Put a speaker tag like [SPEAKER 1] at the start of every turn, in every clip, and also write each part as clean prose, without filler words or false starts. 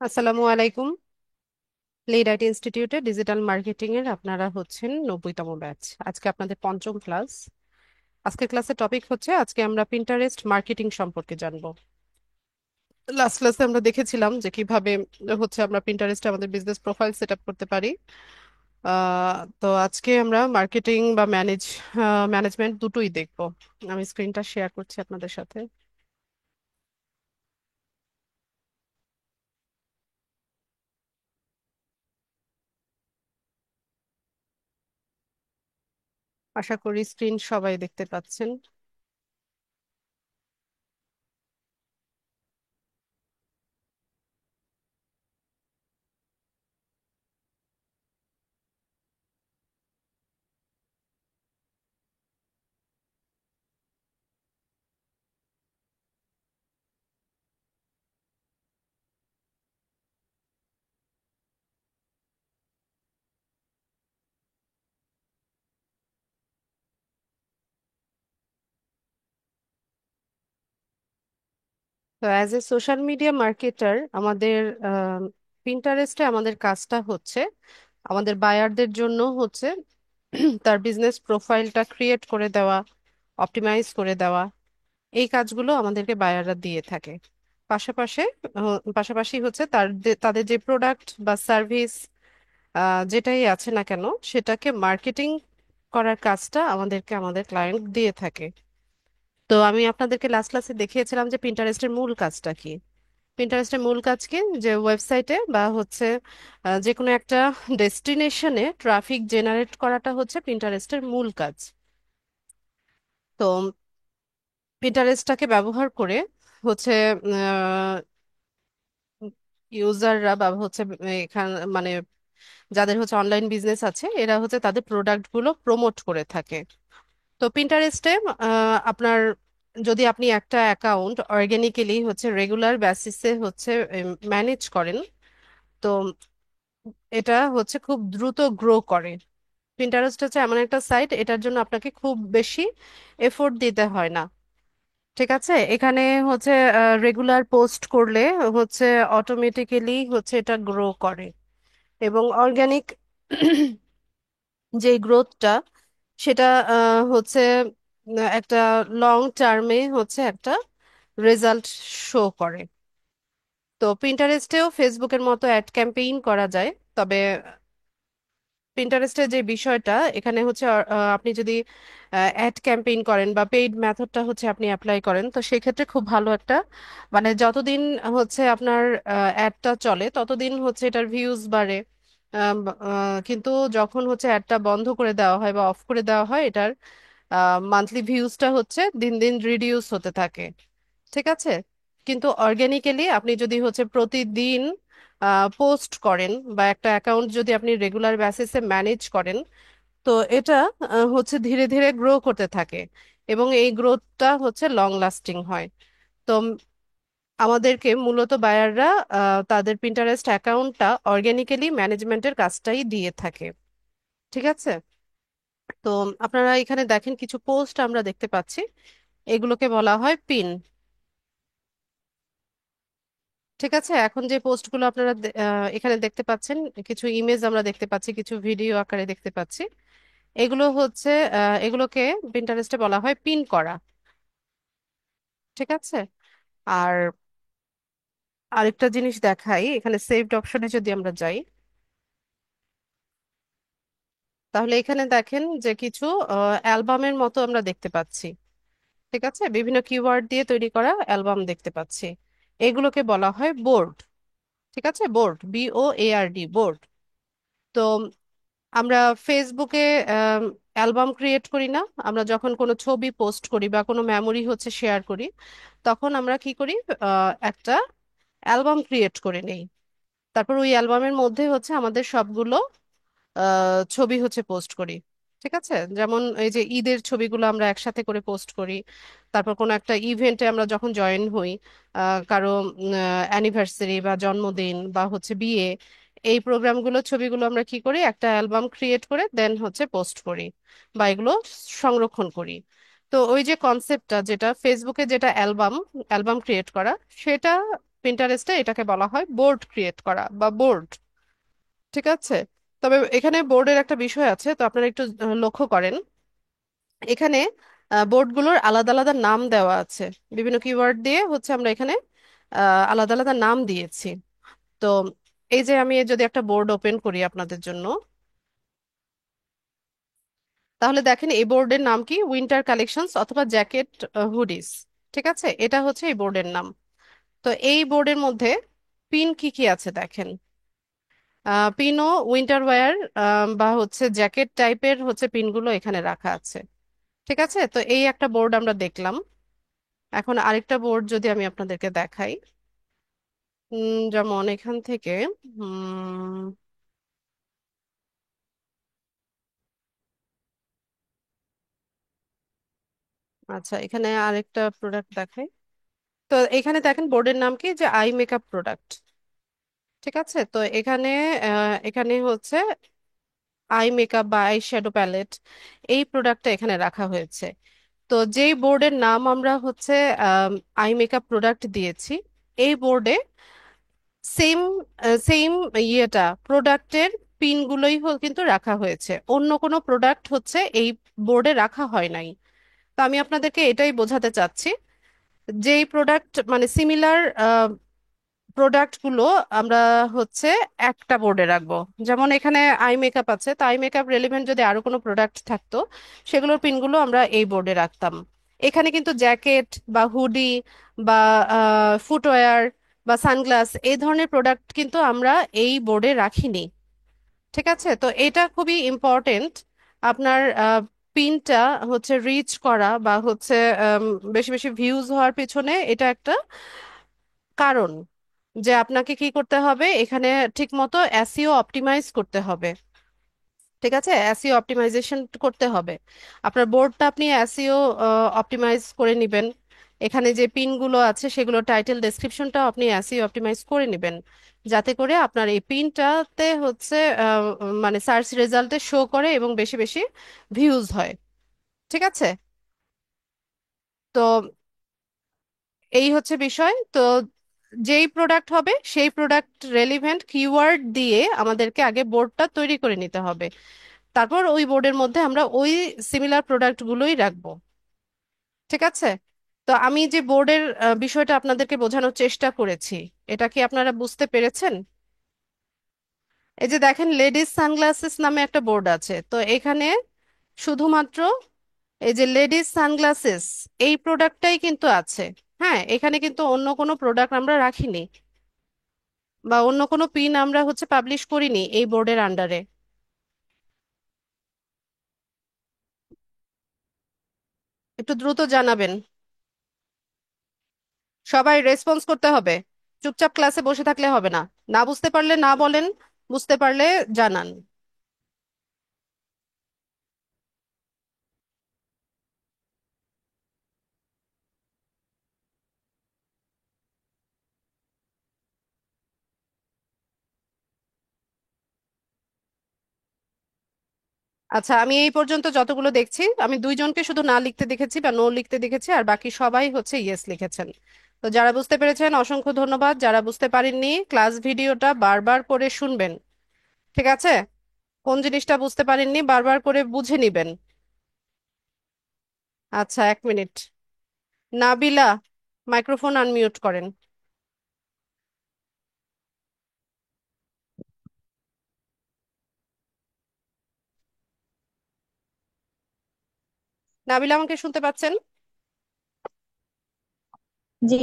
[SPEAKER 1] আসসালামু আলাইকুম। Lead IT ইনস্টিটিউটে ডিজিটাল মার্কেটিং এর আপনারা হচ্ছেন 90তম ব্যাচ। আজকে আপনাদের পঞ্চম ক্লাস। আজকের ক্লাসের টপিক হচ্ছে আজকে আমরা পিন্টারেস্ট মার্কেটিং সম্পর্কে জানবো। লাস্ট ক্লাসে আমরা দেখেছিলাম যে কিভাবে হচ্ছে আমরা পিন্টারেস্টে আমাদের বিজনেস প্রোফাইল সেট আপ করতে পারি। তো আজকে আমরা মার্কেটিং বা ম্যানেজমেন্ট দুটোই দেখবো। আমি স্ক্রিনটা শেয়ার করছি আপনাদের সাথে। আশা করি স্ক্রিন সবাই দেখতে পাচ্ছেন। তো as a social media marketer আমাদের পিন্টারেস্টে আমাদের কাজটা হচ্ছে আমাদের বায়ারদের জন্য হচ্ছে তার বিজনেস প্রোফাইলটা ক্রিয়েট করে দেওয়া, অপটিমাইজ করে দেওয়া। এই কাজগুলো আমাদেরকে বায়াররা দিয়ে থাকে। পাশাপাশি পাশাপাশি হচ্ছে তাদের যে প্রোডাক্ট বা সার্ভিস যেটাই আছে না কেন সেটাকে মার্কেটিং করার কাজটা আমাদেরকে আমাদের ক্লায়েন্ট দিয়ে থাকে। তো আমি আপনাদেরকে লাস্ট ক্লাসে দেখিয়েছিলাম যে পিন্টারেস্টের মূল কাজটা কি। পিন্টারেস্টের মূল কাজ কি, যে ওয়েবসাইটে বা হচ্ছে যে কোনো একটা ডেস্টিনেশনে ট্রাফিক জেনারেট করাটা হচ্ছে পিন্টারেস্টের মূল কাজ। তো পিন্টারেস্টটাকে ব্যবহার করে হচ্ছে ইউজাররা বা হচ্ছে এখানে মানে যাদের হচ্ছে অনলাইন বিজনেস আছে এরা হচ্ছে তাদের প্রোডাক্ট গুলো প্রমোট করে থাকে। তো পিন্টারেস্টে আপনার যদি আপনি একটা অ্যাকাউন্ট অর্গানিক্যালি হচ্ছে রেগুলার বেসিসে হচ্ছে ম্যানেজ করেন, তো এটা হচ্ছে খুব দ্রুত গ্রো করে। পিন্টারেস্ট হচ্ছে এমন একটা সাইট, এটার জন্য আপনাকে খুব বেশি এফোর্ট দিতে হয় না। ঠিক আছে, এখানে হচ্ছে রেগুলার পোস্ট করলে হচ্ছে অটোমেটিক্যালি হচ্ছে এটা গ্রো করে এবং অর্গানিক যে গ্রোথটা সেটা হচ্ছে একটা লং টার্মে হচ্ছে একটা রেজাল্ট শো করে। তো পিন্টারেস্টেও ফেসবুকের মতো অ্যাড ক্যাম্পেইন করা যায়, তবে পিন্টারেস্টের যে বিষয়টা এখানে হচ্ছে আপনি যদি অ্যাড ক্যাম্পেইন করেন বা পেইড মেথডটা হচ্ছে আপনি অ্যাপ্লাই করেন, তো সেক্ষেত্রে খুব ভালো একটা মানে যতদিন হচ্ছে আপনার অ্যাডটা চলে ততদিন হচ্ছে এটার ভিউজ বাড়ে। কিন্তু যখন হচ্ছে অ্যাডটা বন্ধ করে দেওয়া হয় বা অফ করে দেওয়া হয় এটার মান্থলি ভিউজটা হচ্ছে দিন দিন রিডিউস হতে থাকে। ঠিক আছে, কিন্তু অর্গানিক্যালি আপনি যদি হচ্ছে প্রতিদিন পোস্ট করেন বা একটা অ্যাকাউন্ট যদি আপনি রেগুলার বেসিসে ম্যানেজ করেন, তো এটা হচ্ছে ধীরে ধীরে গ্রো করতে থাকে এবং এই গ্রোথটা হচ্ছে লং লাস্টিং হয়। তো আমাদেরকে মূলত বায়াররা তাদের পিন্টারেস্ট অ্যাকাউন্টটা অর্গানিক্যালি ম্যানেজমেন্টের কাজটাই দিয়ে থাকে। ঠিক আছে, তো আপনারা এখানে দেখেন কিছু পোস্ট আমরা দেখতে পাচ্ছি, এগুলোকে বলা হয় পিন। ঠিক আছে, এখন যে পোস্টগুলো আপনারা এখানে দেখতে পাচ্ছেন, কিছু ইমেজ আমরা দেখতে পাচ্ছি, কিছু ভিডিও আকারে দেখতে পাচ্ছি, এগুলো হচ্ছে এগুলোকে পিন্টারেস্টে বলা হয় পিন করা। ঠিক আছে, আর আরেকটা জিনিস দেখাই, এখানে সেভড অপশনে যদি আমরা যাই তাহলে এখানে দেখেন যে কিছু অ্যালবামের মতো আমরা দেখতে পাচ্ছি। ঠিক আছে, বিভিন্ন কিওয়ার্ড দিয়ে তৈরি করা অ্যালবাম দেখতে পাচ্ছি, এগুলোকে বলা হয় বোর্ড। ঠিক আছে, বোর্ড, BOARD, বোর্ড। তো আমরা ফেসবুকে অ্যালবাম ক্রিয়েট করি না, আমরা যখন কোনো ছবি পোস্ট করি বা কোনো মেমোরি হচ্ছে শেয়ার করি তখন আমরা কি করি, একটা অ্যালবাম ক্রিয়েট করে নেই। তারপর ওই অ্যালবামের মধ্যে হচ্ছে আমাদের সবগুলো ছবি হচ্ছে পোস্ট করি। ঠিক আছে, যেমন এই যে ঈদের ছবিগুলো আমরা একসাথে করে পোস্ট করি। তারপর কোনো একটা ইভেন্টে আমরা যখন জয়েন হই, কারো অ্যানিভার্সারি বা জন্মদিন বা হচ্ছে বিয়ে, এই প্রোগ্রামগুলো ছবিগুলো আমরা কি করি, একটা অ্যালবাম ক্রিয়েট করে দেন হচ্ছে পোস্ট করি বা এগুলো সংরক্ষণ করি। তো ওই যে কনসেপ্টটা যেটা ফেসবুকে যেটা অ্যালবাম অ্যালবাম ক্রিয়েট করা, সেটা পিন্টারেস্টে এটাকে বলা হয় বোর্ড ক্রিয়েট করা বা বোর্ড। ঠিক আছে, তবে এখানে বোর্ডের একটা বিষয় আছে, তো আপনারা একটু লক্ষ্য করেন। এখানে বোর্ডগুলোর আলাদা আলাদা নাম দেওয়া আছে, বিভিন্ন কিওয়ার্ড দিয়ে হচ্ছে আমরা এখানে আলাদা আলাদা নাম দিয়েছি। তো এই যে আমি যদি একটা বোর্ড ওপেন করি আপনাদের জন্য, তাহলে দেখেন এই বোর্ডের নাম কি, উইন্টার কালেকশনস অথবা জ্যাকেট হুডিস। ঠিক আছে, এটা হচ্ছে এই বোর্ডের নাম। তো এই বোর্ডের মধ্যে পিন কি কি আছে দেখেন। পিনও উইন্টার ওয়্যার বা হচ্ছে জ্যাকেট টাইপের হচ্ছে পিনগুলো এখানে রাখা আছে। ঠিক আছে, তো এই একটা বোর্ড আমরা দেখলাম। এখন আরেকটা বোর্ড যদি আমি আপনাদেরকে দেখাই, যেমন এখান থেকে উম, আচ্ছা এখানে আরেকটা প্রোডাক্ট দেখাই। তো এখানে দেখেন বোর্ডের নাম কি, যে আই মেকআপ প্রোডাক্ট। ঠিক আছে, তো এখানে এখানে হচ্ছে আই মেকআপ বা আই শ্যাডো প্যালেট, এই প্রোডাক্টটা এখানে রাখা হয়েছে। তো যেই বোর্ডের নাম আমরা হচ্ছে আই মেকআপ প্রোডাক্ট দিয়েছি, এই বোর্ডে সেম সেম ইয়েটা প্রোডাক্টের পিনগুলোই কিন্তু রাখা হয়েছে, অন্য কোনো প্রোডাক্ট হচ্ছে এই বোর্ডে রাখা হয় নাই। তো আমি আপনাদেরকে এটাই বোঝাতে চাচ্ছি, যেই প্রোডাক্ট মানে সিমিলার প্রোডাক্টগুলো আমরা হচ্ছে একটা বোর্ডে রাখবো। যেমন এখানে আই মেকআপ আছে, তো আই মেকআপ রেলিভেন্ট যদি আরো কোনো প্রোডাক্ট থাকতো, সেগুলোর পিনগুলো আমরা এই বোর্ডে রাখতাম। এখানে কিন্তু জ্যাকেট বা হুডি বা ফুটওয়্যার বা সানগ্লাস এই ধরনের প্রোডাক্ট কিন্তু আমরা এই বোর্ডে রাখিনি। ঠিক আছে, তো এটা খুবই ইম্পর্টেন্ট। আপনার পিনটা হচ্ছে রিচ করা বা হচ্ছে বেশি বেশি ভিউজ হওয়ার পিছনে এটা একটা কারণ, যে আপনাকে কি করতে হবে এখানে ঠিকমতো এসইও অপটিমাইজ করতে হবে। ঠিক আছে, এসইও অপটিমাইজেশন করতে হবে। আপনার বোর্ডটা আপনি এসইও অপটিমাইজ করে নেবেন। এখানে যে পিনগুলো আছে সেগুলো টাইটেল ডেসক্রিপশনটাও আপনি এসইও অপটিমাইজ করে নেবেন, যাতে করে আপনার এই পিনটাতে হচ্ছে মানে সার্চ রেজাল্টে শো করে এবং বেশি বেশি ভিউজ হয়। ঠিক আছে, তো এই হচ্ছে বিষয়। তো যেই প্রোডাক্ট হবে সেই প্রোডাক্ট রেলিভেন্ট কিওয়ার্ড দিয়ে আমাদেরকে আগে বোর্ডটা তৈরি করে নিতে হবে, তারপর ওই বোর্ডের মধ্যে আমরা ওই সিমিলার প্রোডাক্টগুলোই রাখবো। ঠিক আছে, তো আমি যে বোর্ডের বিষয়টা আপনাদেরকে বোঝানোর চেষ্টা করেছি, এটা কি আপনারা বুঝতে পেরেছেন? এই যে দেখেন লেডিস সানগ্লাসেস নামে একটা বোর্ড আছে, তো এখানে শুধুমাত্র এই যে লেডিস সানগ্লাসেস এই প্রোডাক্টটাই কিন্তু আছে। হ্যাঁ, এখানে কিন্তু অন্য কোনো প্রোডাক্ট আমরা রাখিনি বা অন্য কোনো পিন আমরা হচ্ছে পাবলিশ করিনি এই বোর্ডের আন্ডারে। একটু দ্রুত জানাবেন, সবাই রেসপন্স করতে হবে। চুপচাপ ক্লাসে বসে থাকলে হবে না। না বুঝতে পারলে না বলেন, বুঝতে পারলে জানান। আচ্ছা, আমি এই পর্যন্ত যতগুলো দেখছি, আমি দুইজনকে শুধু না লিখতে দেখেছি বা নো লিখতে দেখেছি, আর বাকি সবাই হচ্ছে ইয়েস লিখেছেন। তো যারা বুঝতে পেরেছেন অসংখ্য ধন্যবাদ, যারা বুঝতে পারেননি ক্লাস ভিডিওটা বারবার করে শুনবেন। ঠিক আছে, কোন জিনিসটা বুঝতে পারেননি বারবার করে বুঝে নিবেন। আচ্ছা, এক মিনিট। নাবিলা, মাইক্রোফোন আনমিউট করেন। নাবিলা, আমাকে শুনতে পাচ্ছেন?
[SPEAKER 2] জি।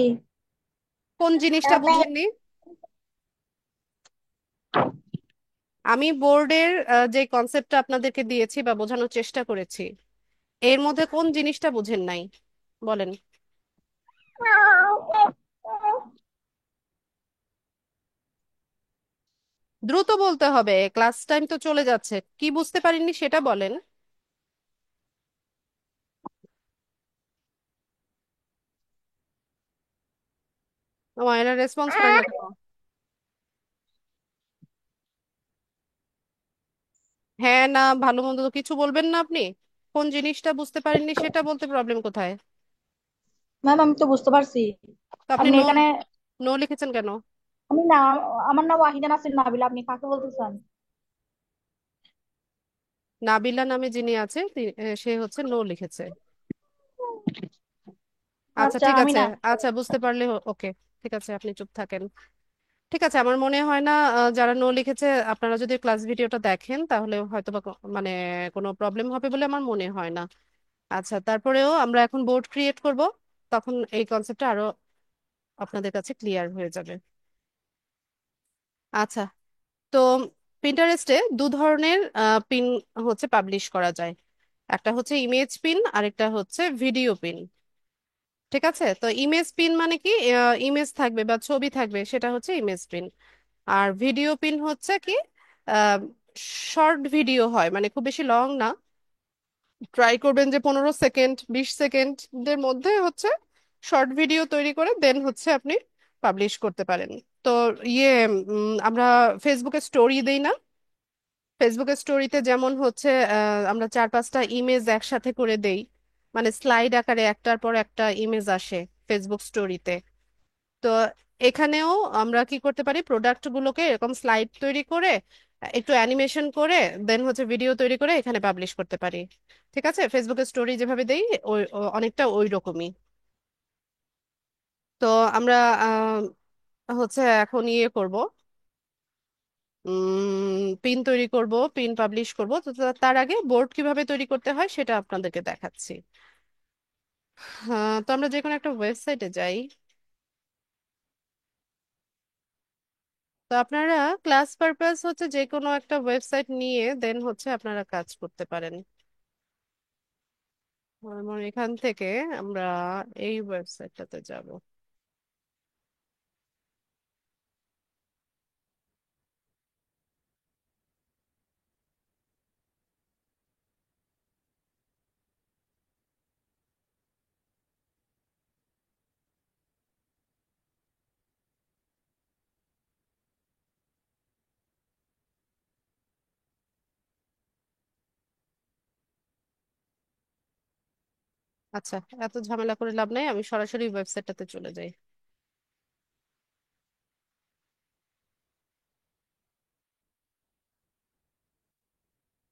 [SPEAKER 1] কোন জিনিসটা বুঝেননি? আমি বোর্ডের যে কনসেপ্টটা আপনাদেরকে দিয়েছি বা বোঝানোর চেষ্টা করেছি, এর মধ্যে কোন জিনিসটা বুঝেন নাই বলেন। দ্রুত বলতে হবে, ক্লাস টাইম তো চলে যাচ্ছে। কি বুঝতে পারেননি সেটা বলেন। এরা রেসপন্স করেন না কেন? হ্যাঁ না ভালো মন্দ তো কিছু বলবেন না আপনি? কোন জিনিসটা বুঝতে পারেননি সেটা বলতে প্রবলেম কোথায়?
[SPEAKER 2] ম্যাম আমি তো বুঝতে পারছি।
[SPEAKER 1] তো আপনি
[SPEAKER 2] আপনি
[SPEAKER 1] নো,
[SPEAKER 2] এখানে
[SPEAKER 1] নো লিখেছেন কেন?
[SPEAKER 2] আমি না, আমার নাম ওয়াহিদা নাসির নাবিলা, আপনি কাকে বলতেছেন?
[SPEAKER 1] নাবিলা নামে যিনি আছে সে হচ্ছে নো লিখেছে। আচ্ছা
[SPEAKER 2] আচ্ছা,
[SPEAKER 1] ঠিক
[SPEAKER 2] আমি
[SPEAKER 1] আছে।
[SPEAKER 2] না।
[SPEAKER 1] আচ্ছা বুঝতে পারলে ওকে। ঠিক আছে, আপনি চুপ থাকেন। ঠিক আছে, আমার মনে হয় না যারা নো লিখেছে আপনারা যদি ক্লাস ভিডিওটা দেখেন তাহলে হয়তো বা মানে কোনো প্রবলেম হবে বলে আমার মনে হয় না। আচ্ছা, তারপরেও আমরা এখন বোর্ড ক্রিয়েট করব, তখন এই কনসেপ্টটা আরো আপনাদের কাছে ক্লিয়ার হয়ে যাবে। আচ্ছা, তো পিন্টারেস্টে দু ধরনের পিন হচ্ছে পাবলিশ করা যায়। একটা হচ্ছে ইমেজ পিন, আরেকটা হচ্ছে ভিডিও পিন। ঠিক আছে, তো ইমেজ পিন মানে কি, ইমেজ থাকবে বা ছবি থাকবে, সেটা হচ্ছে ইমেজ পিন। আর ভিডিও পিন হচ্ছে কি, শর্ট ভিডিও হয়, মানে খুব বেশি লং না। ট্রাই করবেন যে 15 সেকেন্ড 20 সেকেন্ডের মধ্যে হচ্ছে শর্ট ভিডিও তৈরি করে দেন হচ্ছে আপনি পাবলিশ করতে পারেন। তো ইয়ে আমরা ফেসবুকে স্টোরি দেই না? ফেসবুকের স্টোরিতে যেমন হচ্ছে আমরা 4-5টা ইমেজ একসাথে করে দেই, মানে স্লাইড আকারে একটার পর একটা ইমেজ আসে ফেসবুক স্টোরিতে। তো এখানেও আমরা কি করতে পারি, প্রোডাক্ট গুলোকে এরকম স্লাইড তৈরি করে একটু অ্যানিমেশন করে দেন হচ্ছে ভিডিও তৈরি করে এখানে পাবলিশ করতে পারি। ঠিক আছে, ফেসবুকের স্টোরি যেভাবে দেই অনেকটা ওই রকমই। তো আমরা হচ্ছে এখন ইয়ে করব, পিন তৈরি করব, পিন পাবলিশ করব। তো তার আগে বোর্ড কিভাবে তৈরি করতে হয় সেটা আপনাদেরকে দেখাচ্ছি। তো আমরা যে কোনো একটা ওয়েবসাইটে যাই। তো আপনারা ক্লাস পারপাস হচ্ছে যে কোনো একটা ওয়েবসাইট নিয়ে দেন হচ্ছে আপনারা কাজ করতে পারেন। যেমন এখান থেকে আমরা এই ওয়েবসাইটটাতে যাব। আচ্ছা, এত ঝামেলা করে লাভ নাই, আমি সরাসরি ওয়েবসাইটটাতে চলে যাই।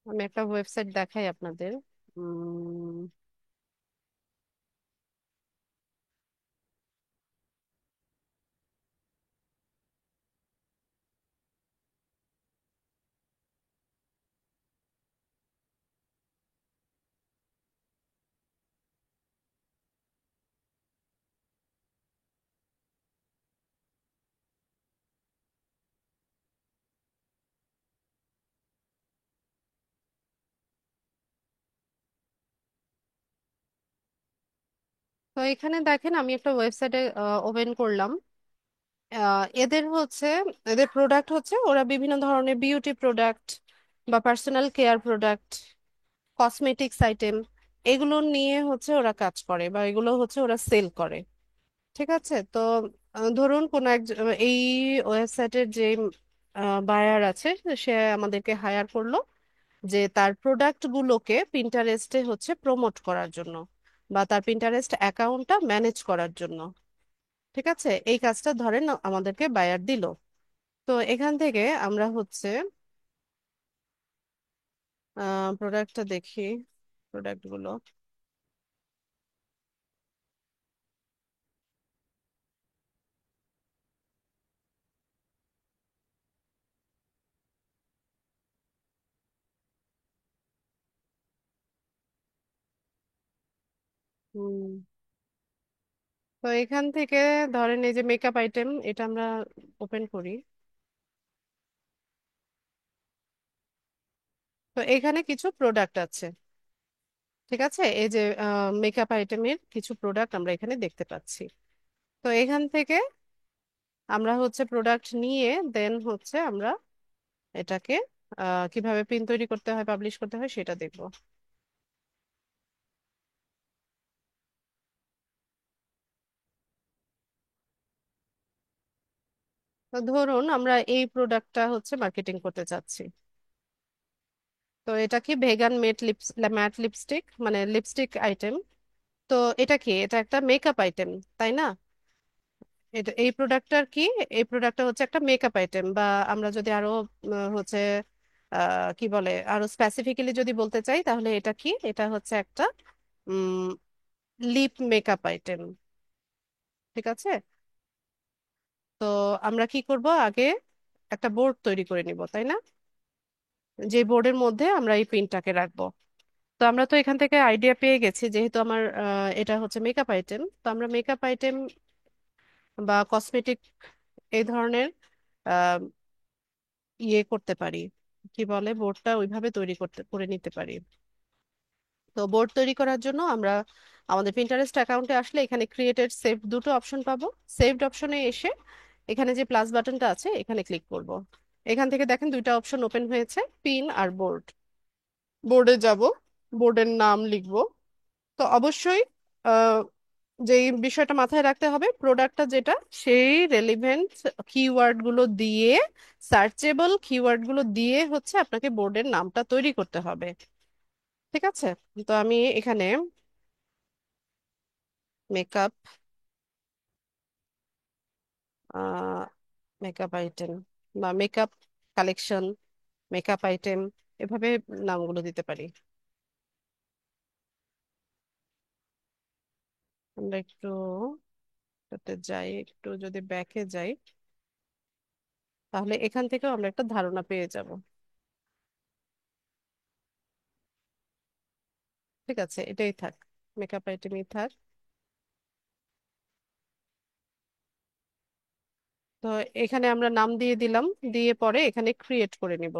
[SPEAKER 1] আমি একটা ওয়েবসাইট দেখাই আপনাদের। উম, তো এখানে দেখেন আমি একটা ওয়েবসাইটে ওপেন করলাম। এদের হচ্ছে, এদের প্রোডাক্ট হচ্ছে ওরা বিভিন্ন ধরনের বিউটি প্রোডাক্ট বা personal care product, cosmetics item, এগুলো নিয়ে হচ্ছে ওরা কাজ করে বা এগুলো হচ্ছে ওরা সেল করে। ঠিক আছে, তো ধরুন কোন এক এই ওয়েবসাইটের যে বায়ার আছে, সে আমাদেরকে হায়ার করলো যে তার প্রোডাক্ট গুলোকে পিন্টারেস্টে হচ্ছে প্রমোট করার জন্য বা তার পিন্টারেস্ট অ্যাকাউন্টটা ম্যানেজ করার জন্য। ঠিক আছে, এই কাজটা ধরেন আমাদেরকে বায়ার দিল। তো এখান থেকে আমরা হচ্ছে প্রোডাক্টটা দেখি, প্রোডাক্ট গুলো। হুম, তো এখান থেকে ধরেন এই যে মেকআপ আইটেম, এটা আমরা ওপেন করি। তো এখানে কিছু প্রোডাক্ট আছে। ঠিক আছে, এই যে মেকআপ আইটেমের কিছু প্রোডাক্ট আমরা এখানে দেখতে পাচ্ছি। তো এখান থেকে আমরা হচ্ছে প্রোডাক্ট নিয়ে দেন হচ্ছে আমরা এটাকে কিভাবে পিন তৈরি করতে হয় পাবলিশ করতে হয় সেটা দেখবো। তো ধরুন আমরা এই প্রোডাক্টটা হচ্ছে মার্কেটিং করতে চাচ্ছি। তো এটা কি ভেগান ম্যাট লিপস্টিক, মানে লিপস্টিক আইটেম। তো এটা কি, এটা একটা মেকআপ আইটেম, তাই না? এটা এই প্রোডাক্টটার কি, এই প্রোডাক্টটা হচ্ছে একটা মেকআপ আইটেম, বা আমরা যদি আরো হচ্ছে কি বলে, আরো স্পেসিফিক্যালি যদি বলতে চাই, তাহলে এটা কি, এটা হচ্ছে একটা লিপ মেকআপ আইটেম। ঠিক আছে। তো আমরা কি করব, আগে একটা বোর্ড তৈরি করে নিব, তাই না? যে বোর্ডের মধ্যে আমরা এই পিনটাকে রাখবো। তো আমরা তো এখান থেকে আইডিয়া পেয়ে গেছি, যেহেতু আমার এটা হচ্ছে মেকআপ আইটেম, তো আমরা মেকআপ আইটেম বা কসমেটিক এই ধরনের আহ, ইয়ে করতে পারি, কি বলে, বোর্ডটা ওইভাবে তৈরি করতে করে নিতে পারি। তো বোর্ড তৈরি করার জন্য আমরা আমাদের পিন্টারেস্ট অ্যাকাউন্টে আসলে এখানে ক্রিয়েটেড সেভড দুটো অপশন পাবো। সেভড অপশনে এসে এখানে যে প্লাস বাটনটা আছে এখানে ক্লিক করব। এখান থেকে দেখেন দুইটা অপশন ওপেন হয়েছে, পিন আর বোর্ড। বোর্ডে যাব, বোর্ডের নাম লিখব। তো অবশ্যই আহ, যেই বিষয়টা মাথায় রাখতে হবে, প্রোডাক্টটা যেটা, সেই রেলিভেন্ট কিওয়ার্ড গুলো দিয়ে, সার্চেবল কিওয়ার্ড গুলো দিয়ে হচ্ছে আপনাকে বোর্ডের নামটা তৈরি করতে হবে। ঠিক আছে। তো আমি এখানে মেকআপ, মেকআপ আইটেম বা মেকআপ কালেকশন, মেকআপ আইটেম, এভাবে নামগুলো দিতে পারি। আমরা একটু এটাতে যাই, একটু যদি ব্যাকে যাই, তাহলে এখান থেকেও আমরা একটা ধারণা পেয়ে যাব। ঠিক আছে, এটাই থাক, মেকআপ আইটেমই থাক। তো এখানে আমরা নাম দিয়ে দিলাম, দিয়ে পরে এখানে ক্রিয়েট করে নিব।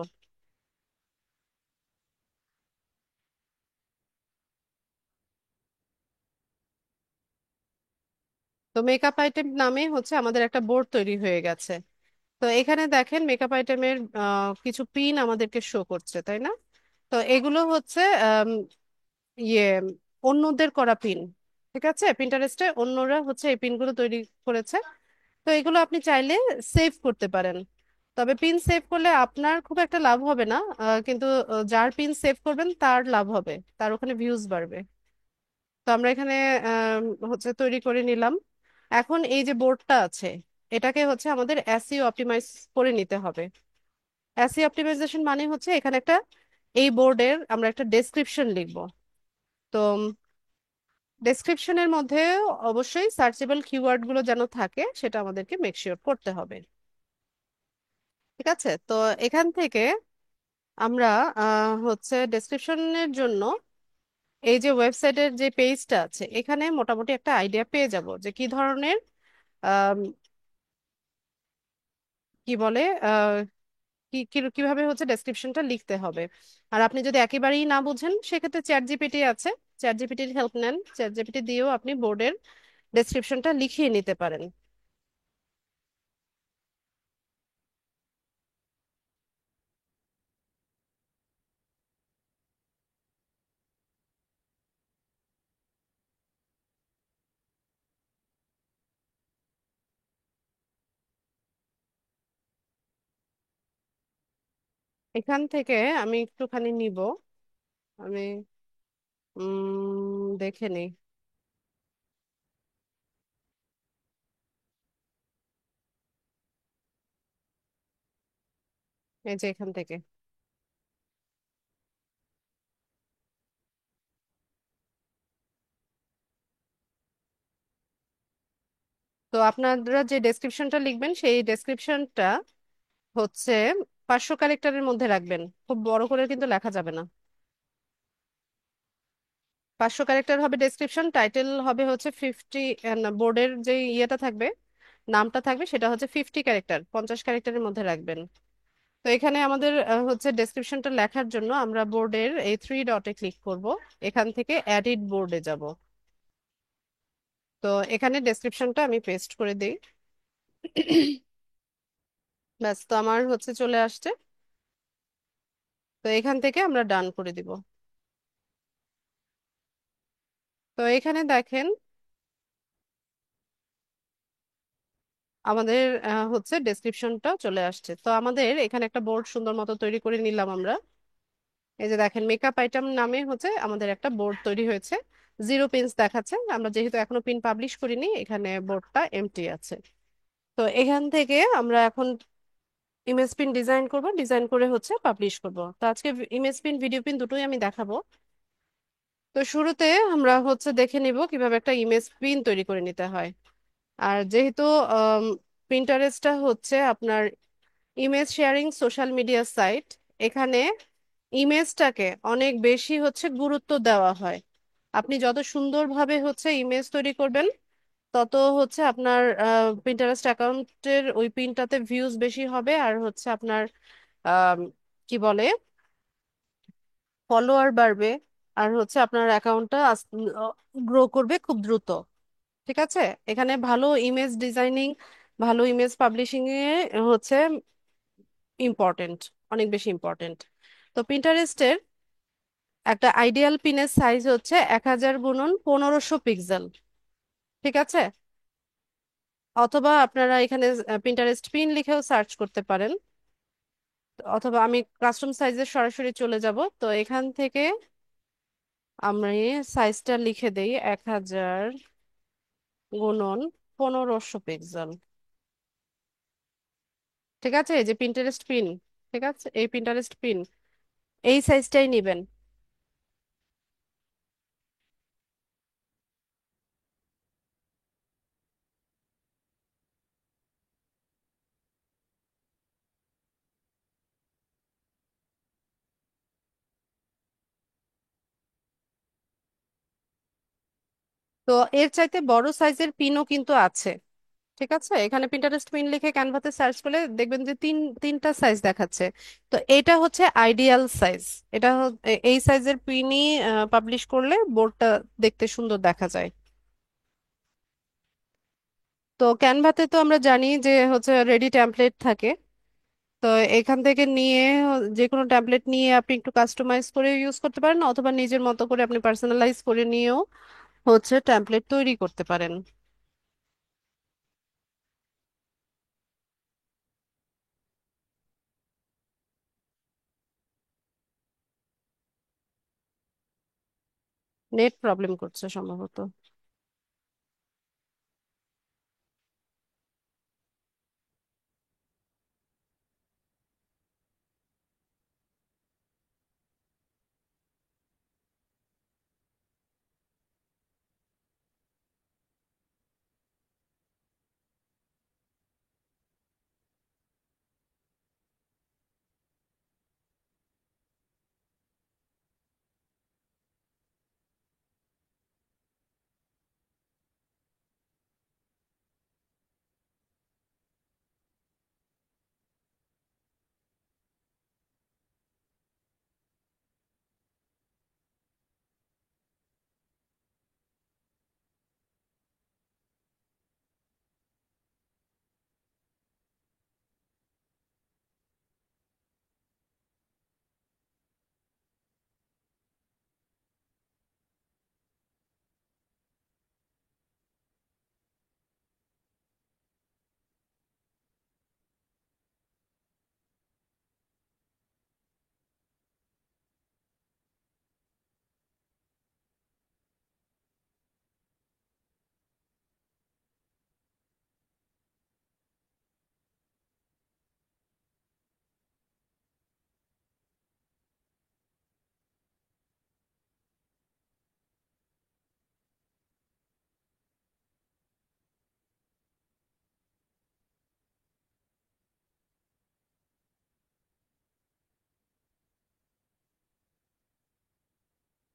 [SPEAKER 1] তো মেকআপ আইটেম নামে হচ্ছে আমাদের একটা বোর্ড তৈরি হয়ে গেছে। তো এখানে দেখেন মেকআপ আইটেমের কিছু পিন আমাদেরকে শো করছে, তাই না? তো এগুলো হচ্ছে ইয়ে অন্যদের করা পিন। ঠিক আছে, পিন্টারেস্টে অন্যরা হচ্ছে এই পিনগুলো তৈরি করেছে। তো এগুলো আপনি চাইলে সেভ করতে পারেন। তবে পিন সেভ করলে আপনার খুব একটা লাভ হবে না, কিন্তু যার পিন সেভ করবেন তার লাভ হবে, তার ওখানে ভিউজ বাড়বে। তো আমরা এখানে হচ্ছে তৈরি করে নিলাম। এখন এই যে বোর্ডটা আছে, এটাকে হচ্ছে আমাদের এসইও অপটিমাইজ করে নিতে হবে। এসইও অপটিমাইজেশন মানে হচ্ছে এখানে একটা, এই বোর্ডের আমরা একটা ডেসক্রিপশন লিখব। তো ডেসক্রিপশনের মধ্যে অবশ্যই সার্চেবল কিওয়ার্ড গুলো যেন থাকে, সেটা আমাদেরকে মেক শিওর করতে হবে। ঠিক আছে। তো এখান থেকে আমরা হচ্ছে ডেসক্রিপশনের জন্য এই যে ওয়েবসাইটের যে পেজটা আছে, এখানে মোটামুটি একটা আইডিয়া পেয়ে যাব যে কি ধরনের আম, কি বলে কিভাবে হচ্ছে ডেসক্রিপশনটা লিখতে হবে। আর আপনি যদি একেবারেই না বুঝেন, সেক্ষেত্রে চ্যাট জিপিটি আছে, চ্যাট জিপিটির হেল্প নেন, চ্যাট জিপিটি দিয়েও আপনি বোর্ডের ডেসক্রিপশনটা লিখিয়ে নিতে পারেন। এখান থেকে আমি একটুখানি নিব, আমি দেখে নিই। এই যে এখান থেকে। তো আপনারা যে ডেসক্রিপশনটা লিখবেন, সেই ডেসক্রিপশনটা হচ্ছে 500 ক্যারেক্টারের মধ্যে রাখবেন, খুব বড় করে কিন্তু লেখা যাবে না। 500 ক্যারেক্টার হবে ডেসক্রিপশন, টাইটেল হবে হচ্ছে 50, বোর্ডের যে ইয়েটা থাকবে, নামটা থাকবে, সেটা হচ্ছে 50 ক্যারেক্টার, 50 ক্যারেক্টারের মধ্যে রাখবেন। তো এখানে আমাদের হচ্ছে ডেসক্রিপশনটা লেখার জন্য আমরা বোর্ডের এই থ্রি ডটে ক্লিক করব। এখান থেকে এডিট বোর্ডে যাব। তো এখানে ডেসক্রিপশনটা আমি পেস্ট করে দিই। ব্যাস, তো আমার হচ্ছে চলে আসছে। তো এখান থেকে আমরা ডান করে দিব। তো এখানে দেখেন আমাদের হচ্ছে ডেসক্রিপশনটা চলে আসছে। তো আমাদের এখানে একটা বোর্ড সুন্দর মতো তৈরি করে নিলাম আমরা। এই যে দেখেন, মেকআপ আইটেম নামে হচ্ছে আমাদের একটা বোর্ড তৈরি হয়েছে। 0 পিনস দেখাচ্ছে, আমরা যেহেতু এখনো পিন পাবলিশ করিনি, এখানে বোর্ডটা এমটি আছে। তো এখান থেকে আমরা এখন ইমেজ পিন ডিজাইন করব, ডিজাইন করে হচ্ছে পাবলিশ করব। তো আজকে ইমেজ পিন ভিডিও পিন দুটোই আমি দেখাবো। তো শুরুতে আমরা হচ্ছে দেখে নিব কিভাবে একটা ইমেজ পিন তৈরি করে নিতে হয়। আর যেহেতু প্রিন্টারেস্টটা হচ্ছে আপনার image sharing social media site, এখানে ইমেজটাকে অনেক বেশি হচ্ছে গুরুত্ব দেওয়া হয়। আপনি যত সুন্দরভাবে হচ্ছে ইমেজ তৈরি করবেন, তত হচ্ছে আপনার পিন্টারেস্ট অ্যাকাউন্টের ওই পিনটাতে ভিউজ বেশি হবে, আর হচ্ছে আপনার আম, কি বলে, ফলোয়ার বাড়বে, আর হচ্ছে আপনার অ্যাকাউন্টটা গ্রো করবে খুব দ্রুত। ঠিক আছে। এখানে ভালো ইমেজ ডিজাইনিং, ভালো ইমেজ পাবলিশিং এ হচ্ছে ইম্পর্টেন্ট, অনেক বেশি ইম্পর্টেন্ট। তো পিন্টারেস্টের একটা আইডিয়াল পিনের সাইজ হচ্ছে 1000 গুণন 1500 পিক্সেল। ঠিক আছে। অথবা আপনারা এখানে পিন্টারেস্ট পিন লিখেও সার্চ করতে পারেন, অথবা আমি কাস্টম সাইজে সরাসরি চলে যাব। তো এখান থেকে আমি সাইজটা লিখে দেই 1000 গুণন 1500 পিক্সেল। ঠিক আছে। এই যে পিন্টারেস্ট পিন, ঠিক আছে, এই পিন্টারেস্ট পিন এই সাইজটাই নিবেন। তো এর চাইতে বড় সাইজের পিনও কিন্তু আছে। ঠিক আছে। এখানে পিন্টারেস্ট পিন লিখে ক্যানভাতে সার্চ করলে দেখবেন যে তিনটা সাইজ দেখাচ্ছে। তো এটা হচ্ছে আইডিয়াল সাইজ। এই সাইজের পিনই পাবলিশ করলে বোর্ডটা দেখতে সুন্দর দেখা যায়। তো ক্যানভাতে তো আমরা জানি যে হচ্ছে রেডি টেমপ্লেট থাকে। তো এখান থেকে নিয়ে যে কোনো টেমপ্লেট নিয়ে আপনি একটু কাস্টমাইজ করে ইউজ করতে পারেন, অথবা নিজের মতো করে আপনি পার্সোনালাইজ করে নিয়েও হচ্ছে টেমপ্লেট তৈরি করতে পারেন। নেট প্রবলেম করছে সম্ভবত।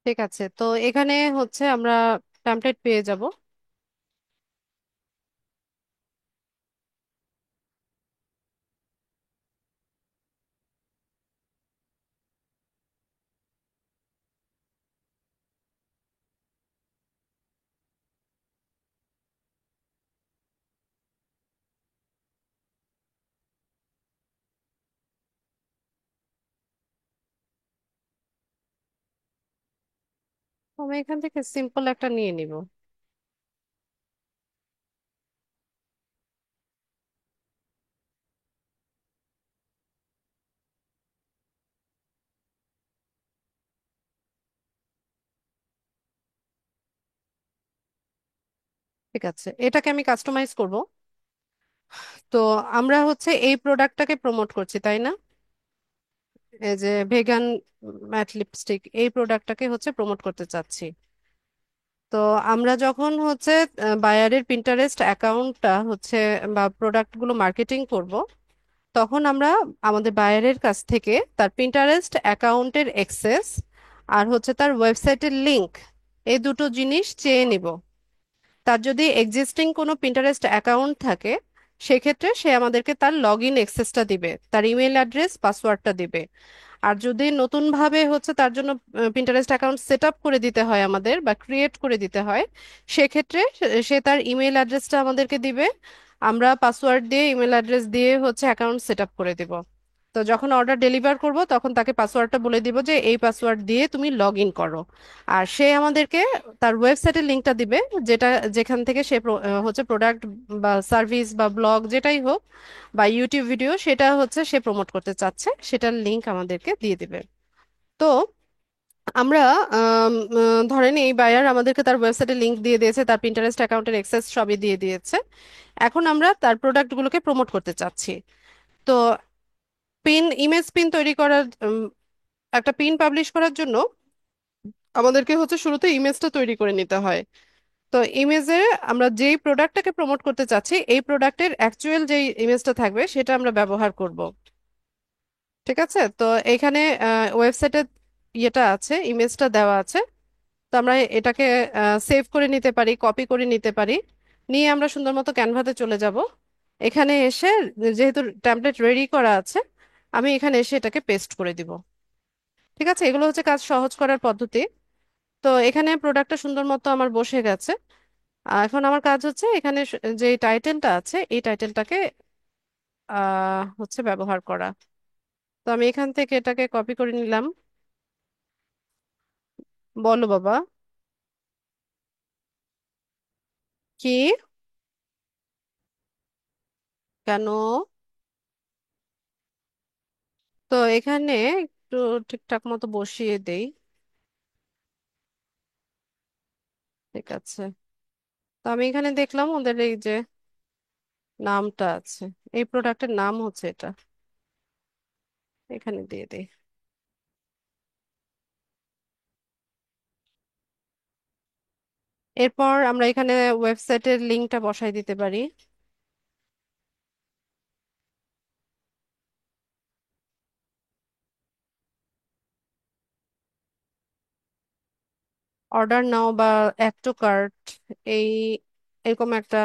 [SPEAKER 1] ঠিক আছে। তো এখানে হচ্ছে আমরা টেমপ্লেট পেয়ে যাব। তো আমি এখান থেকে সিম্পল একটা নিয়ে নিব। ঠিক আছে, এটাকে আমি কাস্টমাইজ করব। তো আমরা হচ্ছে এই প্রোডাক্টটাকে প্রমোট করছি, তাই না? এই যে ভেগান ম্যাট লিপস্টিক, এই প্রোডাক্টটাকে হচ্ছে প্রমোট করতে চাচ্ছি। তো আমরা যখন হচ্ছে বায়ারের পিন্টারেস্ট অ্যাকাউন্টটা হচ্ছে বা প্রোডাক্টগুলো মার্কেটিং করব, তখন আমরা আমাদের বায়ারের কাছ থেকে তার পিন্টারেস্ট অ্যাকাউন্টের অ্যাক্সেস আর হচ্ছে তার ওয়েবসাইটের লিংক, এই দুটো জিনিস চেয়ে নিব। তার যদি এক্সিস্টিং কোনো পিন্টারেস্ট অ্যাকাউন্ট থাকে, সেক্ষেত্রে সে আমাদেরকে তার লগ ইন অ্যাক্সেসটা দিবে, তার ইমেল অ্যাড্রেস পাসওয়ার্ডটা দিবে। আর যদি নতুন ভাবে হচ্ছে তার জন্য পিন্টারেস্ট অ্যাকাউন্ট সেট আপ করে দিতে হয় আমাদের, বা ক্রিয়েট করে দিতে হয়, সেক্ষেত্রে সে তার ইমেল অ্যাড্রেসটা আমাদেরকে দিবে। আমরা পাসওয়ার্ড দিয়ে ইমেল অ্যাড্রেস দিয়ে হচ্ছে অ্যাকাউন্ট সেট আপ করে দিব। তো যখন অর্ডার ডেলিভার করব তখন তাকে পাসওয়ার্ডটা বলে দিব যে এই পাসওয়ার্ড দিয়ে তুমি লগ ইন করো। আর সে আমাদেরকে তার ওয়েবসাইটের লিঙ্কটা দিবে, যেটা যেখান থেকে সে হচ্ছে প্রোডাক্ট বা সার্ভিস বা ব্লগ যেটাই হোক বা ইউটিউব ভিডিও, সেটা হচ্ছে সে প্রমোট করতে চাচ্ছে, সেটার লিংক আমাদেরকে দিয়ে দিবে। তো আমরা ধরেন এই বায়ার আমাদেরকে তার ওয়েবসাইটে লিংক দিয়ে দিয়েছে, তার পিন্টারেস্ট অ্যাকাউন্টের অ্যাক্সেস সবই দিয়ে দিয়েছে। এখন আমরা তার প্রোডাক্টগুলোকে প্রমোট করতে চাচ্ছি। তো ইমেজ পিন তৈরি করার একটা পিন পাবলিশ করার জন্য আমাদেরকে হচ্ছে শুরুতে ইমেজটা তৈরি করে নিতে হয়। তো ইমেজে আমরা যেই প্রোডাক্টটাকে প্রমোট করতে চাচ্ছি, এই প্রোডাক্টের অ্যাকচুয়াল যেই ইমেজটা থাকবে সেটা আমরা ব্যবহার করব। ঠিক আছে, তো এখানে ওয়েবসাইটে ইয়েটা আছে, ইমেজটা দেওয়া আছে। তো আমরা এটাকে সেভ করে নিতে পারি, কপি করে নিতে পারি। নিয়ে আমরা সুন্দর মতো ক্যানভাতে চলে যাব। এখানে এসে যেহেতু টেমপ্লেট রেডি করা আছে, আমি এখানে এসে এটাকে পেস্ট করে দিব। ঠিক আছে, এগুলো হচ্ছে কাজ সহজ করার পদ্ধতি। তো এখানে প্রোডাক্টটা সুন্দর মতো আমার বসে গেছে। এখন আমার কাজ হচ্ছে এখানে যে টাইটেলটা আছে এই টাইটেলটাকে হচ্ছে ব্যবহার করা। তো আমি এখান থেকে এটাকে কপি করে নিলাম। বলো বাবা। কি? কেন? তো এখানে একটু ঠিকঠাক মতো বসিয়ে দেই। ঠিক আছে, তো আমি এখানে দেখলাম ওদের এই যে নামটা আছে, এই প্রোডাক্টের নাম হচ্ছে এটা, এখানে দিয়ে দেই। এরপর আমরা এখানে ওয়েবসাইটের লিংকটা বসাই দিতে পারি। অর্ডার নাও বা অ্যাড টু কার্ট, এই এরকম একটা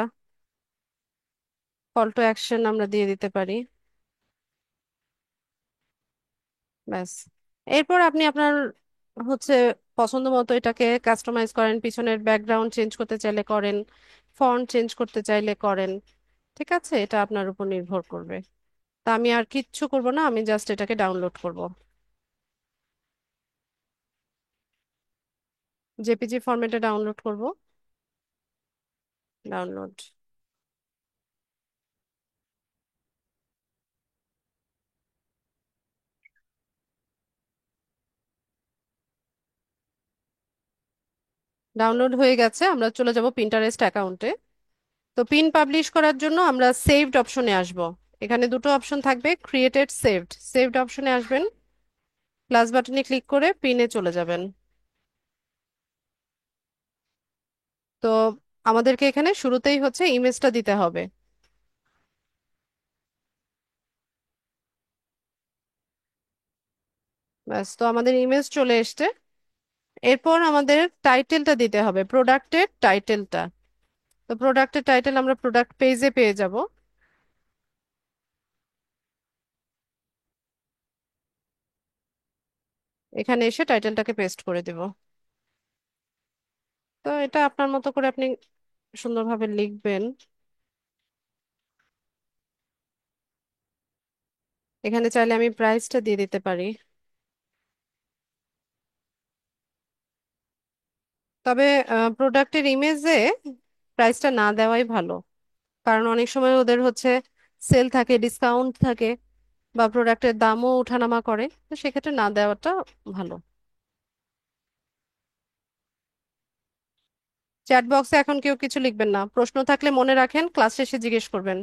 [SPEAKER 1] কল টু অ্যাকশন আমরা দিয়ে দিতে পারি। ব্যাস। এরপর আপনি আপনার হচ্ছে পছন্দ মতো এটাকে কাস্টমাইজ করেন, পিছনের ব্যাকগ্রাউন্ড চেঞ্জ করতে চাইলে করেন, ফন্ট চেঞ্জ করতে চাইলে করেন। ঠিক আছে, এটা আপনার উপর নির্ভর করবে। তা আমি আর কিচ্ছু করব না, আমি জাস্ট এটাকে ডাউনলোড করব। জেপিজি ফরম্যাটে ডাউনলোড করব। ডাউনলোড। ডাউনলোড হয়ে গেছে, আমরা চলে যাব পিন্টারেস্ট অ্যাকাউন্টে। তো পিন পাবলিশ করার জন্য আমরা সেভড অপশনে আসব। এখানে দুটো অপশন থাকবে, ক্রিয়েটেড, সেভড। সেভড অপশনে আসবেন, প্লাস বাটনে ক্লিক করে পিনে চলে যাবেন। তো আমাদেরকে এখানে শুরুতেই হচ্ছে ইমেজটা দিতে হবে। ব্যাস, তো আমাদের ইমেজ চলে এসছে। এরপর আমাদের টাইটেলটা দিতে হবে, প্রোডাক্টের টাইটেলটা। তো প্রোডাক্টের টাইটেল আমরা প্রোডাক্ট পেজে পেয়ে যাব। এখানে এসে টাইটেলটাকে পেস্ট করে দেব। তো এটা আপনার মতো করে আপনি সুন্দরভাবে লিখবেন। এখানে চাইলে আমি প্রাইসটা দিয়ে দিতে পারি। তবে প্রোডাক্টের ইমেজে প্রাইসটা না দেওয়াই ভালো, কারণ অনেক সময় ওদের হচ্ছে সেল থাকে, ডিসকাউন্ট থাকে, বা প্রোডাক্টের দামও ওঠানামা করে, তো সেক্ষেত্রে না দেওয়াটা ভালো। চ্যাট বক্সে এখন কেউ কিছু লিখবেন না, প্রশ্ন থাকলে মনে রাখেন ক্লাস শেষে জিজ্ঞেস করবেন।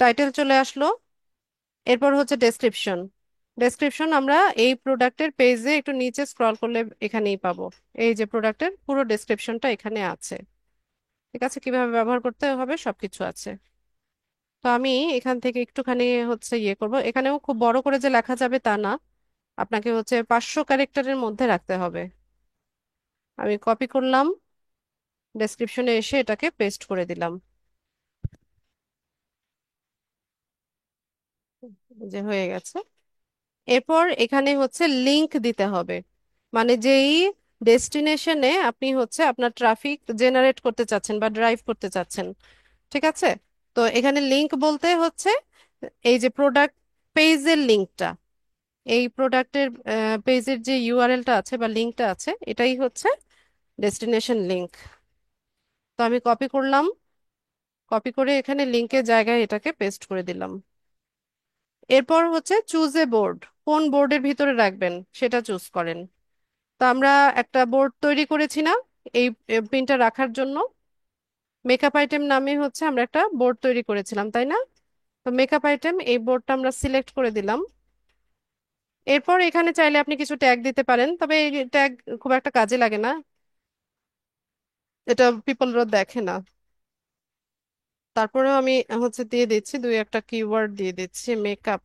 [SPEAKER 1] টাইটেল চলে আসলো। এরপর হচ্ছে ডেসক্রিপশন। ডেসক্রিপশন আমরা এই প্রোডাক্টের পেজে একটু নিচে স্ক্রল করলে এখানেই পাবো। এই যে প্রোডাক্টের পুরো ডেসক্রিপশনটা এখানে আছে। ঠিক আছে, কিভাবে ব্যবহার করতে হবে সবকিছু আছে। তো আমি এখান থেকে একটুখানি হচ্ছে ইয়ে করব, এখানেও খুব বড় করে যে লেখা যাবে তা না, আপনাকে হচ্ছে 500 ক্যারেক্টারের মধ্যে রাখতে হবে। আমি কপি করলাম, ডেসক্রিপশনে এসে এটাকে পেস্ট করে দিলাম। যে হয়ে গেছে। এরপর এখানে হচ্ছে লিংক দিতে হবে, মানে যেই ডেস্টিনেশনে আপনি হচ্ছে আপনার ট্রাফিক জেনারেট করতে চাচ্ছেন বা ড্রাইভ করতে চাচ্ছেন। ঠিক আছে, তো এখানে লিংক বলতে হচ্ছে এই যে প্রোডাক্ট পেজের লিংকটা, এই প্রোডাক্টের পেজের যে ইউআরএলটা আছে বা লিংকটা আছে, এটাই হচ্ছে ডেস্টিনেশন লিংক। তো আমি কপি করলাম, কপি করে এখানে লিংকের জায়গায় এটাকে পেস্ট করে দিলাম। এরপর হচ্ছে চুজ এ বোর্ড, কোন বোর্ডের ভিতরে রাখবেন সেটা চুজ করেন। তো আমরা একটা বোর্ড তৈরি করেছি না এই পিনটা রাখার জন্য, মেকআপ আইটেম নামে হচ্ছে আমরা একটা বোর্ড তৈরি করেছিলাম, তাই না? তো মেকআপ আইটেম এই বোর্ডটা আমরা সিলেক্ট করে দিলাম। এরপর এখানে চাইলে আপনি কিছু ট্যাগ দিতে পারেন, তবে এই ট্যাগ খুব একটা কাজে লাগে না, এটা পিপলরা দেখে না। তারপরেও আমি হচ্ছে দিয়ে দিচ্ছি দুই একটা কিওয়ার্ড দিয়ে দিচ্ছি, makeup,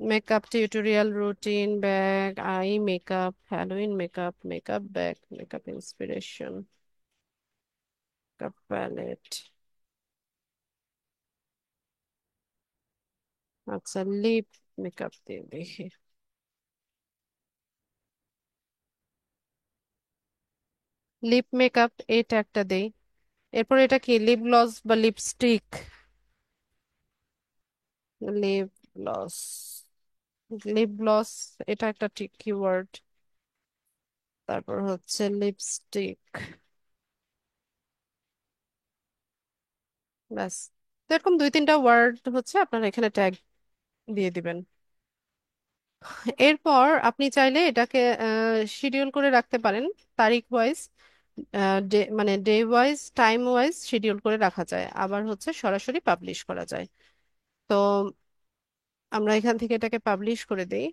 [SPEAKER 1] makeup tutorial, routine, bag, eye makeup, Halloween makeup, makeup bag, makeup inspiration, makeup palette. আচ্ছা, লিপ মেকআপ দিয়ে দেখি, লিপ মেকআপ এই ট্যাগটা দেই। এরপর এটা কি, লিপ গ্লস বা lipstick? Lip gloss, lip gloss, এটা একটা ঠিক কিওয়ার্ড। তারপর হচ্ছে লিপস্টিক, ব্যাস। তো এরকম দুই তিনটা ওয়ার্ড হচ্ছে আপনারা এখানে ট্যাগ দিয়ে দিবেন। এরপর আপনি চাইলে এটাকে শিডিউল করে রাখতে পারেন, তারিখ ওয়াইজ, মানে day wise, time wise schedule করে রাখা যায়, আবার হচ্ছে সরাসরি পাবলিশ করা যায়। তো আমরা এখান থেকে এটাকে পাবলিশ করে দেই।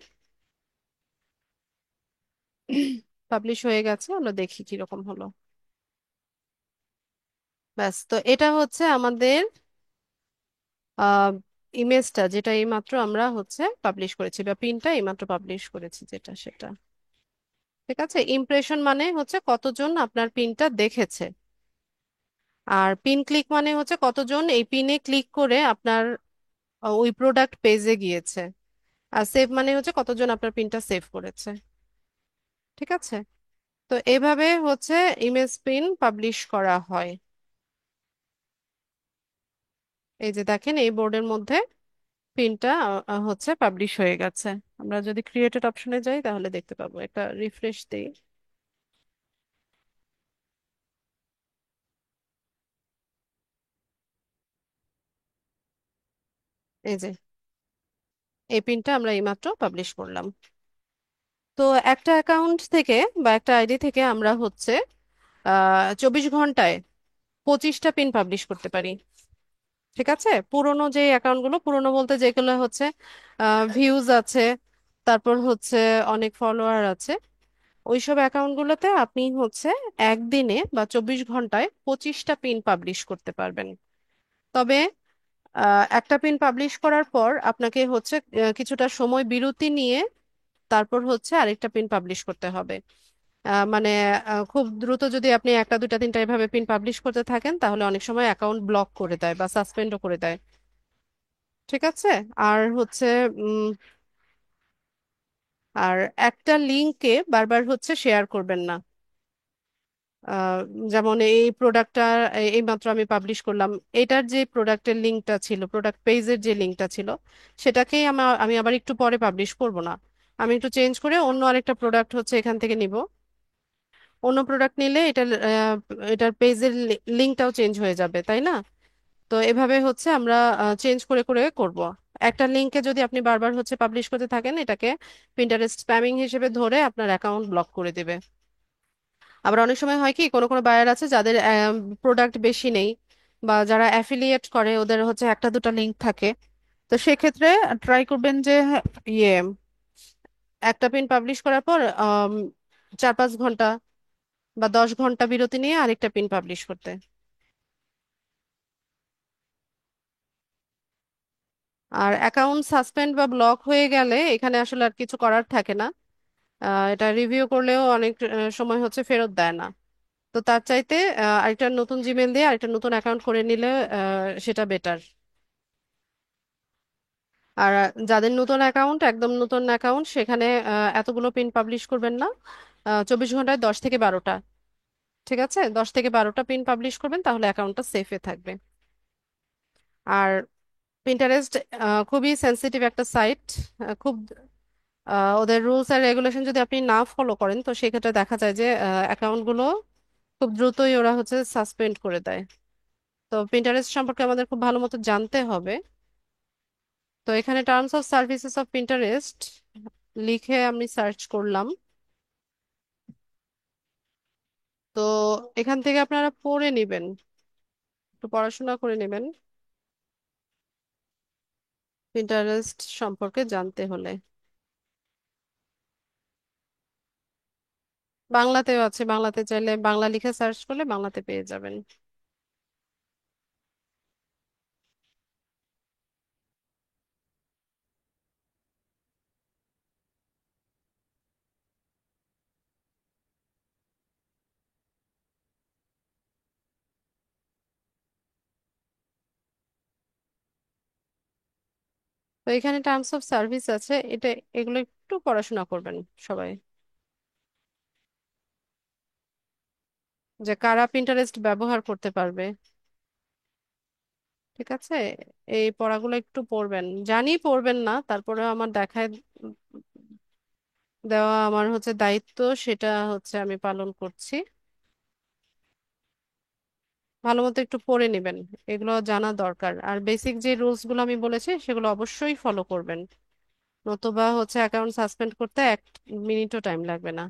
[SPEAKER 1] পাবলিশ হয়ে গেছে, আমরা দেখি কিরকম হলো। ব্যাস, তো এটা হচ্ছে আমাদের আহ ইমেজটা, যেটা এইমাত্র আমরা হচ্ছে পাবলিশ করেছি, বা পিনটা এইমাত্র পাবলিশ করেছি যেটা, সেটা। ঠিক আছে, ইমপ্রেশন মানে হচ্ছে কতজন আপনার পিনটা দেখেছে, আর পিন ক্লিক মানে হচ্ছে কতজন এই পিনে ক্লিক করে আপনার ওই প্রোডাক্ট পেজে গিয়েছে, আর সেভ মানে হচ্ছে কতজন আপনার পিনটা সেভ করেছে। ঠিক আছে, তো এভাবে হচ্ছে ইমেজ পিন পাবলিশ করা হয়। এই যে দেখেন এই বোর্ডের মধ্যে পিনটা হচ্ছে পাবলিশ হয়ে গেছে। আমরা যদি ক্রিয়েটেড অপশনে যাই তাহলে দেখতে পাবো, একটা রিফ্রেশ দিই। এই যে এই পিনটা আমরা এইমাত্র পাবলিশ করলাম। তো একটা অ্যাকাউন্ট থেকে বা একটা আইডি থেকে আমরা হচ্ছে 24 ঘন্টায় 25টা পিন পাবলিশ করতে পারি। ঠিক আছে, পুরোনো যে অ্যাকাউন্টগুলো, পুরোনো বলতে যেগুলো হচ্ছে ভিউজ আছে, তারপর হচ্ছে অনেক ফলোয়ার আছে, ওইসব অ্যাকাউন্টগুলোতে আপনি হচ্ছে একদিনে বা 24 ঘন্টায় 25টা পিন পাবলিশ করতে পারবেন। তবে একটা পিন পাবলিশ করার পর আপনাকে হচ্ছে কিছুটা সময় বিরতি নিয়ে তারপর হচ্ছে আরেকটা পিন পাবলিশ করতে হবে। মানে খুব দ্রুত যদি আপনি একটা দুইটা তিনটা এভাবে পিন পাবলিশ করতে থাকেন তাহলে অনেক সময় অ্যাকাউন্ট ব্লক করে দেয় বা সাসপেন্ডও করে দেয়। ঠিক আছে, আর হচ্ছে উম, আর একটা লিঙ্কে বারবার হচ্ছে শেয়ার করবেন না। আহ, যেমন এই প্রোডাক্টটা এই মাত্র আমি পাবলিশ করলাম, এটার যে প্রোডাক্টের লিঙ্কটা ছিল, প্রোডাক্ট পেজের যে লিঙ্কটা ছিল, সেটাকেই আমি আবার একটু পরে পাবলিশ করব না, আমি একটু চেঞ্জ করে অন্য আরেকটা প্রোডাক্ট হচ্ছে এখান থেকে নিব। অন্য প্রোডাক্ট নিলে এটার পেজের লিঙ্কটাও চেঞ্জ হয়ে যাবে, তাই না? তো এভাবে হচ্ছে আমরা চেঞ্জ করে করে করব। একটা লিঙ্কে যদি আপনি বারবার হচ্ছে পাবলিশ করতে থাকেন, এটাকে পিন্টারেস্ট স্প্যামিং হিসেবে ধরে আপনার অ্যাকাউন্ট ব্লক করে দেবে। আবার অনেক সময় হয় কি, কোনো কোনো বায়ার আছে যাদের প্রোডাক্ট বেশি নেই, বা যারা অ্যাফিলিয়েট করে ওদের হচ্ছে একটা দুটো লিঙ্ক থাকে। তো সেক্ষেত্রে ট্রাই করবেন যে ইয়ে একটা পিন পাবলিশ করার পর 4-5 ঘন্টা বা 10 ঘন্টা বিরতি নিয়ে আরেকটা পিন পাবলিশ করতে। আর অ্যাকাউন্ট সাসপেন্ড বা ব্লক হয়ে গেলে এখানে আসলে আর কিছু করার থাকে না। এটা রিভিউ করলেও অনেক সময় হচ্ছে ফেরত দেয় না। তো তার চাইতে আরেকটা নতুন জিমেল দিয়ে আরেকটা নতুন অ্যাকাউন্ট করে নিলে সেটা বেটার। আর যাদের নতুন অ্যাকাউন্ট, একদম নতুন অ্যাকাউন্ট, সেখানে এতগুলো পিন পাবলিশ করবেন না। 24 ঘন্টায় 10 থেকে 12টা। ঠিক আছে, 10 থেকে 12টা পিন পাবলিশ করবেন, তাহলে অ্যাকাউন্টটা সেফে থাকবে। আর পিন্টারেস্ট খুবই সেনসিটিভ একটা সাইট। খুব ওদের রুলস আর রেগুলেশন যদি আপনি না ফলো করেন, তো সেক্ষেত্রে দেখা যায় যে অ্যাকাউন্টগুলো খুব দ্রুতই ওরা হচ্ছে সাসপেন্ড করে দেয়। তো পিন্টারেস্ট সম্পর্কে আমাদের খুব ভালো মতো জানতে হবে। তো এখানে terms of services of Pinterest লিখে আমি সার্চ করলাম। তো এখান থেকে আপনারা পড়ে নেবেন, একটু পড়াশোনা করে নেবেন পিন্টারেস্ট সম্পর্কে জানতে হলে। বাংলাতেও আছে, বাংলাতে চাইলে বাংলা লিখে সার্চ করলে বাংলাতে পেয়ে যাবেন। তো এখানে টার্মস অফ সার্ভিস আছে, এগুলো একটু পড়াশোনা করবেন সবাই, যে কারা পিন্টারেস্ট ব্যবহার করতে পারবে। ঠিক আছে, এই পড়াগুলো একটু পড়বেন, জানি পড়বেন না, তারপরে আমার দেখায় দেওয়া আমার হচ্ছে দায়িত্ব, সেটা হচ্ছে আমি পালন করছি। ভালো মতো একটু পড়ে নেবেন, এগুলো জানা দরকার। আর বেসিক যে রুলস গুলো আমি বলেছি সেগুলো অবশ্যই ফলো করবেন, নতুবা হচ্ছে অ্যাকাউন্ট সাসপেন্ড করতে 1 মিনিটও টাইম লাগবে না।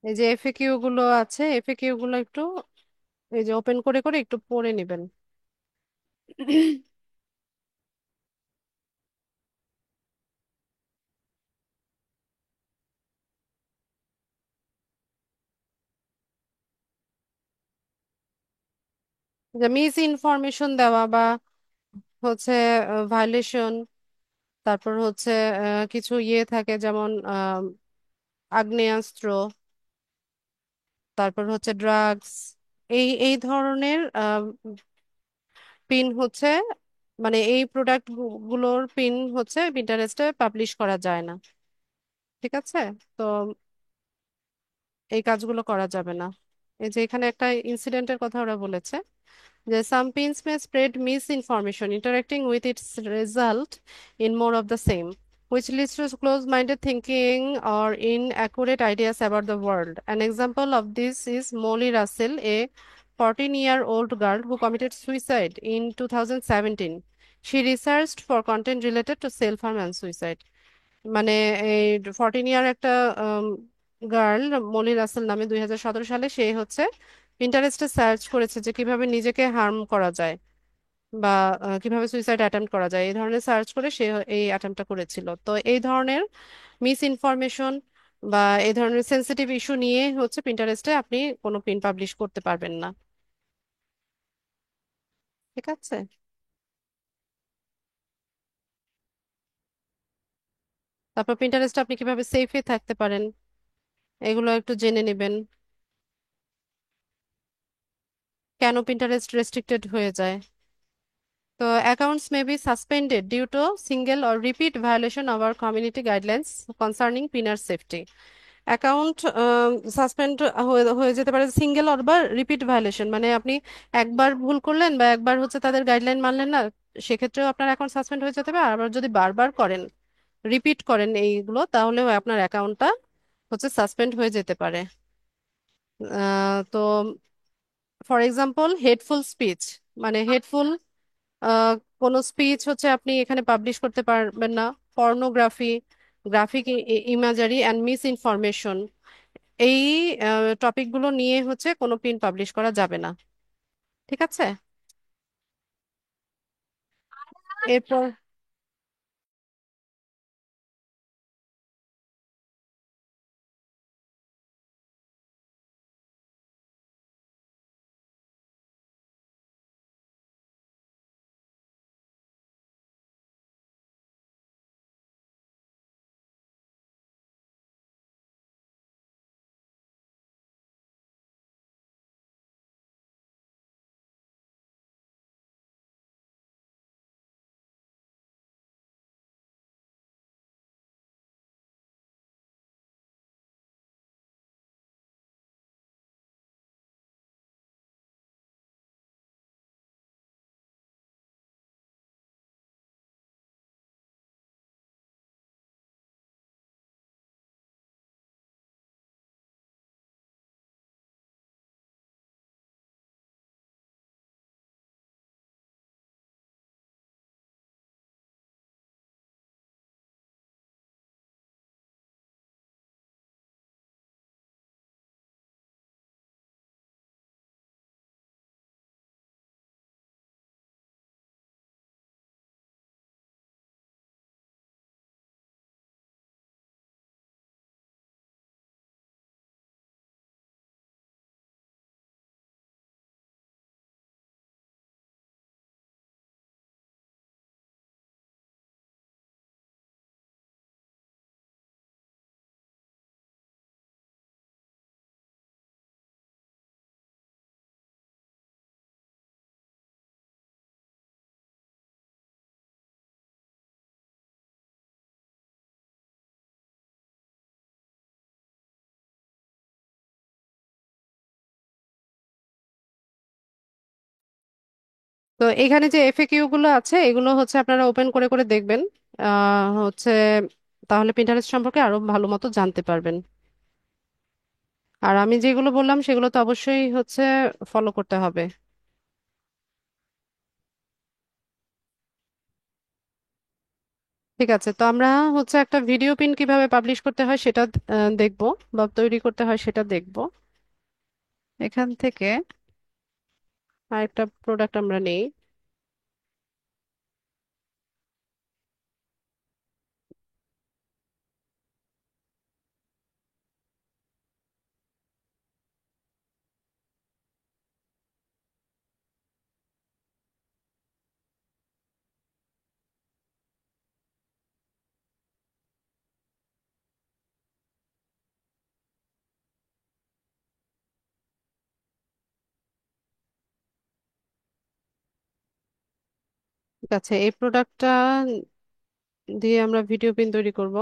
[SPEAKER 1] এই যে এফএকিউ গুলো আছে, এফএকিউ গুলো একটু এই যে ওপেন করে করে একটু পড়ে নেবেন। যে মিস ইনফরমেশন দেওয়া বা হচ্ছে ভায়োলেশন, তারপর হচ্ছে কিছু ইয়ে থাকে যেমন আগ্নেয়াস্ত্র, তারপর হচ্ছে ড্রাগস, এই এই ধরনের পিন হচ্ছে, মানে এই প্রোডাক্ট গুলোর পিন হচ্ছে পিন্টারেস্টে পাবলিশ করা যায় না। ঠিক আছে, তো এই কাজগুলো করা যাবে না। এই যে এখানে একটা ইনসিডেন্টের কথা ওরা বলেছে, যে some pins may spread misinformation interacting with its result in more of the same, which leads to close-minded thinking or inaccurate ideas about the world. An example of this is Molly Russell, a 14-year-old girl who committed suicide in 2017. She researched for content related to self-harm and suicide. মানে এই 14 ইয়ার একটা girl, Moli Rasel নামে, 2017 সালে সে হচ্ছে পিন্টারেস্টে search করেছে যে কিভাবে নিজেকে হার্ম করা যায় বা কিভাবে সুইসাইড অ্যাটেম্প্ট করা যায়, এই ধরনের সার্চ করে সে এই অ্যাটেম্পটা করেছিল। তো এই ধরনের মিস ইনফরমেশন বা এই ধরনের সেন্সিটিভ ইস্যু নিয়ে হচ্ছে পিন্টারেস্টে আপনি কোনো পিন পাবলিশ করতে পারবেন না। ঠিক আছে, তারপর পিন্টারেস্টে আপনি কিভাবে সেফে থাকতে পারেন এগুলো একটু জেনে নেবেন। কেন পিন্টারেস্ট রেস্ট্রিক্টেড হয়ে যায়? তো accounts may be suspended due to single or repeat violation of our community guidelines concerning pinner safety. Account suspend হয়ে হয়ে যেতে পারে সিঙ্গেল অর বা রিপিট ভায়োলেশন, মানে আপনি একবার ভুল করলেন বা একবার হচ্ছে তাদের গাইডলাইন মানলেন না, সেক্ষেত্রেও আপনার অ্যাকাউন্ট সাসপেন্ড হয়ে যেতে পারে। আবার যদি বারবার করেন, রিপিট করেন এইগুলো, তাহলেও আপনার অ্যাকাউন্টটা হচ্ছে সাসপেন্ড হয়ে যেতে পারে। তো ফর এক্সাম্পল হেটফুল স্পিচ, মানে হেটফুল কোনো স্পিচ হচ্ছে আপনি এখানে পাবলিশ করতে পারবেন না। Pornography, graphic ইমাজারি and miss information, এই টপিকগুলো নিয়ে হচ্ছে কোনো পিন পাবলিশ করা যাবে না। ঠিক আছে। এরপর তো এখানে যে এফএকিউ গুলো আছে এগুলো হচ্ছে আপনারা ওপেন করে করে দেখবেন, হচ্ছে তাহলে পিন্টারেস্ট সম্পর্কে আরো ভালো মতো জানতে পারবেন। আর আমি যেগুলো বললাম সেগুলো তো অবশ্যই হচ্ছে ফলো করতে হবে। ঠিক আছে, তো আমরা হচ্ছে একটা ভিডিও পিন কিভাবে পাবলিশ করতে হয় সেটা দেখবো, বা তৈরি করতে হয় সেটা দেখবো। এখান থেকে আরেকটা প্রোডাক্ট আমরা নেই। ঠিক আছে, এই প্রোডাক্টটা দিয়ে আমরা ভিডিও পিন তৈরি করব।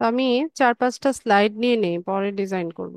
[SPEAKER 1] তো আমি 4-5টা স্লাইড নিয়ে নেই, পরে ডিজাইন করব।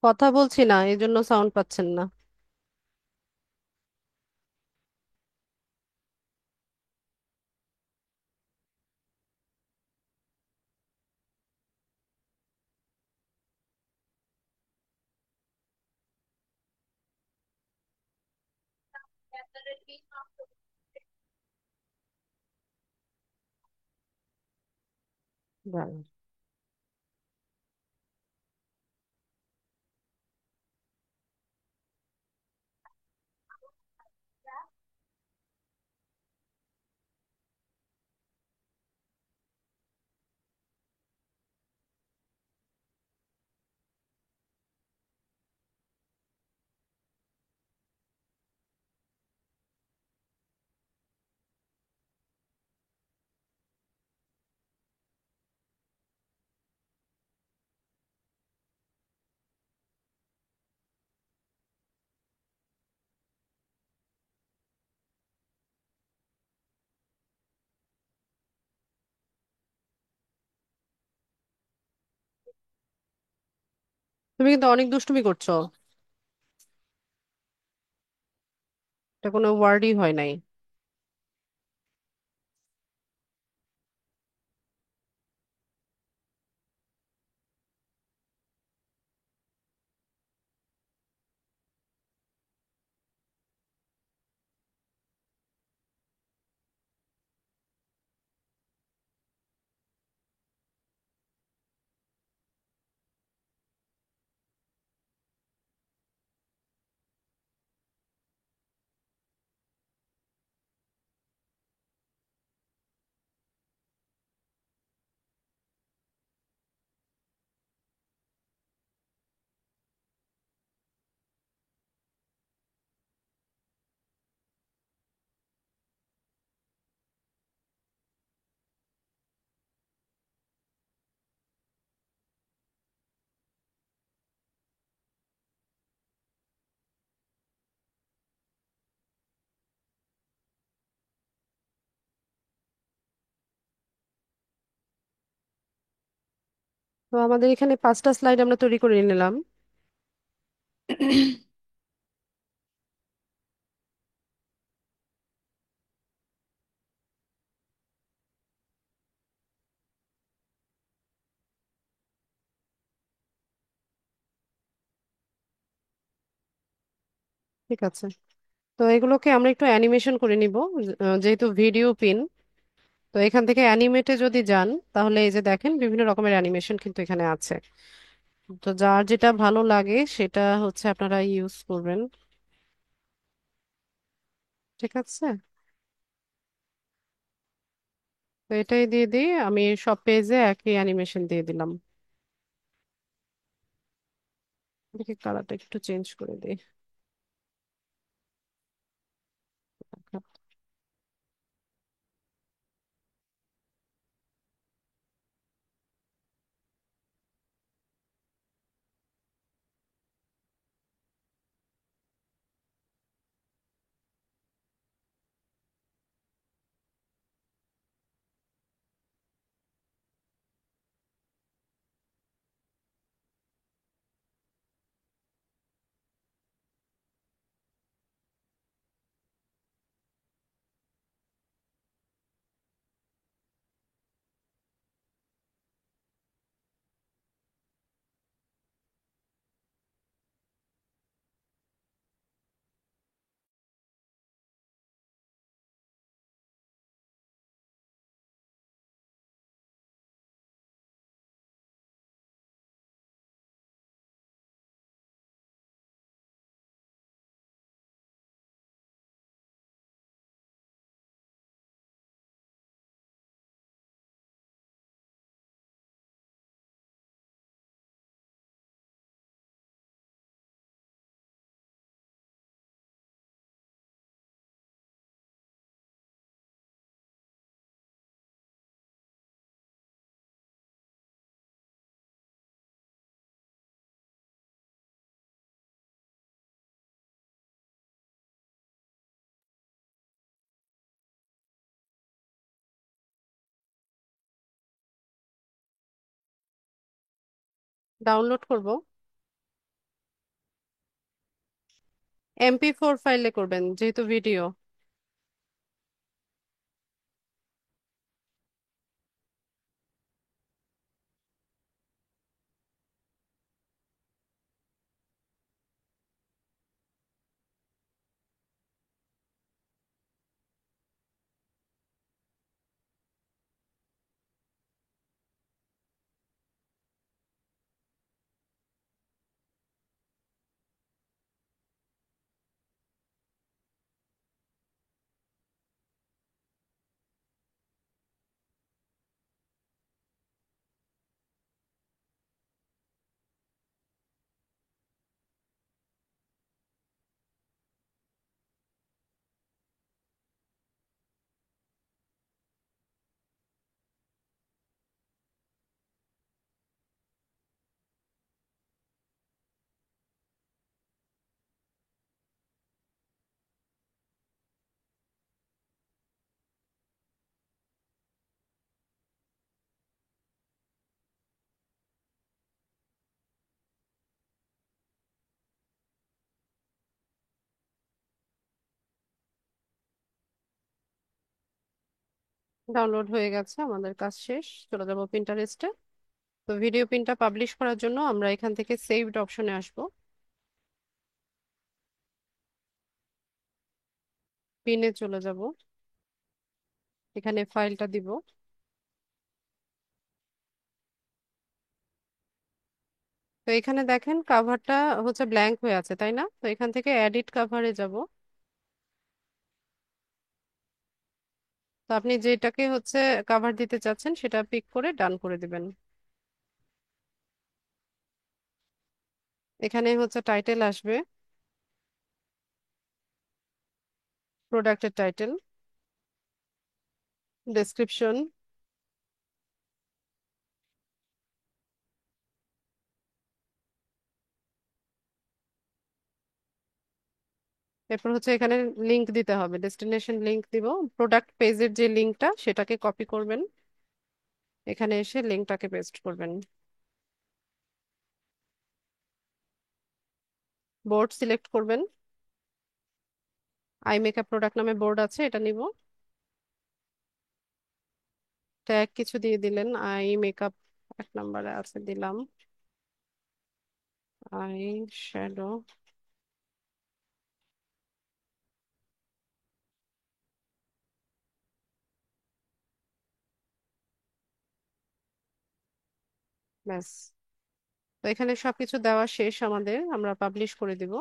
[SPEAKER 1] কথা বলছি না, এই জন্য সাউন্ড পাচ্ছেন না। দাঁড়ান। তুমি কিন্তু অনেক দুষ্টুমি করছো। এটা কোনো ওয়ার্ডই হয় নাই। তো আমাদের এখানে 5টা স্লাইড আমরা তৈরি করে নিলাম। ঠিক আছে। তো এগুলোকে আমরা একটু অ্যানিমেশন করে নিব, যেহেতু ভিডিও পিন। তো এখান থেকে অ্যানিমেটে যদি যান, তাহলে এই যে দেখেন বিভিন্ন রকমের অ্যানিমেশন কিন্তু এখানে আছে। তো যার যেটা ভালো লাগে সেটা হচ্ছে আপনারা ইউজ করবেন। ঠিক আছে। তো এটাই দিয়ে দিই, আমি সব পেজে একই অ্যানিমেশন দিয়ে দিলাম। দেখি কালারটা একটু চেঞ্জ করে দিই। ডাউনলোড করব। MP4 ফাইলে করবেন যেহেতু ভিডিও। ডাউনলোড হয়ে গেছে, আমাদের কাজ শেষ, চলে যাবো পিন্টারেস্টে। তো ভিডিও পিনটা পাবলিশ করার জন্য আমরা এখান থেকে সেভড অপশনে আসবো, পিনে চলে যাব, এখানে ফাইলটা দিব। তো এখানে দেখেন কাভারটা হচ্ছে ব্ল্যাঙ্ক হয়ে আছে, তাই না? তো এখান থেকে এডিট কাভারে যাব। তো আপনি যেটাকে হচ্ছে কাভার দিতে চাচ্ছেন সেটা পিক করে ডান করে দিবেন। এখানে হচ্ছে টাইটেল আসবে, প্রোডাক্টের টাইটেল, ডেসক্রিপশন, এরপর হচ্ছে এখানে লিংক দিতে হবে, ডেস্টিনেশন লিংক দিব। প্রোডাক্ট পেজের যে লিংকটা সেটাকে কপি করবেন, এখানে এসে লিংকটাকে পেস্ট করবেন। বোর্ড সিলেক্ট করবেন, আই মেকআপ প্রোডাক্ট নামে বোর্ড আছে, এটা নিব। ট্যাগ কিছু দিয়ে দিলেন, আই মেকআপ 1 নম্বরে আছে, দিলাম। আই শ্যাডো, ব্যাস। তো এখানে সবকিছু দেওয়া শেষ আমাদের, আমরা পাবলিশ করে দিব।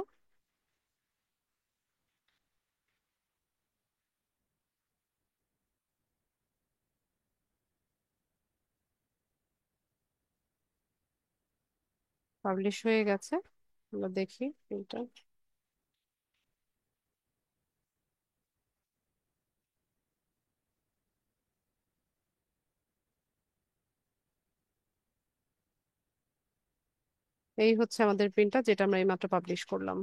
[SPEAKER 1] পাবলিশ হয়ে গেছে, আমরা দেখি এটা। এই হচ্ছে আমাদের প্রিন্টটা যেটা আমরা এইমাত্র পাবলিশ করলাম।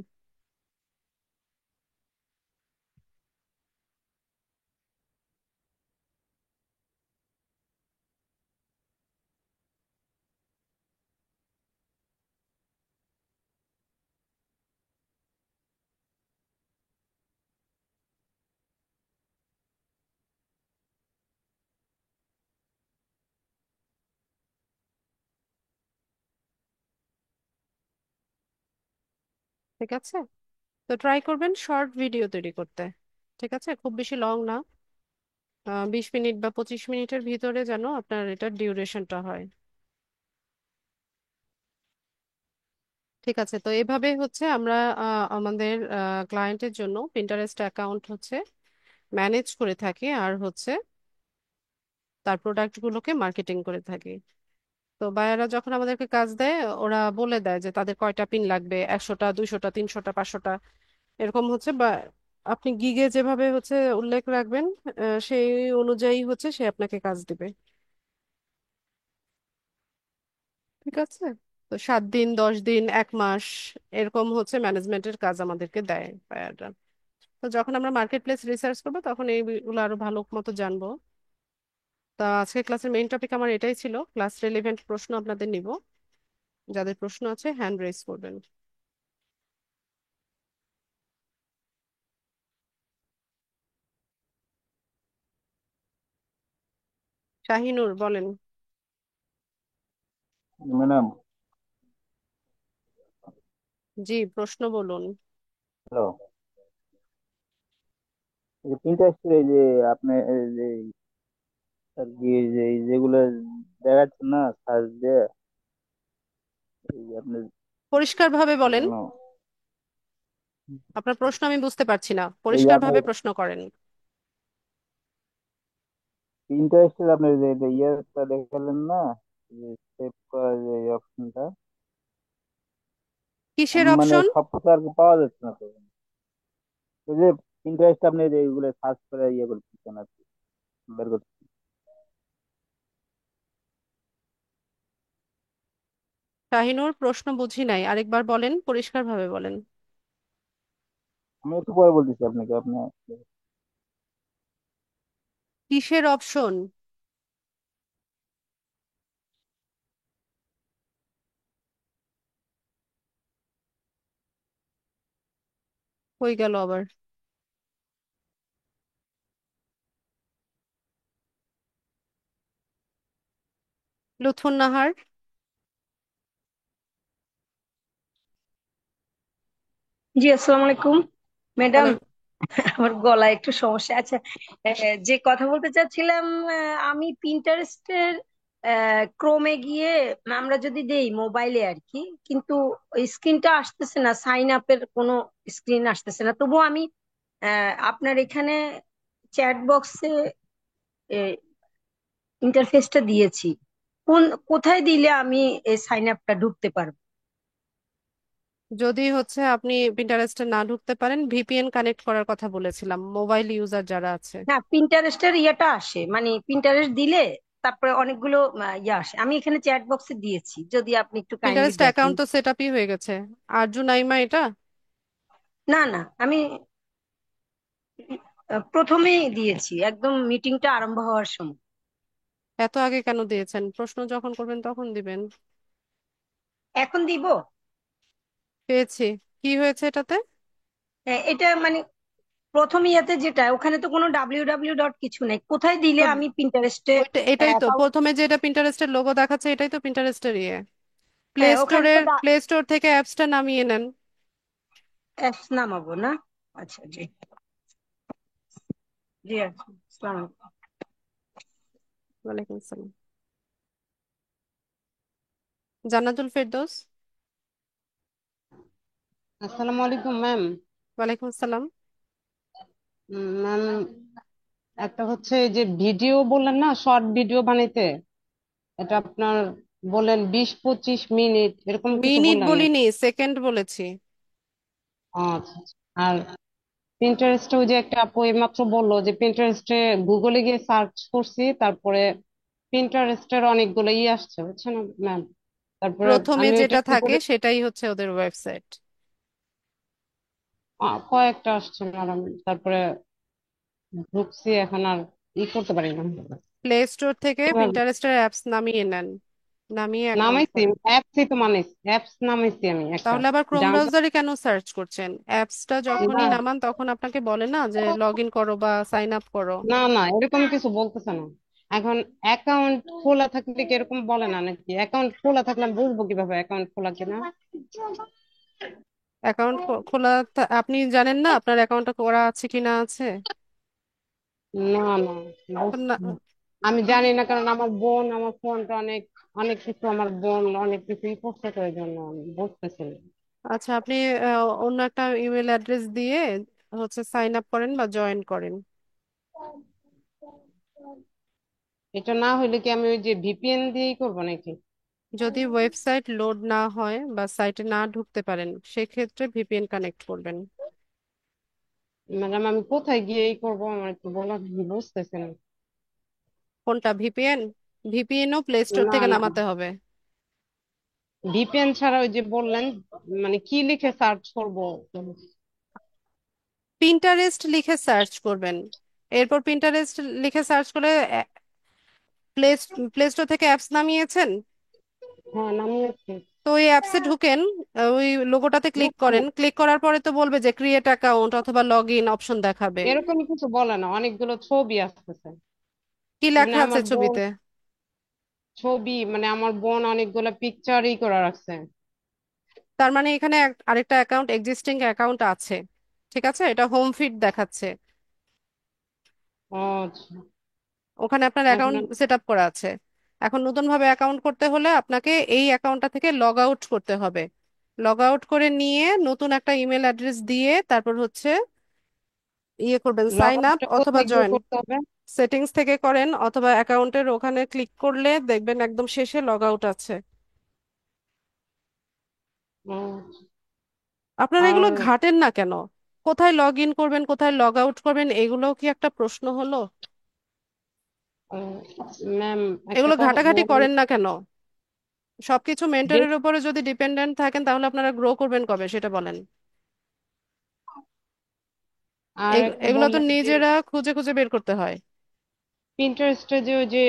[SPEAKER 1] ঠিক আছে, তো ট্রাই করবেন শর্ট ভিডিও তৈরি করতে। ঠিক আছে, খুব বেশি লং না, 20 মিনিট বা 25 মিনিটের ভিতরে যেন আপনার এটার ডিউরেশনটা হয়। ঠিক আছে, তো এভাবে হচ্ছে আমরা আমাদের ক্লায়েন্টের জন্য পিন্টারেস্ট অ্যাকাউন্ট হচ্ছে ম্যানেজ করে থাকি, আর হচ্ছে তার প্রোডাক্ট গুলোকে মার্কেটিং করে থাকি। তো বায়াররা যখন আমাদেরকে কাজ দেয়, ওরা বলে দেয় যে তাদের কয়টা পিন লাগবে, 100টা, 200টা, 300টা, 500টা, এরকম হচ্ছে। বা আপনি গিগে যেভাবে হচ্ছে উল্লেখ রাখবেন, সেই অনুযায়ী হচ্ছে সে আপনাকে কাজ দিবে। ঠিক আছে, তো 7 দিন, 10 দিন, 1 মাস, এরকম হচ্ছে ম্যানেজমেন্টের কাজ আমাদেরকে দেয় বায়াররা। তো যখন আমরা মার্কেট প্লেস রিসার্চ করবো তখন এইগুলো আরো ভালো মতো জানবো। তা আজকে ক্লাসের মেইন টপিক আমার এটাই ছিল, ক্লাস রিলেভেন্ট প্রশ্ন আপনাদের নিব, যাদের প্রশ্ন আছে হ্যান্ড রেজ করবেন। শাহিনুর বলেন।
[SPEAKER 3] ম্যাডাম।
[SPEAKER 1] জি, প্রশ্ন বলুন।
[SPEAKER 3] হ্যালো। এই যে প্রিন্টারেস্টের এই যে আপনি এই যে আর কি এই যে যেগুলো দেখাচ্ছেন না সার্চ দিয়ে, এই যে আপনি
[SPEAKER 1] পরিষ্কারভাবে বলেন।
[SPEAKER 3] কোনো
[SPEAKER 1] আপনার প্রশ্ন আমি বুঝতে পারছি না,
[SPEAKER 3] এই যে আপনি
[SPEAKER 1] পরিষ্কারভাবে প্রশ্ন করেন।
[SPEAKER 3] প্রিন্টারেস্টের আপনি যে যে ইয়েটা দেখালেন না, যে সেভ করার যে অপশনটা,
[SPEAKER 1] কিসের
[SPEAKER 3] মানে
[SPEAKER 1] অপশন?
[SPEAKER 3] সব কিছু আর কি পাওয়া যাচ্ছে না তো। এই যে প্রিন্টারেস্ট আপনি যে এগুলো সার্চ করে ইয়ে করতেছেন আর কি, বের করতে।
[SPEAKER 1] শাহিনুর, প্রশ্ন বুঝি নাই, আরেকবার বলেন, পরিষ্কারভাবে বলেন।
[SPEAKER 3] আমি একটু পরে বলতেছি আপনাকে। আপনি
[SPEAKER 1] কিসের অপশন? হয়ে গেল আবার। লুৎফুন নাহার
[SPEAKER 4] জি, আসসালামু আলাইকুম ম্যাডাম।
[SPEAKER 1] বলেন।
[SPEAKER 4] আমার গলায় একটু সমস্যা আছে। যে কথা বলতে চাচ্ছিলাম, আমি পিন্টারেস্টের ক্রোমে গিয়ে আমরা যদি দেই মোবাইলে আর কি, কিন্তু ওই স্ক্রিনটা আসতেছে না, সাইন আপের কোনো স্ক্রিন আসতেছে না। তবুও আমি আপনার এখানে চ্যাট বক্সে ইন্টারফেসটা দিয়েছি। কোথায় দিলে আমি এই সাইন আপটা ঢুকতে পারবো?
[SPEAKER 1] যদি হচ্ছে আপনি পিন্টারেস্টে না ঢুকতে পারেন, ভিপিএন কানেক্ট করার কথা বলেছিলাম, মোবাইল ইউজার যারা আছে।
[SPEAKER 4] না, পিন্টারেস্টের ইয়েটা আসে, মানে পিন্টারেস্ট দিলে তারপরে অনেকগুলো ইয়ে আসে। আমি এখানে চ্যাট বক্সে দিয়েছি, যদি আপনি একটু কাইন্ডলি
[SPEAKER 1] পিন্টারেস্ট
[SPEAKER 4] দেখেন।
[SPEAKER 1] অ্যাকাউন্ট তো সেট আপই হয়ে গেছে। আরজু নাইমা এটা?
[SPEAKER 4] না না, আমি প্রথমেই দিয়েছি, একদম মিটিংটা আরম্ভ হওয়ার সময়।
[SPEAKER 1] এত আগে কেন দিয়েছেন? প্রশ্ন যখন করবেন তখন দিবেন।
[SPEAKER 4] এখন দিব।
[SPEAKER 1] পেয়েছি। কি হয়েছে এটাতে?
[SPEAKER 4] এটা মানে প্রথম ইয়েতে যেটা, ওখানে তো কোনো ডাব্লিউ ডাব্লিউ ডট কিছু নেই। কোথায় দিলে
[SPEAKER 1] তো
[SPEAKER 4] আমি পিন্টারেস্টে
[SPEAKER 1] ওইটা এটাই তো
[SPEAKER 4] অ্যাকাউন্ট?
[SPEAKER 1] প্রথমে যেটা পিন্টারেস্টের লোগো দেখাচ্ছে, এটাই তো পিন্টারেস্টের ইয়ে।
[SPEAKER 4] হ্যাঁ, ওখানে তো
[SPEAKER 1] প্লে স্টোর থেকে অ্যাপসটা নামিয়ে নেন।
[SPEAKER 4] অ্যাপস নামাবো না? আচ্ছা, জি। জি, আচ্ছা, আসসালামু আলাইকুম।
[SPEAKER 1] ওয়ালাইকুম আসসালাম। জান্নাতুল ফেরদৌস।
[SPEAKER 5] আসসালামু আলাইকুম ম্যাম।
[SPEAKER 1] ওয়ালাইকুম আসসালাম।
[SPEAKER 5] ম্যাম, একটা হচ্ছে এই যে ভিডিও বললেন না, শর্ট ভিডিও বানাইতে, এটা আপনার বললেন 20-25 মিনিট এরকম কিছু
[SPEAKER 1] মিনিট
[SPEAKER 5] বললেন না?
[SPEAKER 1] বলিনি, সেকেন্ড বলেছি।
[SPEAKER 5] আচ্ছা আচ্ছা। আর পিন্টারেস্টে ওই যে একটা আপু এইমাত্র বললো যে পিন্টারেস্টে গুগলে গিয়ে সার্চ করছি, তারপরে পিন্টারেস্টের অনেকগুলো আসছে, বুঝছেন ম্যাম? তারপরে
[SPEAKER 1] প্রথমে
[SPEAKER 5] আমি ওইটা
[SPEAKER 1] যেটা
[SPEAKER 5] কি
[SPEAKER 1] থাকে
[SPEAKER 5] করে
[SPEAKER 1] সেটাই হচ্ছে ওদের ওয়েবসাইট।
[SPEAKER 5] কয়েকটা আসছে ম্যাডাম, তারপরে ঢুকছি, এখন আর করতে পারি না।
[SPEAKER 1] প্লে স্টোর থেকে পিন্টারেস্টের অ্যাপস নামিয়ে নেন, নামিয়ে অ্যাকাউন্ট
[SPEAKER 5] নামাইছি,
[SPEAKER 1] করেন।
[SPEAKER 5] অ্যাপসই তো মানাইছি, অ্যাপস নামাইছি আমি একটা।
[SPEAKER 1] তাহলে আবার ক্রোম
[SPEAKER 5] জানতাম
[SPEAKER 1] ব্রাউজারে কেন সার্চ করছেন? অ্যাপসটা
[SPEAKER 5] না,
[SPEAKER 1] যখনই নামান তখন আপনাকে বলে না যে লগ ইন করো বা সাইন আপ করো?
[SPEAKER 5] না না এরকম কিছু বলতেছে না। এখন অ্যাকাউন্ট খোলা থাকলে কি এরকম বলে না নাকি? অ্যাকাউন্ট খোলা থাকলে আমি বুঝবো কিভাবে অ্যাকাউন্ট খোলা কিনা?
[SPEAKER 1] অ্যাকাউন্ট খোলা আপনি জানেন না আপনার অ্যাকাউন্টটা করা আছে কি না আছে?
[SPEAKER 5] না না,
[SPEAKER 1] তো না।
[SPEAKER 5] আমি জানি না, কারণ আমার বোন আমার ফোনটা অনেক অনেক কিছু, আমার বোন অনেক কিছুই করতে, তো এই জন্য আমি বুঝতেছি না।
[SPEAKER 1] আচ্ছা, আপনি অন্য একটা ইমেল অ্যাড্রেস দিয়ে হচ্ছে সাইন আপ করেন বা জয়েন করেন।
[SPEAKER 5] এটা না হইলে কি আমি ওই যে ভিপিএন দিয়েই করবো নাকি?
[SPEAKER 1] যদি ওয়েবসাইট লোড না হয় বা সাইটে না ঢুকতে পারেন, সেক্ষেত্রে ভিপিএন কানেক্ট করবেন।
[SPEAKER 5] ম্যাডাম, আমি কোথায় গিয়ে করবো আমার একটু বলা, বুঝতেছি না।
[SPEAKER 1] কোনটা ভিপিএন? ভিপিএনও প্লে স্টোর
[SPEAKER 5] না
[SPEAKER 1] থেকে
[SPEAKER 5] না,
[SPEAKER 1] নামাতে হবে।
[SPEAKER 5] ভিপিএন ছাড়া ওই যে বললেন, মানে কি লিখে সার্চ করব?
[SPEAKER 1] পিন্টারেস্ট লিখে সার্চ করবেন। এরপর পিন্টারেস্ট লিখে সার্চ করে প্লে প্লে স্টোর থেকে অ্যাপস নামিয়েছেন,
[SPEAKER 5] হ্যাঁ, নামিয়েছি।
[SPEAKER 1] তো ওই অ্যাপসে ঢুকেন। ওই লোগোটাতে ক্লিক
[SPEAKER 5] ঢুকছি।
[SPEAKER 1] করেন, ক্লিক করার পরে তো বলবে যে ক্রিয়েট অ্যাকাউন্ট অথবা লগ ইন অপশন দেখাবে।
[SPEAKER 5] এরকম কিছু বলে না, অনেকগুলো ছবি আসতেছে।
[SPEAKER 1] কি
[SPEAKER 5] মানে
[SPEAKER 1] লেখা আছে
[SPEAKER 5] আমার বোন
[SPEAKER 1] ছবিতে?
[SPEAKER 5] ছবি, মানে আমার বোন অনেকগুলা পিকচারই করে রাখছে।
[SPEAKER 1] তার মানে এখানে আরেকটা অ্যাকাউন্ট, এক্সিস্টিং অ্যাকাউন্ট আছে। ঠিক আছে, এটা হোম ফিড দেখাচ্ছে।
[SPEAKER 5] ও আচ্ছা।
[SPEAKER 1] ওখানে আপনার
[SPEAKER 5] এখন
[SPEAKER 1] অ্যাকাউন্ট সেট আপ করা আছে। এখন নতুন ভাবে অ্যাকাউন্ট করতে হলে আপনাকে এই অ্যাকাউন্টটা থেকে লগ আউট করতে হবে। লগ আউট করে নিয়ে নতুন একটা ইমেল অ্যাড্রেস দিয়ে তারপর হচ্ছে ইয়ে করবেন,
[SPEAKER 5] লগ
[SPEAKER 1] সাইন আপ
[SPEAKER 5] আউটটা
[SPEAKER 1] অথবা
[SPEAKER 5] কোথায় গিয়ে
[SPEAKER 1] জয়েন।
[SPEAKER 5] করতে হবে?
[SPEAKER 1] সেটিংস থেকে করেন অথবা অ্যাকাউন্টের ওখানে ক্লিক করলে দেখবেন একদম শেষে লগ আউট আছে।
[SPEAKER 5] ও আচ্ছা।
[SPEAKER 1] আপনারা এগুলো
[SPEAKER 5] আর
[SPEAKER 1] ঘাটেন না কেন? কোথায় লগ ইন করবেন, কোথায় লগ আউট করবেন, এগুলোও কি একটা প্রশ্ন হলো?
[SPEAKER 5] ম্যাম, একটা
[SPEAKER 1] এগুলো
[SPEAKER 5] কথা
[SPEAKER 1] ঘাটাঘাটি
[SPEAKER 5] বলি।
[SPEAKER 1] করেন না কেন? সবকিছু
[SPEAKER 5] যে-
[SPEAKER 1] মেন্টরের উপরে যদি ডিপেন্ডেন্ট থাকেন তাহলে আপনারা গ্রো করবেন কবে সেটা বলেন।
[SPEAKER 5] আর একটা
[SPEAKER 1] এগুলো তো
[SPEAKER 5] বললেন যে
[SPEAKER 1] নিজেরা খুঁজে খুঁজে বের করতে হয়।
[SPEAKER 5] পিন্টারেস্টে যে ওই যে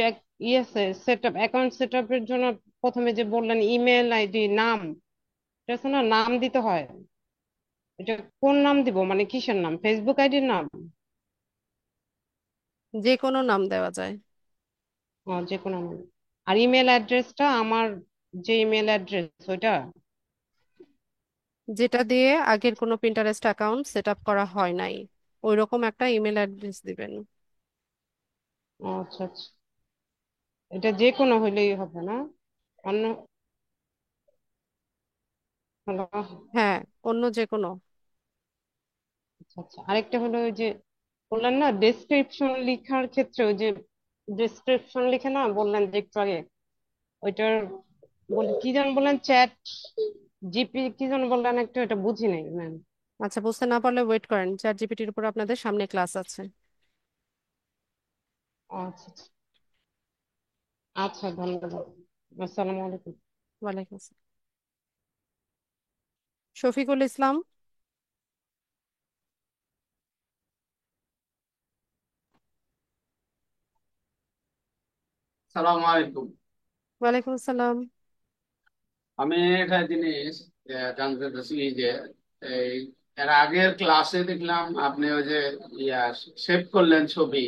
[SPEAKER 5] ইয়েছে সেট আপ, অ্যাকাউন্ট সেট আপের জন্য প্রথমে যে বললেন ইমেল আইডি, নাম, এটা আছে না, নাম দিতে হয়। এটা কোন নাম দিব, মানে কিসের নাম, ফেসবুক আইডির নাম?
[SPEAKER 1] যে কোনো নাম দেওয়া যায়।
[SPEAKER 5] ও, যে কোনো নাম। আর ইমেল অ্যাড্রেসটা আমার যে ইমেল অ্যাড্রেস ওইটা?
[SPEAKER 1] যেটা দিয়ে আগের কোনো পিন্টারেস্ট অ্যাকাউন্ট সেট আপ করা হয় নাই, ওই রকম একটা ইমেল অ্যাড্রেস দিবেন।
[SPEAKER 5] ও আচ্ছা আচ্ছা। এটা যে কোনো হইলেই হবে না? অন্য? হলো।
[SPEAKER 1] হ্যাঁ, অন্য যে কোনো।
[SPEAKER 5] আচ্ছা আচ্ছা। আরেকটা হলো ওই যে বললেন না ডেসক্রিপশন লেখার ক্ষেত্রে, ওই যে ডেসক্রিপশন লিখে না বললেন যে একটু আগে, ওইটার বলে কি যেন বললেন, চ্যাট জিপি কি যেন বললেন একটা, এটা বুঝি নাই ম্যাম।
[SPEAKER 1] আচ্ছা, বুঝতে না পারলে ওয়েট করেন, চ্যাট জিপিটির উপর আপনাদের সামনে ক্লাস আছে।
[SPEAKER 5] আচ্ছা আচ্ছা। আচ্ছা, ধন্যবাদ। আসসালামু আলাইকুম।
[SPEAKER 1] ওয়ালাইকুম আসসালাম। শফিকুল ইসলাম।
[SPEAKER 6] সালাম আলাইকুম।
[SPEAKER 1] ওয়ালাইকুম আসসালাম।
[SPEAKER 6] আমি একটা জিনিস জানতে চাচ্ছি যে এই এর আগের ক্লাসে দেখলাম আপনি ওই যে ইয়া সেভ করলেন ছবি,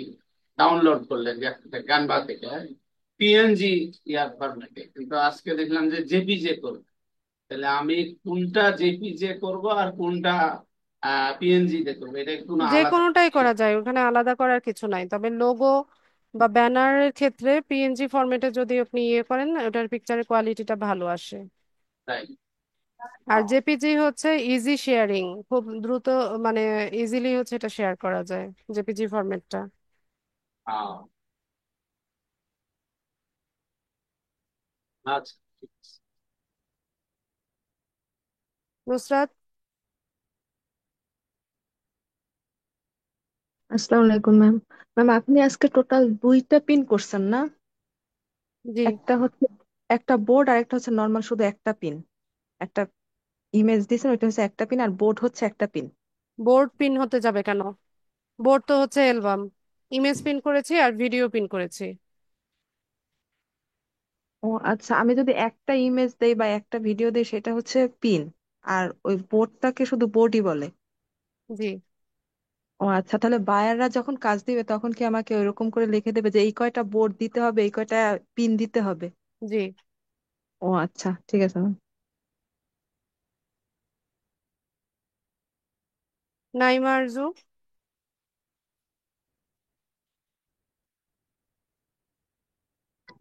[SPEAKER 6] ডাউনলোড করলেন গানবা থেকে পিএনজি ইয়ার ফরম্যাটে, কিন্তু আজকে দেখলাম যে জেপিজে করব। তাহলে আমি কোনটা জেপিজে করব আর কোনটা পিএনজি তে করবো, এটা একটু
[SPEAKER 1] যে
[SPEAKER 6] আলাদা।
[SPEAKER 1] কোনোটাই করা যায়, ওখানে আলাদা করার কিছু নাই, তবে লোগো বা ব্যানারের ক্ষেত্রে পিএনজি ফরম্যাটে যদি আপনি ইয়ে করেন ওটার পিকচারের কোয়ালিটিটা ভালো আসে।
[SPEAKER 6] তাই?
[SPEAKER 1] আর জেপিজি হচ্ছে ইজি শেয়ারিং, খুব দ্রুত, মানে ইজিলি হচ্ছে এটা শেয়ার করা যায় জেপিজি ফরম্যাটটা।
[SPEAKER 6] আহ, আচ্ছা, ঠিক আছে।
[SPEAKER 1] নুসরাত।
[SPEAKER 7] আসসালামু আলাইকুম ম্যাম। ম্যাম আপনি আজকে টোটাল দুইটা পিন করছেন না?
[SPEAKER 1] জি।
[SPEAKER 7] একটা হচ্ছে একটা বোর্ড আর একটা হচ্ছে নর্মাল শুধু একটা পিন। একটা ইমেজ দিয়েছেন, ওইটা হচ্ছে একটা পিন, আর বোর্ড হচ্ছে একটা পিন।
[SPEAKER 1] বোর্ড পিন হতে যাবে কেন? বোর্ড তো হচ্ছে অ্যালবাম। ইমেজ পিন করেছি আর ভিডিও পিন করেছি।
[SPEAKER 7] ও আচ্ছা, আমি যদি একটা ইমেজ দেই বা একটা ভিডিও দেই সেটা হচ্ছে পিন, আর ওই বোর্ডটাকে শুধু বোর্ডই বলে।
[SPEAKER 1] জি।
[SPEAKER 7] ও আচ্ছা, তাহলে বায়াররা যখন কাজ দিবে তখন কি আমাকে ওইরকম করে লিখে দেবে যে এই কয়টা বোর্ড দিতে হবে, এই কয়টা পিন দিতে হবে?
[SPEAKER 1] জি।
[SPEAKER 7] ও আচ্ছা, ঠিক আছে ম্যাম।
[SPEAKER 1] নাইমা আরজু।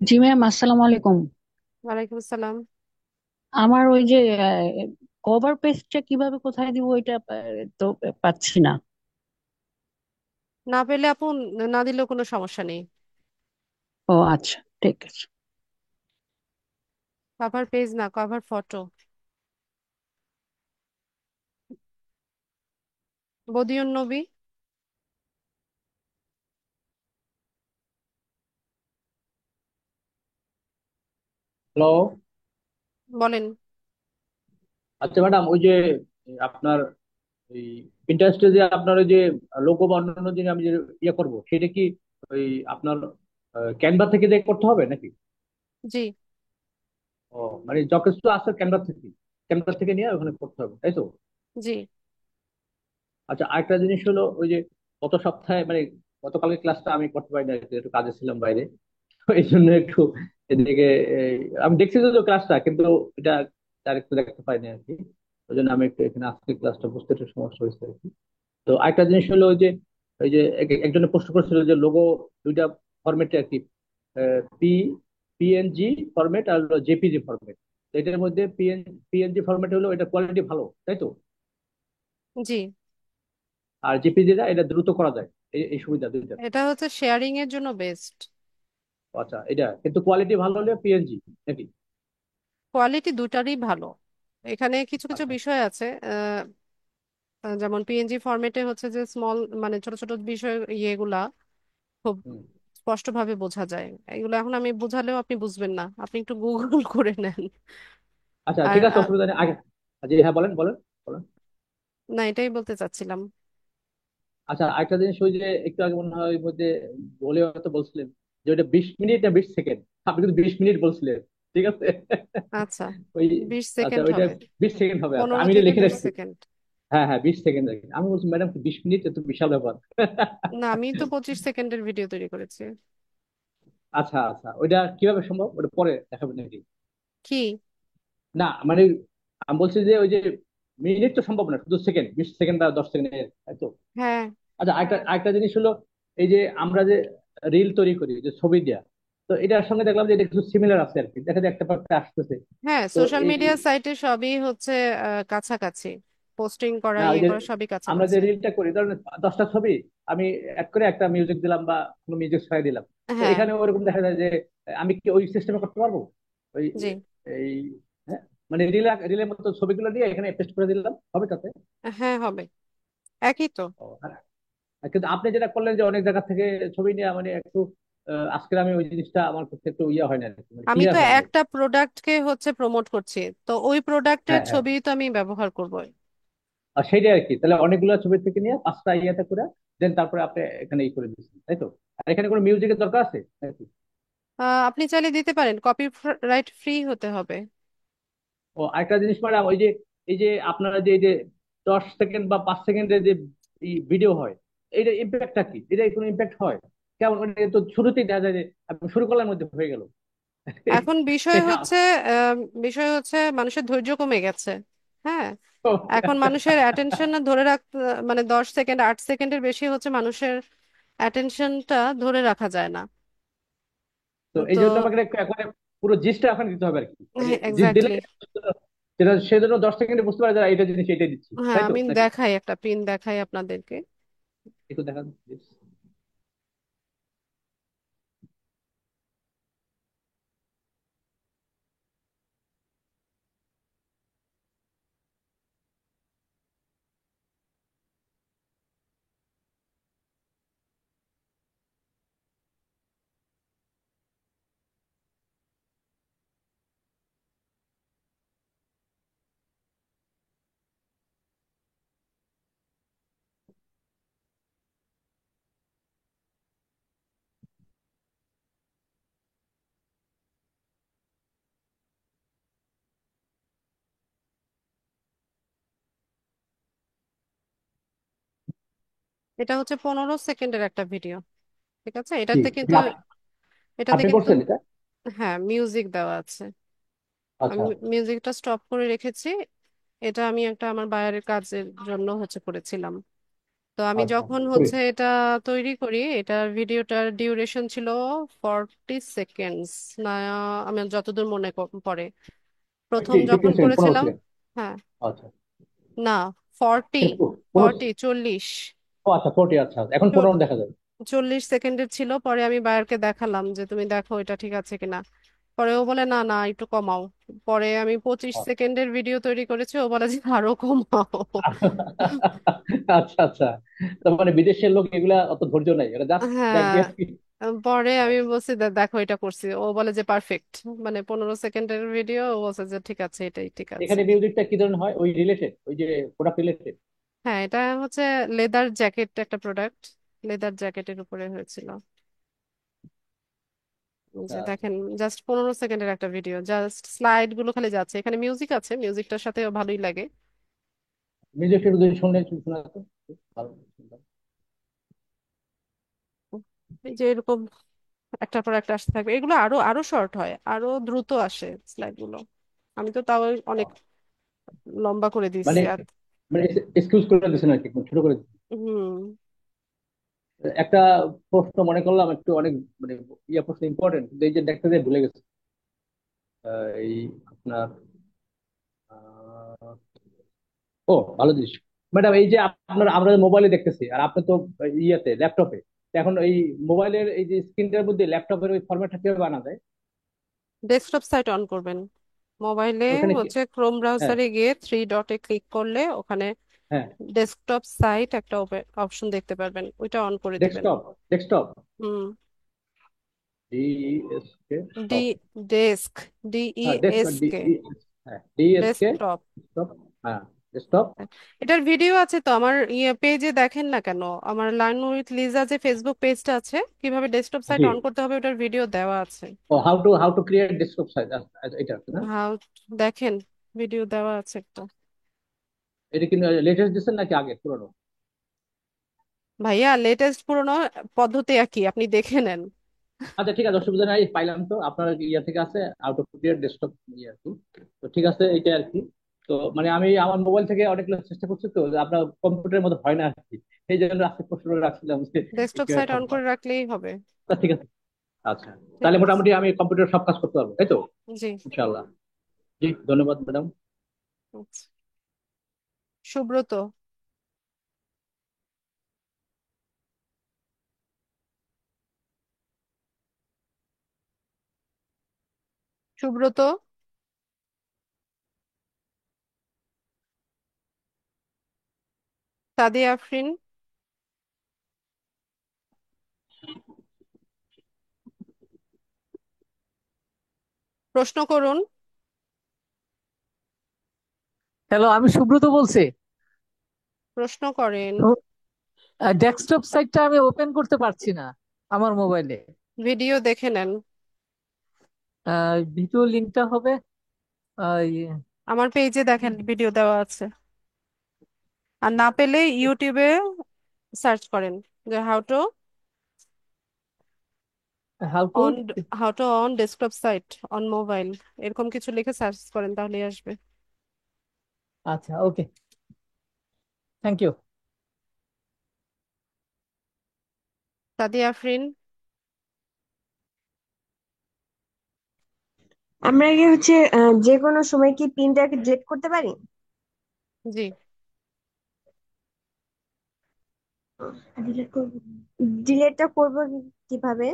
[SPEAKER 8] জি ম্যাম, আসসালামু আলাইকুম।
[SPEAKER 1] ওয়ালাইকুম আসসালাম।
[SPEAKER 8] আমার ওই যে কভার পেজটা কিভাবে কোথায় দিব ওইটা তো পাচ্ছি না।
[SPEAKER 1] না পেলে আপু না দিলেও কোনো সমস্যা নেই।
[SPEAKER 8] ও আচ্ছা, ঠিক আছে।
[SPEAKER 1] কভার পেজ না, কভার ফটো। বদিউন নবী।
[SPEAKER 9] হ্যালো।
[SPEAKER 1] বলেন।
[SPEAKER 9] আচ্ছা ম্যাডাম, ওই যে আপনার এই ইন্টারেস্টে যে আপনার ওই যে লোগো বা অন্যান্য যে আমি যে ইয়ে করবো সেটা কি ওই আপনার ক্যানভা থেকে দিয়ে করতে হবে নাকি?
[SPEAKER 1] জি।
[SPEAKER 9] ও, মানে যথেষ্ট আছে ক্যানভা থেকে, ক্যানভা থেকে নিয়ে ওখানে করতে হবে, তাই তো?
[SPEAKER 1] জি।
[SPEAKER 9] আচ্ছা, আরেকটা জিনিস হলো ওই যে গত সপ্তাহে মানে গতকালকে ক্লাসটা আমি করতে পারিনি আর কি, একটু কাজে ছিলাম বাইরে। তো এই জন্য একটু এদিকে আমি দেখছি তো ক্লাসটা, কিন্তু এটা ডাইরেক্ট দেখতে পাইনি আর কি। ওই জন্য আমি একটু এখানে আজকে ক্লাসটা বুঝতে একটু সমস্যা হয়েছে আর কি। তো আরেকটা জিনিস হলো ওই যে একজনে প্রশ্ন করেছিল যে লোগো দুইটা ফরম্যাটে আর কি, পি পিএনজি ফরম্যাট আর জেপিজি ফরম্যাট। এটার মধ্যে পিএনজি ফরম্যাট হলো এটা কোয়ালিটি ভালো, তাই তো?
[SPEAKER 1] জি,
[SPEAKER 9] আর জেপিজিটা এটা দ্রুত করা যায়, এই সুবিধা দুইটা।
[SPEAKER 1] এটা হচ্ছে শেয়ারিং এর জন্য বেস্ট।
[SPEAKER 9] আচ্ছা, এটা কিন্তু কোয়ালিটি ভালো হলে পিএনজি নাকি?
[SPEAKER 1] কোয়ালিটি দুটারই ভালো। এখানে কিছু কিছু
[SPEAKER 9] আচ্ছা।
[SPEAKER 1] বিষয় আছে, যেমন পিএনজি ফরম্যাটে হচ্ছে যে স্মল মানে ছোট ছোট বিষয় ইয়েগুলা খুব
[SPEAKER 9] হুম।
[SPEAKER 1] স্পষ্টভাবে বোঝা যায়। এগুলো এখন আমি বোঝালেও আপনি বুঝবেন না, আপনি একটু গুগল করে নেন।
[SPEAKER 9] আচ্ছা,
[SPEAKER 1] আর
[SPEAKER 9] ঠিক আছে, অসুবিধা নেই। আগে জি, হ্যাঁ, বলেন বলেন বলেন।
[SPEAKER 1] না, এটাই বলতে চাচ্ছিলাম।
[SPEAKER 9] আচ্ছা, আরেকটা জিনিস ওই যে একটু আগে মনে হয় ওই মধ্যে বলে হয়তো বলছিলেন যে ওইটা 20 মিনিট না 20 সেকেন্ড। আপনি কিন্তু 20 মিনিট বলছিলেন, ঠিক আছে?
[SPEAKER 1] আচ্ছা,
[SPEAKER 9] ওই,
[SPEAKER 1] বিশ
[SPEAKER 9] আচ্ছা,
[SPEAKER 1] সেকেন্ড
[SPEAKER 9] ওইটা
[SPEAKER 1] হবে।
[SPEAKER 9] 20 সেকেন্ড হবে। আচ্ছা,
[SPEAKER 1] 15
[SPEAKER 9] আমি এটা
[SPEAKER 1] থেকে
[SPEAKER 9] লিখে
[SPEAKER 1] বিশ
[SPEAKER 9] রাখছি।
[SPEAKER 1] সেকেন্ড
[SPEAKER 9] হ্যাঁ হ্যাঁ, 20 সেকেন্ড রাখি। আমি বলছি ম্যাডাম 20 মিনিট তো বিশাল ব্যাপার।
[SPEAKER 1] না, আমি তো 25 সেকেন্ডের ভিডিও তৈরি করেছি।
[SPEAKER 9] আচ্ছা আচ্ছা, ওইটা কিভাবে সম্ভব? ওটা পরে দেখাবেন নাকি?
[SPEAKER 1] কি?
[SPEAKER 9] না মানে আমি বলছি যে ওই যে মিনিট তো সম্ভব না, শুধু সেকেন্ড, 20 সেকেন্ড বা 10 সেকেন্ডের, তাই তো?
[SPEAKER 1] হ্যাঁ,
[SPEAKER 9] আচ্ছা, আরেকটা আরেকটা জিনিস হলো এই যে আমরা যে রিল তৈরি করি, যে ছবি দেয়া, তো এটার সঙ্গে দেখলাম যে এটা কিছু সিমিলার আছে আর কি, দেখা যায় একটা পার্টে আসতেছে।
[SPEAKER 1] হ্যাঁ,
[SPEAKER 9] তো
[SPEAKER 1] সোশ্যাল
[SPEAKER 9] এই,
[SPEAKER 1] মিডিয়া সাইটে সবই হচ্ছে কাছাকাছি। পোস্টিং করা
[SPEAKER 9] না ওই
[SPEAKER 1] ইয়ে
[SPEAKER 9] যে
[SPEAKER 1] করা সবই
[SPEAKER 9] আমরা যে
[SPEAKER 1] কাছাকাছি।
[SPEAKER 9] রিলটা করি, ধরেন 10টা ছবি আমি অ্যাড করে একটা মিউজিক দিলাম বা কোনো মিউজিক ছাড়াই দিলাম, তো
[SPEAKER 1] হ্যাঁ,
[SPEAKER 9] এখানে ওরকম দেখা যায় যে আমি কি ওই সিস্টেমে করতে পারবো? ওই
[SPEAKER 1] জি,
[SPEAKER 9] এই হ্যাঁ, মানে রিলের মতো ছবিগুলো দিয়ে এখানে পেস্ট করে দিলাম, হবে তাতে?
[SPEAKER 1] হ্যাঁ হবে, একই তো।
[SPEAKER 9] ও, কিন্তু আপনি যেটা করলেন যে অনেক জায়গা থেকে ছবি নিয়ে, মানে একটু আজকের আমি ওই জিনিসটা আমার কাছে একটু ইয়ে হয় না আর কি, মানে
[SPEAKER 1] আমি
[SPEAKER 9] ক্লিয়ার
[SPEAKER 1] তো
[SPEAKER 9] হয় না।
[SPEAKER 1] একটা প্রোডাক্টকে হচ্ছে প্রমোট করছি, তো ওই প্রোডাক্টের
[SPEAKER 9] হ্যাঁ হ্যাঁ,
[SPEAKER 1] ছবি তো আমি ব্যবহার করব।
[SPEAKER 9] আর সেইটাই আর কি, তাহলে অনেকগুলো ছবি থেকে নিয়ে 5টা ইয়েতে করে দেন তারপরে আপনি এখানে ই করে দিচ্ছেন, তাই তো? আর এখানে কোনো মিউজিকের দরকার আছে নাকি?
[SPEAKER 1] আপনি চাইলে দিতে পারেন, কপিরাইট ফ্রি হতে হবে।
[SPEAKER 9] ও, আরেকটা জিনিস ম্যাডাম, ওই যে এই যে আপনারা যে এই যে 10 সেকেন্ড বা 5 সেকেন্ডের যে ভিডিও হয়, এইটা ইম্প্যাক্টটা কি? এটা কোনো ইম্প্যাক্ট হয় কেমন? মানে তো শুরুতেই দেখা যায় যে আপনি শুরু করার মধ্যে হয়ে গেল।
[SPEAKER 1] এখন আহ, বিষয় হচ্ছে মানুষের ধৈর্য কমে গেছে। হ্যাঁ, এখন মানুষের অ্যাটেনশন ধরে রাখতে, মানে 10 সেকেন্ড 8 সেকেন্ডের বেশি হচ্ছে মানুষের অ্যাটেনশনটা ধরে রাখা যায় না।
[SPEAKER 9] তো এই
[SPEAKER 1] তো
[SPEAKER 9] জন্য আমাকে একবারে পুরো জিনিসটা এখন দিতে হবে আর কি, মানে জিনিস দিলে
[SPEAKER 1] এক্স্যাক্টলি।
[SPEAKER 9] সেটা সেজন্য 10 সেকেন্ডে বুঝতে পারে যে এটা জিনিস এটাই দিচ্ছি,
[SPEAKER 1] হ্যাঁ,
[SPEAKER 9] তাই তো
[SPEAKER 1] আমি
[SPEAKER 9] নাকি?
[SPEAKER 1] দেখাই, একটা পিন দেখাই আপনাদেরকে।
[SPEAKER 9] একটু দেখান please।
[SPEAKER 1] এটা হচ্ছে 15 সেকেন্ডের একটা ভিডিও। ঠিক আছে,
[SPEAKER 9] জি,
[SPEAKER 1] কিন্তু এটাতে
[SPEAKER 9] আপনি
[SPEAKER 1] কিন্তু
[SPEAKER 9] করছেন এটা?
[SPEAKER 1] হ্যাঁ, মিউজিক দেওয়া আছে। আমি
[SPEAKER 9] আচ্ছা।
[SPEAKER 1] মিউজিকটা স্টপ করে রেখেছি। এটা আমি একটা আমার বায়ারের কাজের জন্য হচ্ছে করেছিলাম। তো আমি
[SPEAKER 9] আচ্ছা,
[SPEAKER 1] যখন
[SPEAKER 9] খুবই।
[SPEAKER 1] হচ্ছে এটা তৈরি করি, এটার ভিডিওটার ডিউরেশন ছিল 40 সেকেন্ডস, না আমি যতদূর মনে পড়ে প্রথম
[SPEAKER 9] 20
[SPEAKER 1] যখন
[SPEAKER 9] 15 সেকেন্ড, পনেরো
[SPEAKER 1] করেছিলাম।
[SPEAKER 9] সেকেন্ড
[SPEAKER 1] হ্যাঁ,
[SPEAKER 9] আচ্ছা।
[SPEAKER 1] না, ফর্টি,
[SPEAKER 9] কিন্তু
[SPEAKER 1] চল্লিশ।
[SPEAKER 9] ও আচ্ছা, 40, আচ্ছা, এখন 15 দেখা যায়।
[SPEAKER 1] 40 সেকেন্ডের ছিল, পরে আমি বায়ারকে দেখালাম যে তুমি দেখো এটা ঠিক আছে কিনা। পরে ও বলে না না, একটু কমাও। পরে আমি 25 সেকেন্ডের ভিডিও তৈরি করেছি, ও বলে যে আরো কমাও।
[SPEAKER 9] আচ্ছা আচ্ছা, তার মানে বিদেশের লোক এগুলা অত ধৈর্য নাই, এরা জাস্ট দেখ
[SPEAKER 1] হ্যাঁ,
[SPEAKER 9] দিয়ে।
[SPEAKER 1] পরে আমি বলছি দেখো এটা করছি, ও বলে যে পারফেক্ট, মানে 15 সেকেন্ডের ভিডিও, ও বলছে যে ঠিক আছে, এটাই ঠিক আছে।
[SPEAKER 9] এখানে মিউজিকটা কি ধরনের হয়, ওই রিলেটেড, ওই যে প্রোডাক্ট রিলেটেড?
[SPEAKER 1] হ্যাঁ, এটা হচ্ছে লেদার জ্যাকেট, একটা প্রোডাক্ট, লেদার জ্যাকেটের উপরে হয়েছিল। এই যে
[SPEAKER 9] আচ্ছা,
[SPEAKER 1] দেখেন, জাস্ট 15 সেকেন্ডের একটা ভিডিও, জাস্ট স্লাইড গুলো খালি যাচ্ছে, এখানে মিউজিক আছে, মিউজিকটার সাথে ভালোই লাগে।
[SPEAKER 9] মিউজিকটা যদি শুনলে একটু শোনা তো ভালো শুনতাম।
[SPEAKER 1] এই যে এরকম একটার পর একটা আসতে থাকবে, এগুলো আরো আরো শর্ট হয়, আরো দ্রুত আসে স্লাইড গুলো। আমি তো তাও অনেক লম্বা করে দিচ্ছি
[SPEAKER 9] মানে
[SPEAKER 1] আর
[SPEAKER 9] মানে এক্সকিউজ করে দিচ্ছেন আর কি, একটু ছোট করে দিচ্ছেন।
[SPEAKER 1] হুম।
[SPEAKER 9] একটা প্রশ্ন মনে করলাম, একটু অনেক মানে প্রশ্ন ইম্পর্টেন্ট, এই যে দেখতে যে ভুলে গেছে। এই আপনার আহ, ও ভালো জিনিস ম্যাডাম, এই যে আপনার আমরা মোবাইলে দেখতেছি আর আপনি তো ল্যাপটপে, এখন এই মোবাইলের এই যে স্ক্রিনটার মধ্যে ল্যাপটপের ওই ফরম্যাটটা কিভাবে বানা যায়?
[SPEAKER 1] ডেস্কটপ সাইট অন করবেন, মোবাইলে
[SPEAKER 9] ওখানে কি?
[SPEAKER 1] হচ্ছে ক্রোম
[SPEAKER 9] হ্যাঁ,
[SPEAKER 1] ব্রাউজারে গিয়ে থ্রি ডটে ক্লিক করলে ওখানে
[SPEAKER 9] হ্যাঁ।
[SPEAKER 1] ডেস্কটপ সাইট একটা অপশন দেখতে পারবেন, ওইটা অন করে দিবেন।
[SPEAKER 9] Desktop, desktop,
[SPEAKER 1] hmm.
[SPEAKER 9] DSK
[SPEAKER 1] D
[SPEAKER 9] stop.
[SPEAKER 1] Desk, D E
[SPEAKER 9] হ্যাঁ,
[SPEAKER 1] এস
[SPEAKER 9] ডেস্কটপ,
[SPEAKER 1] কে,
[SPEAKER 9] হ্যাঁ ডিএসকে
[SPEAKER 1] ডেস্কটপ।
[SPEAKER 9] স্টপ। হ্যাঁ, ডেস্কটপ।
[SPEAKER 1] এটার ভিডিও আছে তো আমার পেজে, দেখেন না কেন? আমার লার্ন উইথ লিজা যে ফেসবুক পেজটা আছে, কিভাবে ডেস্কটপ সাইট
[SPEAKER 9] জি।
[SPEAKER 1] অন করতে হবে ওটার ভিডিও দেওয়া আছে।
[SPEAKER 9] ও how to create desktop site, এটা আছে না?
[SPEAKER 1] হাউ, দেখেন ভিডিও দেওয়া আছে একটা।
[SPEAKER 9] এটা কি লেটেস্ট দিচ্ছেন নাকি আগে পুরনো?
[SPEAKER 1] ভাইয়া লেটেস্ট পুরনো পদ্ধতি একই, আপনি দেখে নেন।
[SPEAKER 9] আচ্ছা ঠিক আছে, অসুবিধা নাই, পাইলাম তো আপনার থেকে আছে আউট অফ ক্লিয়ার ডেস্কটপ আর কি। তো ঠিক আছে, এইটা আর কি। তো মানে আমি আমার মোবাইল থেকে অনেকগুলো চেষ্টা করছি, তো যে আপনার কম্পিউটারের মধ্যে হয় না আর কি, এই জন্য আজকে প্রশ্ন রাখছিলাম যে
[SPEAKER 1] ডেস্কটপ
[SPEAKER 9] কিভাবে
[SPEAKER 1] সাইট অন
[SPEAKER 9] সম্ভব।
[SPEAKER 1] করে রাখলেই হবে।
[SPEAKER 9] তা ঠিক আছে। আচ্ছা,
[SPEAKER 1] ঠিক
[SPEAKER 9] তাহলে
[SPEAKER 1] আছে।
[SPEAKER 9] মোটামুটি আমি কম্পিউটার সব কাজ করতে পারবো, তাই তো?
[SPEAKER 1] জি।
[SPEAKER 9] ইনশাআল্লাহ। জি, ধন্যবাদ ম্যাডাম।
[SPEAKER 1] আচ্ছা। সুব্রত। সুব্রত। সাদিয়া আফরিন। প্রশ্ন করুন।
[SPEAKER 10] হ্যালো, আমি সুব্রত বলছি।
[SPEAKER 1] প্রশ্ন করেন।
[SPEAKER 10] তো ডেস্কটপ সাইটটা আমি ওপেন করতে পারছি না আমার মোবাইলে।
[SPEAKER 1] ভিডিও দেখে নেন।
[SPEAKER 10] ভিডিও লিঙ্কটা হবে
[SPEAKER 1] আমার পেজে দেখেন ভিডিও দেওয়া আছে, আর না পেলে ইউটিউবে সার্চ করেন যে
[SPEAKER 10] how to.
[SPEAKER 1] On how to on desktop site on mobile, এরকম কিছু লিখে সার্চ করেন তাহলেই আসবে।
[SPEAKER 10] আচ্ছা, okay, thank you.
[SPEAKER 1] Sadia Afrin.
[SPEAKER 11] আমরা কি হচ্ছে যে কোনো সময় কি পিনটাকে ডিলিট করতে পারি?
[SPEAKER 1] জি।
[SPEAKER 11] ডিলিট করবো, ডিলিটটা করবো কিভাবে?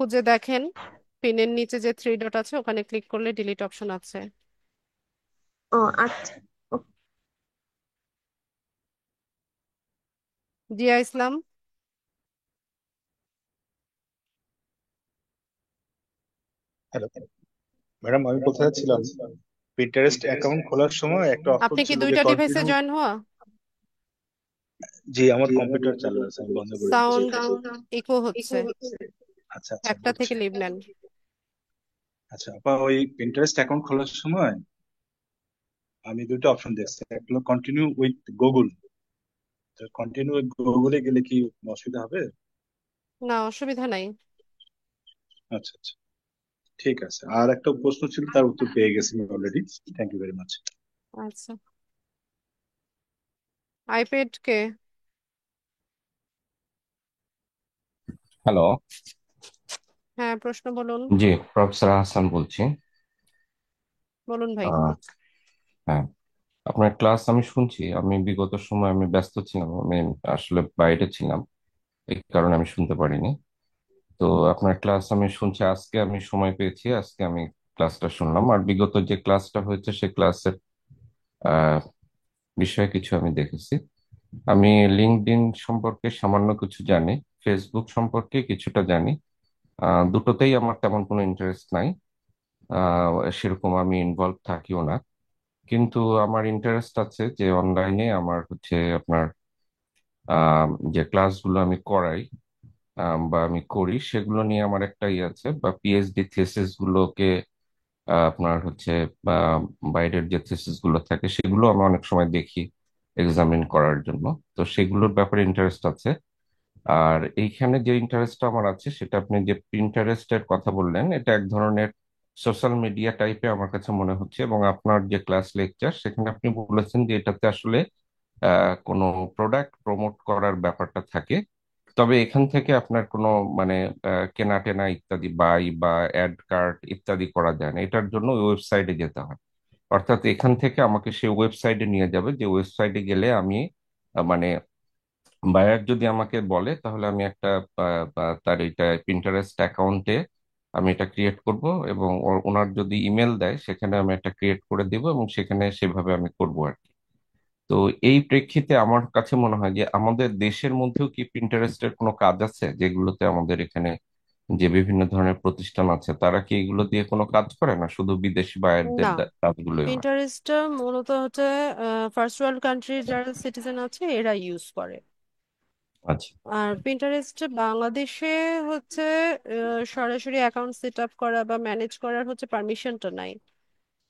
[SPEAKER 1] খুঁজে দেখেন, পিনের নিচে যে থ্রি ডট আছে ওখানে ক্লিক করলে ডিলিট অপশন আছে।
[SPEAKER 11] ও আচ্ছা।
[SPEAKER 1] জিয়া ইসলাম।
[SPEAKER 12] হ্যালো ম্যাডাম, আমি বলতে চাচ্ছিলাম পিন্টারেস্ট অ্যাকাউন্ট খোলার সময় একটা অপশন
[SPEAKER 1] আপনি কি
[SPEAKER 12] ছিল যে
[SPEAKER 1] দুইটা ডিভাইসে
[SPEAKER 12] কন্টিনিউ।
[SPEAKER 1] জয়েন হওয়া?
[SPEAKER 12] জি, আমার কম্পিউটার চালু আছে, আমি বন্ধ করে দিচ্ছি।
[SPEAKER 1] সাউন্ড ইকো হচ্ছে,
[SPEAKER 12] আচ্ছা আচ্ছা,
[SPEAKER 1] একটা
[SPEAKER 12] বলছি।
[SPEAKER 1] থেকে লিভ নেন।
[SPEAKER 12] আচ্ছা আপা, ওই পিন্টারেস্ট অ্যাকাউন্ট খোলার সময় আমি দুটো অপশন দেখছি, একটা হলো continue with Google. Continue with গুগলে গেলে কি অসুবিধা হবে?
[SPEAKER 1] না, অসুবিধা নাই।
[SPEAKER 12] আচ্ছা আচ্ছা, ঠিক আছে। আর একটা প্রশ্ন ছিল, তার উত্তর পেয়ে গেছি already. Thank you very much.
[SPEAKER 1] আচ্ছা। আইপ্যাড কে?
[SPEAKER 13] হ্যালো।
[SPEAKER 1] হ্যাঁ, প্রশ্ন বলুন।
[SPEAKER 13] জি, প্রফেসর হাসান বলছি।
[SPEAKER 1] বলুন ভাই।
[SPEAKER 13] হ্যাঁ, আপনার ক্লাস আমি শুনছি। আমি বিগত সময় আমি ব্যস্ত ছিলাম, আমি আসলে বাইরে ছিলাম, এই কারণে আমি শুনতে পারিনি। তো আপনার ক্লাস আমি শুনছি, আজকে আমি সময় পেয়েছি, আজকে আমি ক্লাসটা শুনলাম। আর বিগত যে ক্লাসটা হয়েছে সে ক্লাসের আহ বিষয়ে কিছু আমি দেখেছি। আমি লিঙ্কডইন সম্পর্কে সামান্য কিছু জানি, ফেসবুক সম্পর্কে কিছুটা জানি। দুটোতেই আমার তেমন কোনো ইন্টারেস্ট নাই, সেরকম আমি ইনভলভ থাকিও না। কিন্তু আমার ইন্টারেস্ট আছে যে অনলাইনে আমার হচ্ছে আপনার যে ক্লাসগুলো আমি করাই বা আমি করি সেগুলো নিয়ে আমার একটা ইয়ে আছে, বা পিএইচডি থিসিস গুলোকে আপনার হচ্ছে বা বাইরের যে থিসিস গুলো থাকে সেগুলো আমি অনেক সময় দেখি এক্সামিন করার জন্য। তো সেগুলোর ব্যাপারে ইন্টারেস্ট আছে। আর এইখানে যে ইন্টারেস্টটা আমার আছে সেটা, আপনি যে প্রিন্টারেস্টের কথা বললেন, এটা এক ধরনের সোশ্যাল মিডিয়া টাইপে আমার কাছে মনে হচ্ছে। এবং আপনার যে ক্লাস লেকচার, সেখানে আপনি বলেছেন যে এটাতে আসলে কোনো প্রোডাক্ট প্রমোট করার ব্যাপারটা থাকে। তবে এখান থেকে আপনার কোনো মানে কেনা টেনা ইত্যাদি, বাই বা অ্যাড কার্ড ইত্যাদি করা যায় না, এটার জন্য ওয়েবসাইটে যেতে হয়। অর্থাৎ এখান থেকে আমাকে সে ওয়েবসাইটে নিয়ে যাবে, যে ওয়েবসাইটে গেলে আমি মানে বায়ার যদি আমাকে বলে, তাহলে আমি একটা তার এটা পিন্টারেস্ট অ্যাকাউন্টে আমি এটা ক্রিয়েট করব, এবং ওনার যদি ইমেল দেয় সেখানে আমি একটা ক্রিয়েট করে দিব, এবং সেখানে সেভাবে আমি করব আর কি। তো এই প্রেক্ষিতে আমার কাছে মনে হয় যে আমাদের দেশের মধ্যেও কি প্রিন্টারেস্টের কোনো কাজ আছে, যেগুলোতে আমাদের এখানে যে বিভিন্ন ধরনের প্রতিষ্ঠান আছে তারা কি এগুলো দিয়ে কোনো কাজ করে, না শুধু বিদেশি বায়ারদের
[SPEAKER 1] না,
[SPEAKER 13] কাজগুলোই হয়?
[SPEAKER 1] পিন্টারেস্টটা মূলত হচ্ছে ফার্স্ট ওয়ার্ল্ড কান্ট্রির যারা সিটিজেন আছে এরা ইউজ করে।
[SPEAKER 13] আচ্ছা।
[SPEAKER 1] আর পিন্টারেস্ট বাংলাদেশে হচ্ছে সরাসরি অ্যাকাউন্ট সেট আপ করা বা ম্যানেজ করার হচ্ছে পারমিশনটা নাই।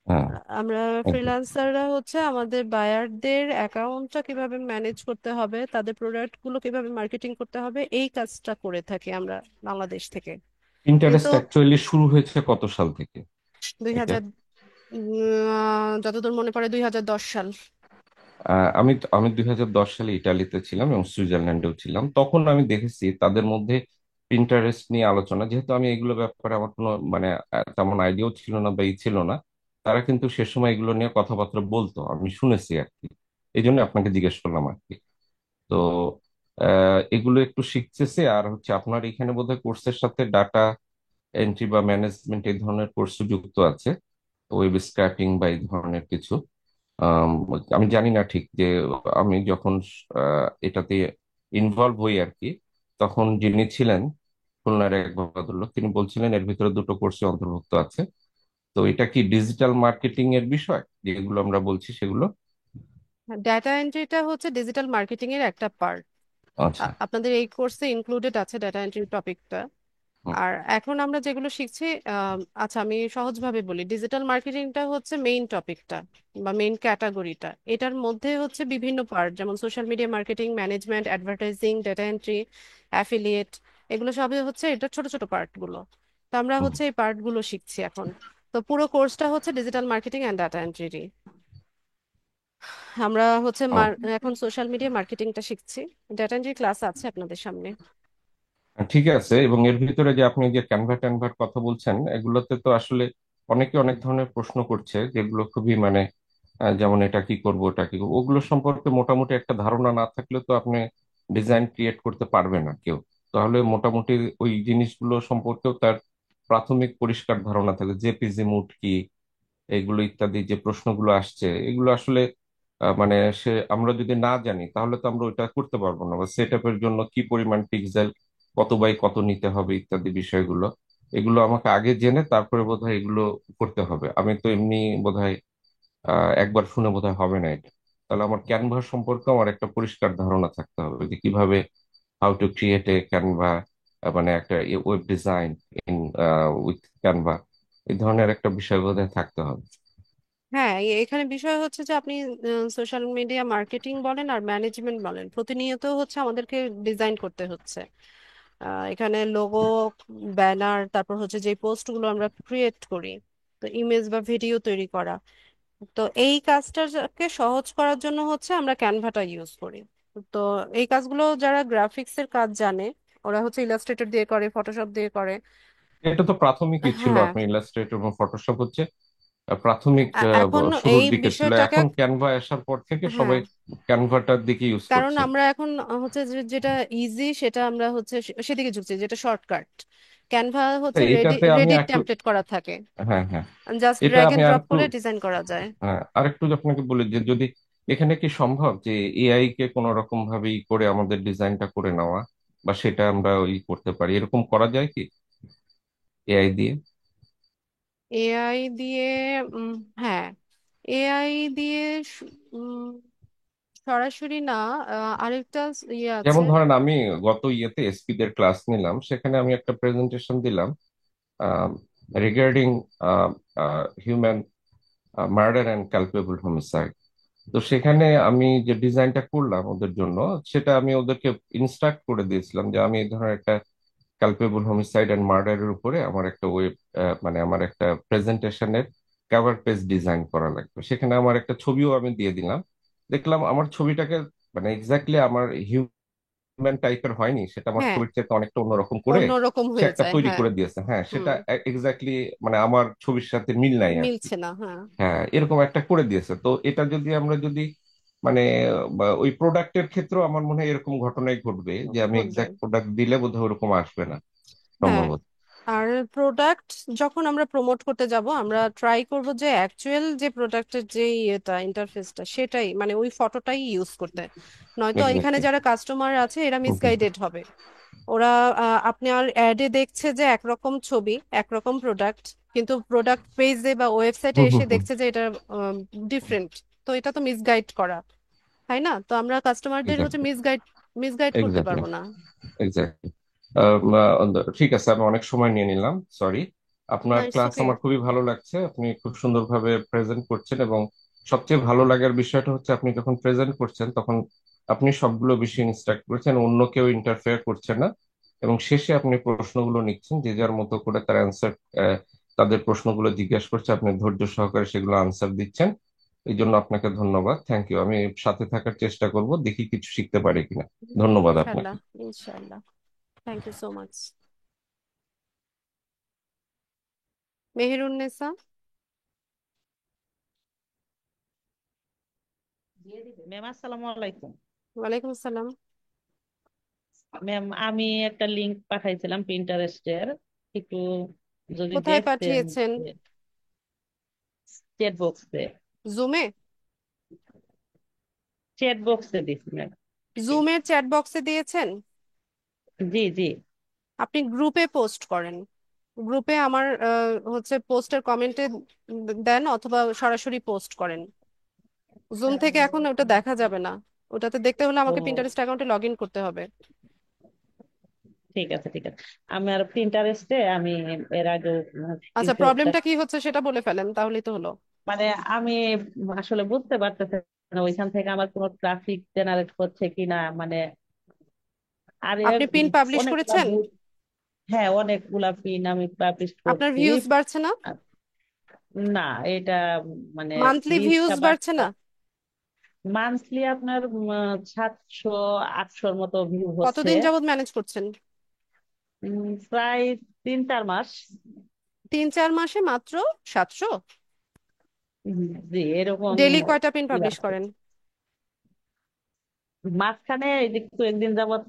[SPEAKER 13] হ্যাঁ,
[SPEAKER 1] আমরা
[SPEAKER 13] একদম।
[SPEAKER 1] ফ্রিল্যান্সাররা হচ্ছে আমাদের বায়ারদের অ্যাকাউন্টটা কিভাবে ম্যানেজ করতে হবে, তাদের প্রোডাক্ট গুলো কিভাবে মার্কেটিং করতে হবে, এই কাজটা করে থাকি আমরা বাংলাদেশ থেকে। কিন্তু
[SPEAKER 13] ইন্টারেস্ট অ্যাকচুয়ালি শুরু হয়েছে কত সাল থেকে
[SPEAKER 1] দুই
[SPEAKER 13] এটা?
[SPEAKER 1] হাজার যতদূর মনে পড়ে 2010 সাল।
[SPEAKER 13] আমি 2010 সালে ইটালিতে ছিলাম এবং সুইজারল্যান্ডেও ছিলাম। তখন আমি দেখেছি তাদের মধ্যে পিন্টারেস্ট নিয়ে আলোচনা, যেহেতু আমি এগুলো ব্যাপারে আমার কোনো মানে তেমন আইডিয়াও ছিল না বা ই ছিল না। তারা কিন্তু সে সময় এগুলো নিয়ে কথাবার্তা বলতো, আমি শুনেছি আর কি। এই জন্য আপনাকে জিজ্ঞেস করলাম আর কি। তো এগুলো একটু শিখতেছে। আর হচ্ছে আপনার এখানে বোধহয় কোর্সের সাথে ডাটা এন্ট্রি বা ম্যানেজমেন্ট এই ধরনের কোর্স যুক্ত আছে, ওয়েব স্ক্র্যাপিং বা এই ধরনের কিছু। আম, আমি জানি না ঠিক যে আমি যখন এটাতে ইনভলভ হই আর কি, তখন যিনি ছিলেন খুলনার এক ভদ্রলোক, তিনি বলছিলেন এর ভিতরে দুটো কোর্সই অন্তর্ভুক্ত আছে। তো এটা কি ডিজিটাল মার্কেটিং এর বিষয় যেগুলো আমরা বলছি সেগুলো?
[SPEAKER 1] ডাটা এন্ট্রিটা হচ্ছে ডিজিটাল মার্কেটিং এর একটা পার্ট।
[SPEAKER 13] আচ্ছা।
[SPEAKER 1] আপনাদের এই কোর্সে ইনক্লুডেড আছে ডাটা এন্ট্রি টপিকটা।
[SPEAKER 13] হুম।
[SPEAKER 1] আর এখন আমরা যেগুলো শিখছি, আচ্ছা আমি সহজভাবে বলি, ডিজিটাল মার্কেটিংটা হচ্ছে মেইন টপিকটা বা মেইন ক্যাটাগরিটা। এটার মধ্যে হচ্ছে বিভিন্ন পার্ট, যেমন social media marketing, management, advertising, data entry, affiliate, এগুলো সবই হচ্ছে এটা ছোট ছোট পার্টগুলো। তো আমরা
[SPEAKER 13] হুম।
[SPEAKER 1] হচ্ছে এই পার্টগুলো শিখছি এখন। তো পুরো কোর্সটা হচ্ছে digital marketing and data entry. আমরা হচ্ছে
[SPEAKER 13] ও,
[SPEAKER 1] এখন সোশ্যাল মিডিয়া মার্কেটিংটা শিখছি। ডাটা এন্ট্রি ক্লাস আছে আপনাদের সামনে।
[SPEAKER 13] ঠিক আছে। এবং এর ভিতরে যে আপনি যে ক্যানভা ট্যানভার কথা বলছেন, এগুলোতে তো আসলে অনেকে অনেক ধরনের প্রশ্ন করছে, যেগুলো খুবই মানে যেমন এটা কি করব, ওটা কি করবো, ওগুলো সম্পর্কে মোটামুটি একটা ধারণা না থাকলে তো আপনি ডিজাইন ক্রিয়েট করতে পারবে না কেউ। তাহলে মোটামুটি ওই জিনিসগুলো সম্পর্কেও তার প্রাথমিক পরিষ্কার ধারণা থাকে, জেপিজি মুড কি, এগুলো ইত্যাদি যে প্রশ্নগুলো আসছে, এগুলো আসলে মানে সে আমরা যদি না জানি তাহলে তো আমরা ওইটা করতে পারবো না। বা সেট আপের জন্য কি পরিমাণ পিক্সেল, কত বাই কত নিতে হবে ইত্যাদি বিষয়গুলো, এগুলো আমাকে আগে জেনে তারপরে বোধহয় এগুলো করতে হবে। আমি তো এমনি বোধহয় একবার শুনে বোধহয় হবে না এটা। তাহলে আমার ক্যানভা সম্পর্কে আমার একটা পরিষ্কার ধারণা থাকতে হবে, যে কিভাবে how to create a Canva, মানে একটা web design in with Canva, এই ধরনের একটা বিষয় বোধহয় থাকতে হবে।
[SPEAKER 1] হ্যাঁ, এখানে বিষয় হচ্ছে যে আপনি সোশ্যাল মিডিয়া মার্কেটিং বলেন আর ম্যানেজমেন্ট বলেন, প্রতিনিয়ত হচ্ছে আমাদেরকে ডিজাইন করতে হচ্ছে। এখানে লোগো, ব্যানার, তারপর হচ্ছে যে পোস্টগুলো আমরা ক্রিয়েট করি, তো ইমেজ বা ভিডিও তৈরি করা। তো এই কাজটাকে সহজ করার জন্য হচ্ছে আমরা ক্যানভাটা ইউজ করি। তো এই কাজগুলো যারা গ্রাফিক্সের কাজ জানে, ওরা হচ্ছে ইলাস্ট্রেটর দিয়ে করে, ফটোশপ দিয়ে করে।
[SPEAKER 13] এটা তো প্রাথমিকই ছিল,
[SPEAKER 1] হ্যাঁ,
[SPEAKER 13] আপনি ইলাস্ট্রেটর এবং ফটোশপ হচ্ছে প্রাথমিক
[SPEAKER 1] এখন
[SPEAKER 13] শুরুর
[SPEAKER 1] এই
[SPEAKER 13] দিকে ছিল।
[SPEAKER 1] বিষয়টাকে,
[SPEAKER 13] এখন ক্যানভা আসার পর থেকে
[SPEAKER 1] হ্যাঁ,
[SPEAKER 13] সবাই ক্যানভাটার দিকে ইউজ
[SPEAKER 1] কারণ
[SPEAKER 13] করছে।
[SPEAKER 1] আমরা এখন হচ্ছে যেটা ইজি সেটা আমরা হচ্ছে সেদিকে ঝুঁকছি, যেটা শর্টকাট। ক্যানভা
[SPEAKER 13] তো
[SPEAKER 1] হচ্ছে রেডি
[SPEAKER 13] এইটাতে আমি
[SPEAKER 1] রেডি
[SPEAKER 13] একটু,
[SPEAKER 1] টেমপ্লেট করা থাকে,
[SPEAKER 13] হ্যাঁ হ্যাঁ,
[SPEAKER 1] জাস্ট
[SPEAKER 13] এটা
[SPEAKER 1] ড্র্যাগ
[SPEAKER 13] আমি
[SPEAKER 1] এন্ড
[SPEAKER 13] আর
[SPEAKER 1] ড্রপ
[SPEAKER 13] একটু,
[SPEAKER 1] করে ডিজাইন করা যায়।
[SPEAKER 13] হ্যাঁ আরেকটু আপনাকে বলি যে যদি এখানে কি সম্ভব যে এআই কে কোনো রকম ভাবে ই করে আমাদের ডিজাইনটা করে নেওয়া, বা সেটা আমরা ই করতে পারি, এরকম করা যায় কি এআই দিয়ে?
[SPEAKER 1] এআই দিয়ে, উম, হ্যাঁ, এআই দিয়ে স- উম, সরাসরি না, আরেকটা ইয়ে আছে।
[SPEAKER 13] যেমন ধরেন আমি গত ইয়েতে এসপি দের ক্লাস নিলাম, সেখানে আমি একটা প্রেজেন্টেশন দিলাম regarding human murder and culpable homicide. তো সেখানে আমি যে ডিজাইনটা করলাম ওদের জন্য, সেটা আমি ওদেরকে ইনস্ট্রাক্ট করে দিয়েছিলাম যে আমি এই ধরনের একটা কালপেবল হোমিসাইড অ্যান্ড মার্ডারের উপরে আমার একটা ওয়েব, মানে আমার একটা প্রেজেন্টেশনের কভার পেজ ডিজাইন করা লাগবে। সেখানে আমার একটা ছবিও আমি দিয়ে দিলাম। দেখলাম আমার ছবিটাকে মানে এক্স্যাক্টলি আমার হিউম্যান টাইপের হয়নি, সেটা আমার
[SPEAKER 1] হ্যাঁ,
[SPEAKER 13] ছবির চেয়ে অনেকটা অন্যরকম করে
[SPEAKER 1] অন্যরকম
[SPEAKER 13] সে
[SPEAKER 1] হয়ে
[SPEAKER 13] একটা
[SPEAKER 1] যায়,
[SPEAKER 13] তৈরি
[SPEAKER 1] হ্যাঁ।
[SPEAKER 13] করে দিয়েছে। হ্যাঁ,
[SPEAKER 1] হুম।
[SPEAKER 13] সেটা এক্স্যাক্টলি মানে আমার ছবির সাথে মিল নাই আর কি।
[SPEAKER 1] মিলছে না, হ্যাঁ।
[SPEAKER 13] হ্যাঁ, এরকম একটা করে দিয়েছে। তো এটা যদি আমরা যদি মানে বা ওই প্রোডাক্টের ক্ষেত্রেও আমার মনে হয় এরকম ঘটনাই ঘটবে, যে আমি
[SPEAKER 1] ঘটবে।
[SPEAKER 13] এক্সাক্ট প্রোডাক্ট দিলে বোধহয় ওরকম আসবে না
[SPEAKER 1] হ্যাঁ,
[SPEAKER 13] সম্ভবত।
[SPEAKER 1] আর প্রোডাক্ট যখন আমরা প্রমোট করতে যাব, আমরা ট্রাই করব যে অ্যাকচুয়াল যে প্রোডাক্টের যে ইয়েটা ইন্টারফেসটা সেটাই, মানে ওই ফটোটাই ইউজ করতে। নয়তো এখানে
[SPEAKER 13] এক্স্যাক্টলি।
[SPEAKER 1] যারা কাস্টমার আছে এরা মিসগাইডেড হবে। ওরা আপনার অ্যাডে দেখছে যে একরকম ছবি, একরকম প্রোডাক্ট, কিন্তু প্রোডাক্ট পেজে বা ওয়েবসাইটে
[SPEAKER 13] হুম হুম
[SPEAKER 1] এসে
[SPEAKER 13] হুম।
[SPEAKER 1] দেখছে যে এটা ডিফারেন্ট। তো এটা তো মিসগাইড করা, তাই না? তো আমরা কাস্টমারদের হচ্ছে
[SPEAKER 13] এক্স্যাক্টলি।
[SPEAKER 1] মিসগাইড মিসগাইড করতে
[SPEAKER 13] এক্স্যাক্টলি।
[SPEAKER 1] পারবো না।
[SPEAKER 13] এক্স্যাক্টলি। ঠিক আছে, আমি অনেক সময় নিয়ে নিলাম, সরি।
[SPEAKER 1] না,
[SPEAKER 13] আপনার
[SPEAKER 1] ইটস
[SPEAKER 13] ক্লাস
[SPEAKER 1] ওকে।
[SPEAKER 13] আমার খুবই ভালো লাগছে, আপনি খুব সুন্দরভাবে প্রেজেন্ট করছেন, এবং সবচেয়ে ভালো লাগার বিষয়টা হচ্ছে আপনি যখন প্রেজেন্ট করছেন তখন আপনি সবগুলো বিষয় ইনস্ট্রাক্ট করছেন, অন্য কেউ ইন্টারফেয়ার করছে না, এবং শেষে আপনি প্রশ্নগুলো নিচ্ছেন, যে যার মতো করে তার অ্যান্সার, তাদের প্রশ্নগুলো জিজ্ঞেস করছে, আপনি ধৈর্য সহকারে সেগুলো আনসার দিচ্ছেন। এই জন্য আপনাকে ধন্যবাদ, থ্যাংক ইউ। আমি সাথে থাকার চেষ্টা করব, দেখি কিছু শিখতে পারি কিনা। ধন্যবাদ আপনাকে।
[SPEAKER 1] ইনশাল্লাহ, ইনশাল্লাহ। Thank you so much. Meherunnesa.
[SPEAKER 8] Ma'am আসসালামু আলাইকুম।
[SPEAKER 1] ওয়ালাইকুম আসসালাম।
[SPEAKER 8] ম্যাম আমি একটা লিংক পাঠাইছিলাম পিন্টারেস্টের, একটু যদি
[SPEAKER 1] কোথায়
[SPEAKER 8] দেখতেন।
[SPEAKER 1] পাঠিয়েছেন?
[SPEAKER 8] চ্যাট বক্সে,
[SPEAKER 1] জুমে?
[SPEAKER 8] চ্যাট বক্সে দিচ্ছি ম্যাম।
[SPEAKER 1] জুমের চ্যাট বক্সে দিয়েছেন?
[SPEAKER 8] জি জি।
[SPEAKER 1] আপনি গ্রুপে পোস্ট করেন। গ্রুপে আমার হচ্ছে পোস্টের কমেন্টে দেন, অথবা সরাসরি পোস্ট করেন। জুম থেকে এখন ওটা দেখা যাবে না। ওটাতে দেখতে হলে
[SPEAKER 8] ও
[SPEAKER 1] আমাকে পিন্টারেস্ট অ্যাকাউন্টে লগ ইন করতে হবে।
[SPEAKER 8] ঠিক আছে ঠিক আছে। আমার পিন্টারেস্টে আমি এর আগে
[SPEAKER 1] আচ্ছা,
[SPEAKER 8] কিছু একটা,
[SPEAKER 1] প্রবলেমটা কি হচ্ছে সেটা বলে ফেলেন, তাহলেই তো হলো।
[SPEAKER 8] মানে আমি আসলে বুঝতে পারতেছি না ওইখান থেকে আমার কোনো ট্রাফিক জেনারেট হচ্ছে কিনা, মানে আর
[SPEAKER 1] আপনি পিন পাবলিশ
[SPEAKER 8] অনেকগুলা
[SPEAKER 1] করেছেন?
[SPEAKER 8] হ্যাঁ অনেকগুলা পিন আমি পাবলিশ
[SPEAKER 1] আপনার
[SPEAKER 8] করছি।
[SPEAKER 1] ভিউজ বাড়ছে না?
[SPEAKER 8] আ- না, এটা মানে
[SPEAKER 1] মান্থলি ভিউজ
[SPEAKER 8] রিচটা
[SPEAKER 1] বাড়ছে না?
[SPEAKER 8] মান্থলি আপনার 700-800 মতো ভিউ হচ্ছে।
[SPEAKER 1] কতদিন যাবত ম্যানেজ করছেন?
[SPEAKER 8] প্রায় 3-4 মাস।
[SPEAKER 1] 3-4 মাসে মাত্র 700?
[SPEAKER 8] জি এরকম।
[SPEAKER 1] ডেইলি কয়টা পিন
[SPEAKER 8] ই
[SPEAKER 1] পাবলিশ
[SPEAKER 8] আছে।
[SPEAKER 1] করেন?
[SPEAKER 8] মাঝখানে এই যে কয়েকদিন যাবত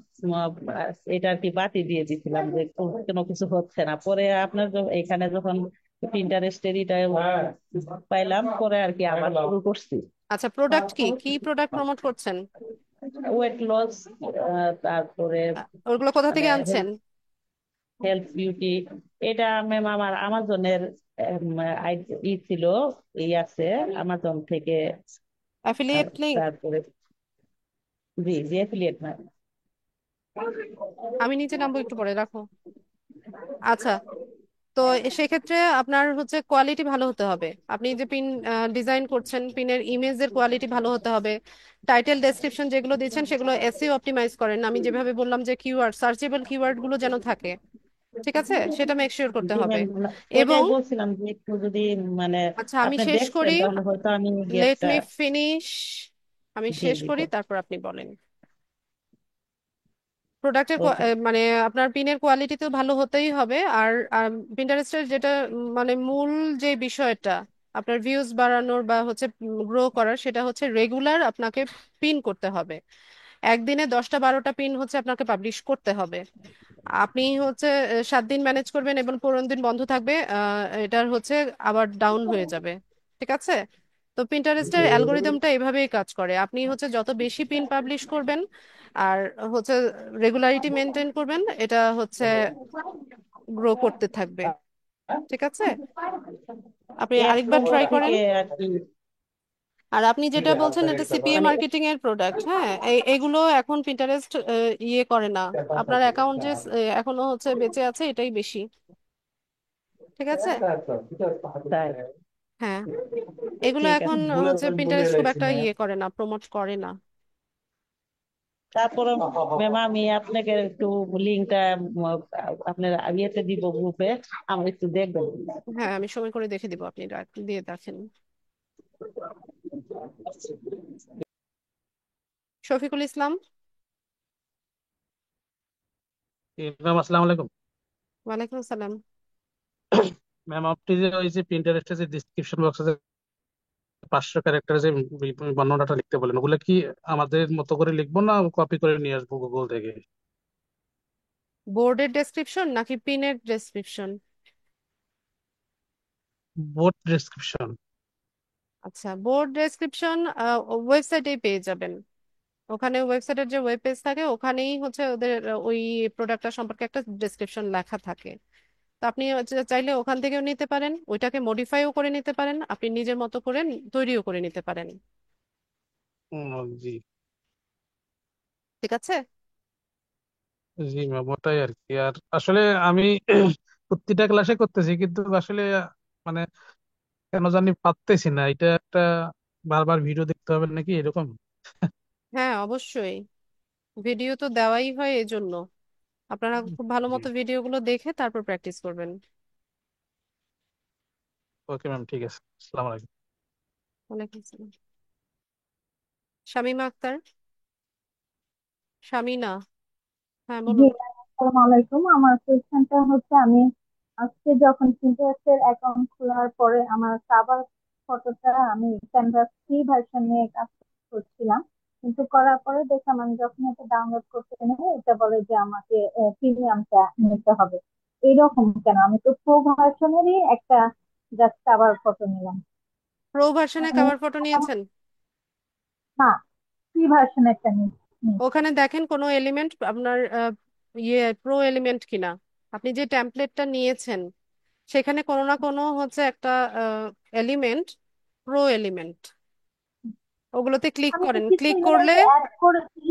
[SPEAKER 8] এটা আর কি বাতি দিয়ে দিছিলাম, যে কোনো কিছু হচ্ছে না। পরে আপনার এখানে যখন পিন্টারেস্টের এটা পাইলাম, পরে আর কি আবার শুরু করছি।
[SPEAKER 1] আচ্ছা, প্রোডাক্ট কি কি প্রোডাক্ট প্রমোট করছেন?
[SPEAKER 8] ওয়েট লস, তারপরে
[SPEAKER 1] ওগুলো কোথা
[SPEAKER 8] মানে
[SPEAKER 1] থেকে আনছেন?
[SPEAKER 8] Health beauty. এটা ম্যাম আমার আমাজনের ই ছিল, এই আছে আমাজন থেকে।
[SPEAKER 1] Affiliate link?
[SPEAKER 8] তারপরে জি জি অ্যাফিলিয়েট ম্যাম।
[SPEAKER 1] আমি নিচে নামবো একটু পরে, রাখো। আচ্ছা, তো সেক্ষেত্রে আপনার হচ্ছে কোয়ালিটি ভালো হতে হবে। আপনি যে পিন ডিজাইন করছেন, পিনের ইমেজের কোয়ালিটি ভালো হতে হবে। টাইটেল ডেসক্রিপশন যেগুলো দিচ্ছেন সেগুলো এসইও অপটিমাইজ করেন। আমি যেভাবে বললাম যে কিওয়ার্ড, সার্চেবল কিওয়ার্ড গুলো যেন থাকে, ঠিক আছে? সেটা মেক শিওর করতে
[SPEAKER 8] জি
[SPEAKER 1] হবে।
[SPEAKER 8] ম্যাম,
[SPEAKER 1] এবং
[SPEAKER 8] ওইটাই বলছিলাম যে একটু যদি মানে
[SPEAKER 1] আচ্ছা, আমি
[SPEAKER 8] আপনি
[SPEAKER 1] শেষ
[SPEAKER 8] দেখতেন
[SPEAKER 1] করি।
[SPEAKER 8] তাহলে হয়তো আমি
[SPEAKER 1] লেট
[SPEAKER 8] গেটটা।
[SPEAKER 1] Me finish. আমি
[SPEAKER 8] জি
[SPEAKER 1] শেষ
[SPEAKER 8] জি
[SPEAKER 1] করি, তারপর আপনি বলেন। প্রোডাক্টের
[SPEAKER 8] ওকে।
[SPEAKER 1] মানে আপনার পিনের কোয়ালিটি তো ভালো হতেই হবে। আর পিন্টারেস্টের যেটা মানে মূল যে বিষয়টা আপনার ভিউজ বাড়ানোর বা হচ্ছে গ্রো করার, সেটা হচ্ছে রেগুলার আপনাকে পিন করতে হবে। একদিনে 10টা 12টা পিন হচ্ছে আপনাকে পাবলিশ করতে হবে। আপনি হচ্ছে 7 দিন ম্যানেজ করবেন এবং 15 দিন বন্ধ থাকবে, এটার হচ্ছে আবার ডাউন হয়ে যাবে, ঠিক আছে? তো পিন্টারেস্টের অ্যালগোরিদমটা এভাবেই কাজ করে। আপনি হচ্ছে যত বেশি পিন পাবলিশ করবেন আর হচ্ছে রেগুলারিটি মেনটেন করবেন, এটা হচ্ছে গ্রো করতে থাকবে, ঠিক আছে? আপনি
[SPEAKER 8] এক
[SPEAKER 1] আরেকবার
[SPEAKER 8] নম্বর
[SPEAKER 1] ট্রাই করেন।
[SPEAKER 8] থেকে আর কি।
[SPEAKER 1] আর আপনি যেটা বলছেন এটা সিপিএ
[SPEAKER 8] মানে
[SPEAKER 1] মার্কেটিং এর প্রোডাক্ট, হ্যাঁ, এগুলো এখন পিন্টারেস্ট ইয়ে করে না। আপনার অ্যাকাউন্ট যে এখনো হচ্ছে বেঁচে আছে, এটাই বেশি, ঠিক আছে?
[SPEAKER 8] তাই
[SPEAKER 1] হ্যাঁ, এগুলো
[SPEAKER 8] ঠিক
[SPEAKER 1] এখন
[SPEAKER 8] আছে।
[SPEAKER 1] হচ্ছে পিন্টারেস্ট খুব একটা ইয়ে করে না, প্রমোট করে না।
[SPEAKER 8] তারপরে ম্যাম আমি আপনাকে একটু লিঙ্কটা আপনার ইয়েতে দিব গ্রুপে, আমার একটু দেখবেন।
[SPEAKER 1] হ্যাঁ, আমি সময় করে দেখে দিব, আপনি দিয়ে দেখেন। শফিকুল ইসলাম।
[SPEAKER 14] ম্যাম আসসালামু আলাইকুম।
[SPEAKER 1] ওয়ালাইকুম আসসালাম।
[SPEAKER 14] ম্যাম আপনি যে ওই যে প্রিন্টারেস্টে যে ডিসক্রিপশন বক্সে যে 500 ক্যারেক্টার যে বর্ণনাটা লিখতে বলেন, ওগুলো কি আমাদের মতো করে লিখবো না কপি করে নিয়ে আসবো গুগল থেকে?
[SPEAKER 1] বোর্ডের ডেসক্রিপশন নাকি পিনের ডেসক্রিপশন?
[SPEAKER 14] Board description.
[SPEAKER 1] আচ্ছা, বোর্ড ডেসক্রিপশন ওয়েবসাইটেই পেয়ে যাবেন। ওখানে ওয়েবসাইটের যে ওয়েব পেজ থাকে ওখানেই হচ্ছে ওদের ওই প্রোডাক্টটা সম্পর্কে একটা ডেসক্রিপশন লেখা থাকে। তো আপনি চাইলে ওখান থেকেও নিতে পারেন, ওইটাকে মডিফাইও করে নিতে পারেন, আপনি নিজের মতো করে তৈরিও করে নিতে পারেন।
[SPEAKER 14] জি।
[SPEAKER 1] ঠিক আছে।
[SPEAKER 14] জি ম্যাম, ওটাই আর কি। আর আসলে আমি প্রতিটা ক্লাসে করতেছি, কিন্তু আসলে মানে কেন জানি পারতেছি না। এটা একটা বারবার ভিডিও দেখতে হবে নাকি এরকম?
[SPEAKER 1] হ্যাঁ, অবশ্যই ভিডিও তো দেওয়াই হয় এই জন্য। আপনারা খুব ভালো
[SPEAKER 14] জি।
[SPEAKER 1] মতো ভিডিওগুলো দেখে তারপর প্র্যাকটিস করবেন।
[SPEAKER 14] ওকে ম্যাম, ঠিক আছে। আসসালামু আলাইকুম।
[SPEAKER 1] ওয়ালাইকুম আসসালাম। শামীমা আক্তার। শামিনা। হ্যাঁ,
[SPEAKER 2] জি,
[SPEAKER 1] বলুন।
[SPEAKER 2] আসসালামু আলাইকুম। আমার কোয়েশ্চেনটা হচ্ছে, আমি আজকে যখন পিন্টারেস্টের অ্যাকাউন্ট খোলার পরে আমার কাভার ফটোটা আমি ক্যানভাস ফ্রি ভার্সন নিয়ে কাজ করছিলাম, কিন্তু করার পরে দেখলাম আমি যখন এটা ডাউনলোড করতে নেই এটা বলে যে আমাকে প্রিমিয়ামটা নিতে হবে। এইরকম কেন? আমি তো প্রো ভার্সনেরই একটা জাস্ট কাভার ফটো নিলাম।
[SPEAKER 1] প্রো ভার্সনে কভার ফটো নিয়েছেন?
[SPEAKER 2] না, ফ্রি ভার্সনেরটা নিচ্ছি।
[SPEAKER 1] ওখানে দেখেন কোনো এলিমেন্ট আপনার প্রো এলিমেন্ট কিনা। আপনি যে টেমপ্লেটটা নিয়েছেন সেখানে কোনো না কোনো হচ্ছে একটা এলিমেন্ট প্রো এলিমেন্ট, ওগুলোতে ক্লিক
[SPEAKER 2] আমি
[SPEAKER 1] করেন,
[SPEAKER 2] কিছু
[SPEAKER 1] ক্লিক
[SPEAKER 2] এলিমেন্ট
[SPEAKER 1] করলে
[SPEAKER 2] অ্যাড করেছি।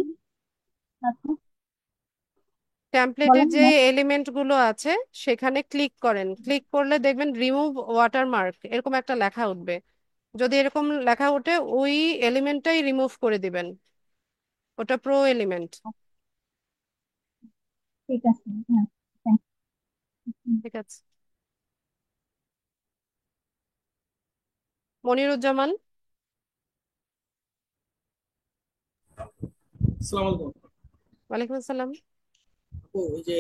[SPEAKER 2] আচ্ছা,
[SPEAKER 1] টেমপ্লেটের
[SPEAKER 2] বলেন
[SPEAKER 1] যে
[SPEAKER 2] না।
[SPEAKER 1] এলিমেন্ট গুলো আছে সেখানে ক্লিক করেন, ক্লিক করলে দেখবেন রিমুভ ওয়াটারমার্ক এরকম একটা লেখা উঠবে। যদি এরকম লেখা ওঠে ওই এলিমেন্টটাই রিমুভ করে দিবেন, ওটা প্রো এলিমেন্ট।
[SPEAKER 2] ঠিক আছে, হ্যাঁ, thank you.
[SPEAKER 1] ঠিক আছে। মনিরুজ্জামান।
[SPEAKER 15] আসসালামু আলাইকুম।
[SPEAKER 1] ওয়ালাইকুম আসসালাম।
[SPEAKER 15] ওই যে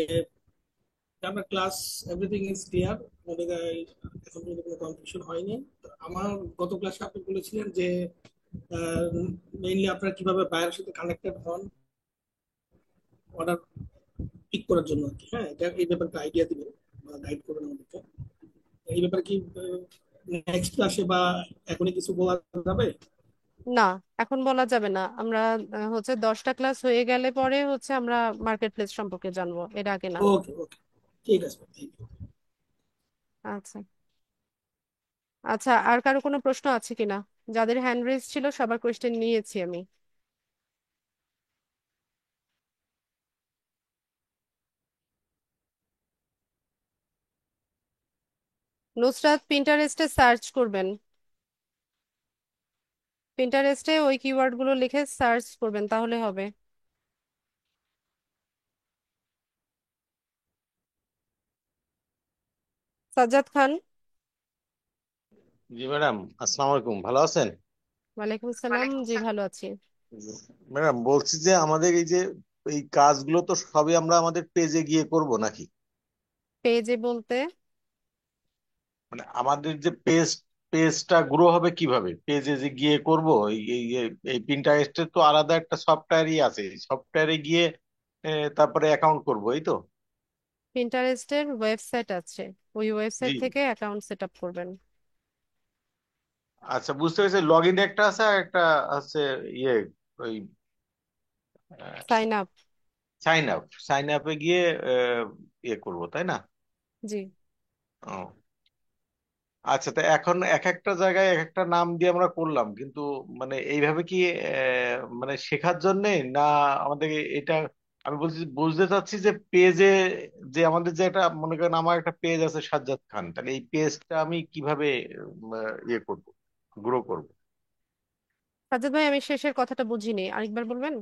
[SPEAKER 15] আপনার ক্লাস এভরিথিং ইজ ক্লিয়ার, আমাদের এখন পর্যন্ত কোনো কনফিউশন হয়নি। তো আমার গত ক্লাসে আপনি বলেছিলেন যে মেইনলি আপনারা কিভাবে বায়ারের সাথে কানেক্টেড হন অর্ডার পিক করার জন্য আর কি। হ্যাঁ, এটা এই ব্যাপারে আইডিয়া দিবেন বা গাইড করবেন আমাদেরকে। এই ব্যাপারে কি নেক্সট ক্লাসে বা এখনই কিছু বলা যাবে?
[SPEAKER 1] না, এখন বলা যাবে না। আমরা হচ্ছে 10টা ক্লাস হয়ে গেলে পরে হচ্ছে আমরা মার্কেট প্লেস সম্পর্কে জানবো, এর আগে না।
[SPEAKER 15] ওকে ওকে, ঠিক আছে, থ্যাংক ইউ।
[SPEAKER 1] আচ্ছা। আচ্ছা, আর কারো কোনো প্রশ্ন আছে কিনা? যাদের হ্যান্ড রেজ ছিল সবার কোয়েশ্চেন নিয়েছি আমি। নুসরাত, পিন্টারেস্টে সার্চ করবেন, পিন্টারেস্টে ওই কিওয়ার্ড গুলো লিখে সার্চ করবেন তাহলে হবে। সাজ্জাদ খান।
[SPEAKER 16] জি ম্যাডাম, আসসালামু আলাইকুম। ভালো আছেন?
[SPEAKER 1] ওয়ালাইকুম আসসালাম, জি ভালো আছি।
[SPEAKER 16] ম্যাডাম বলছি যে আমাদের এই যে এই কাজগুলো তো সবই আমরা আমাদের পেজে গিয়ে করব নাকি?
[SPEAKER 1] পেজে বলতে?
[SPEAKER 16] মানে আমাদের যে পেজটা গ্রো হবে কিভাবে? পেজে যে গিয়ে করব, এই এই এই পিন্টারেস্টের তো আলাদা একটা সফটওয়্যারই আছে, সফটওয়্যারে গিয়ে তারপরে অ্যাকাউন্ট করব, এই তো?
[SPEAKER 1] পিন্টারেস্টের ওয়েবসাইট আছে, ওই
[SPEAKER 16] জি।
[SPEAKER 1] ওয়েবসাইট থেকে অ্যাকাউন্ট সেট আপ করবেন।
[SPEAKER 16] আচ্ছা, বুঝতে পেরেছি। লগ ইন একটা আছে আর একটা আছে ইয়ে ওই
[SPEAKER 1] সাইন আপ।
[SPEAKER 16] সাইন আপে গিয়ে ইয়ে করব, তাই না?
[SPEAKER 1] জি।
[SPEAKER 16] ও আচ্ছা, তো এখন এক একটা জায়গায় এক একটা নাম দিয়ে আমরা করলাম, কিন্তু মানে এইভাবে কি মানে শেখার জন্যে না আমাদের এটা আমি বলছি, বুঝতে চাচ্ছি যে পেজে, যে আমাদের যে একটা, মনে করেন আমার একটা পেজ আছে সাজ্জাদ খান, তাহলে এই পেজটা আমি কিভাবে ইয়ে করব, গ্রো করব?
[SPEAKER 1] সাজ্জাদ ভাই, আমি শেষের কথাটা বুঝিনি, আরেকবার বলবেন?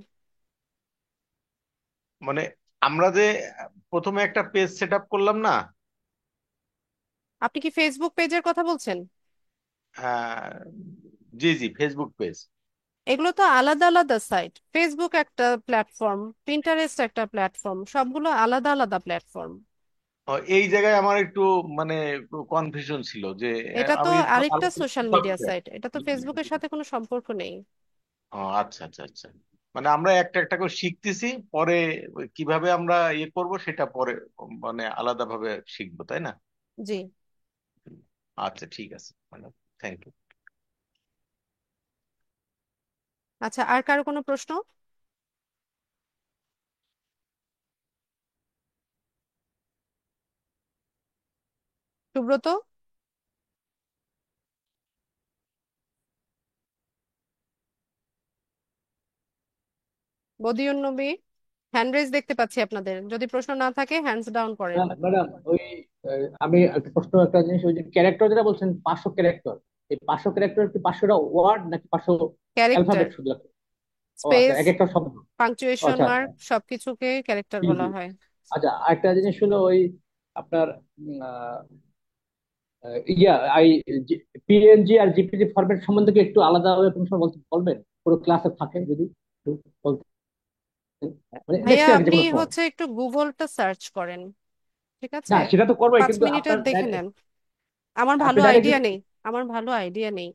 [SPEAKER 16] মানে আমরা যে প্রথমে একটা পেজ সেট আপ করলাম না?
[SPEAKER 1] আপনি কি ফেসবুক পেজের কথা বলছেন?
[SPEAKER 16] আহ, জি জি, ফেসবুক পেজ।
[SPEAKER 1] এগুলো তো আলাদা আলাদা সাইট। ফেসবুক একটা প্ল্যাটফর্ম, পিন্টারেস্ট একটা প্ল্যাটফর্ম, সবগুলো আলাদা আলাদা প্ল্যাটফর্ম।
[SPEAKER 16] এই জায়গায় আমার একটু মানে কনফিউশন ছিল যে
[SPEAKER 1] এটা তো
[SPEAKER 16] আমি তো
[SPEAKER 1] আরেকটা
[SPEAKER 16] আলাদা
[SPEAKER 1] সোশ্যাল মিডিয়া
[SPEAKER 16] সফটওয়্যার।
[SPEAKER 1] সাইট, এটা তো ফেসবুকের সাথে কোনো সম্পর্ক নেই।
[SPEAKER 16] ও আচ্ছা আচ্ছা আচ্ছা। মানে আমরা একটা একটা করে শিখতেছি, পরে কিভাবে আমরা ইয়ে করব সেটা পরে মানে আলাদাভাবে শিখবো, তাই না?
[SPEAKER 1] জি।
[SPEAKER 16] আচ্ছা ঠিক আছে, মানে থ্যাংক ইউ।
[SPEAKER 1] আচ্ছা, আর কারো কোনো প্রশ্ন? সুব্রত, বদিউন নবী, হ্যান্ড রেজ দেখতে পাচ্ছি আপনাদের। যদি প্রশ্ন না থাকে হ্যান্ডস ডাউন করেন।
[SPEAKER 9] ম্যাডাম ওই আমি একটা প্রশ্ন, একটা জিনিস, ওই যে ক্যারেক্টার যেটা বলছেন 500 ক্যারেক্টার, এই 500 ক্যারেক্টার কি 500টা ওয়ার্ড নাকি 500
[SPEAKER 1] ক্যারেক্টার,
[SPEAKER 9] অ্যালফাবেট শুধু লাগে? ও আচ্ছা,
[SPEAKER 1] স্পেস,
[SPEAKER 9] এক একটা শব্দ। ও
[SPEAKER 1] পাংচুয়েশন
[SPEAKER 9] আচ্ছা আচ্ছা।
[SPEAKER 1] মার্ক, সবকিছুকে ক্যারেক্টার
[SPEAKER 9] জি
[SPEAKER 1] বলা
[SPEAKER 9] জি।
[SPEAKER 1] হয়।
[SPEAKER 9] আচ্ছা, আরেকটা জিনিস হলো ওই আপনার ইয়া আই পিএনজি আর জিপিজি ফরম্যাট সম্বন্ধে কি একটু আলাদাভাবে কোনো সময় বলবেন, পুরো ক্লাসে থাকে যদি একটু বলতেন। মানে
[SPEAKER 1] ভাইয়া,
[SPEAKER 9] দেখছি আর কি যে
[SPEAKER 1] আপনি
[SPEAKER 9] কোনো সময়।
[SPEAKER 1] হচ্ছে একটু গুগলটা সার্চ করেন, ঠিক আছে?
[SPEAKER 9] না সেটা তো করবোই,
[SPEAKER 1] পাঁচ
[SPEAKER 9] কিন্তু
[SPEAKER 1] মিনিটের
[SPEAKER 9] আপনার
[SPEAKER 1] দেখে নেন। আমার
[SPEAKER 9] আপনি
[SPEAKER 1] ভালো
[SPEAKER 9] ডাইরেক্ট।
[SPEAKER 1] আইডিয়া নেই, আমার ভালো আইডিয়া নেই।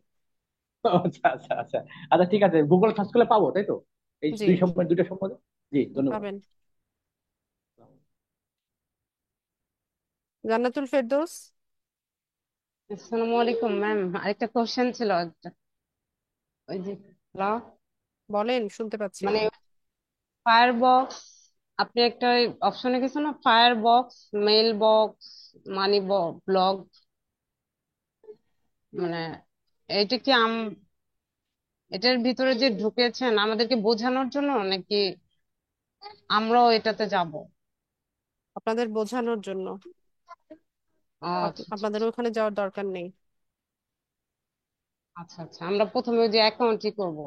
[SPEAKER 9] আচ্ছা আচ্ছা আচ্ছা। আচ্ছা ঠিক আছে, গুগল সার্চ করলে পাবো তাই তো, এই
[SPEAKER 1] জি,
[SPEAKER 9] দুই সম্বন্ধে, দুইটা সম্বন্ধে। জি ধন্যবাদ।
[SPEAKER 1] পাবেন। জান্নাতুল ফেরদৌস,
[SPEAKER 5] আসসালামু আলাইকুম ম্যাম, আরেকটা কোশ্চেন ছিল একটা। ওই যে হ্যালো,
[SPEAKER 1] বলেন, শুনতে পাচ্ছি।
[SPEAKER 5] মানে ফায়ার বক্স, আপনি একটা অপশনে গেছেন না, ফায়ার বক্স, মেল বক্স, মানি ব্লগ, মানে এটা কি এটার ভিতরে যে ঢুকেছেন আমাদেরকে বোঝানোর জন্য নাকি আমরাও এটাতে যাব?
[SPEAKER 1] আপনাদের বোঝানোর জন্য।
[SPEAKER 5] আচ্ছা
[SPEAKER 1] আপনাদের ওখানে যাওয়ার দরকার নেই।
[SPEAKER 5] আচ্ছা আচ্ছা, আমরা প্রথমে ওই যে অ্যাকাউন্টই করব,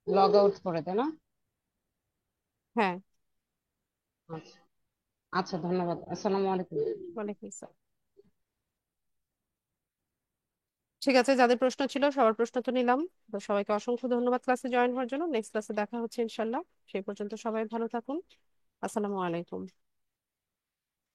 [SPEAKER 5] লগ আউট করে, তাই না?
[SPEAKER 1] হ্যাঁ।
[SPEAKER 5] আচ্ছা আচ্ছা, ধন্যবাদ, আসসালামু আলাইকুম।
[SPEAKER 1] ওয়ালাইকুম আসসালাম। ঠিক আছে, যাদের প্রশ্ন ছিল সবার প্রশ্ন তো নিলাম। তো সবাইকে অসংখ্য ধন্যবাদ ক্লাসে জয়েন হওয়ার জন্য। নেক্সট ক্লাসে দেখা হচ্ছে ইনশাল্লাহ। সেই পর্যন্ত সবাই ভালো থাকুন। আসসালামু আলাইকুম।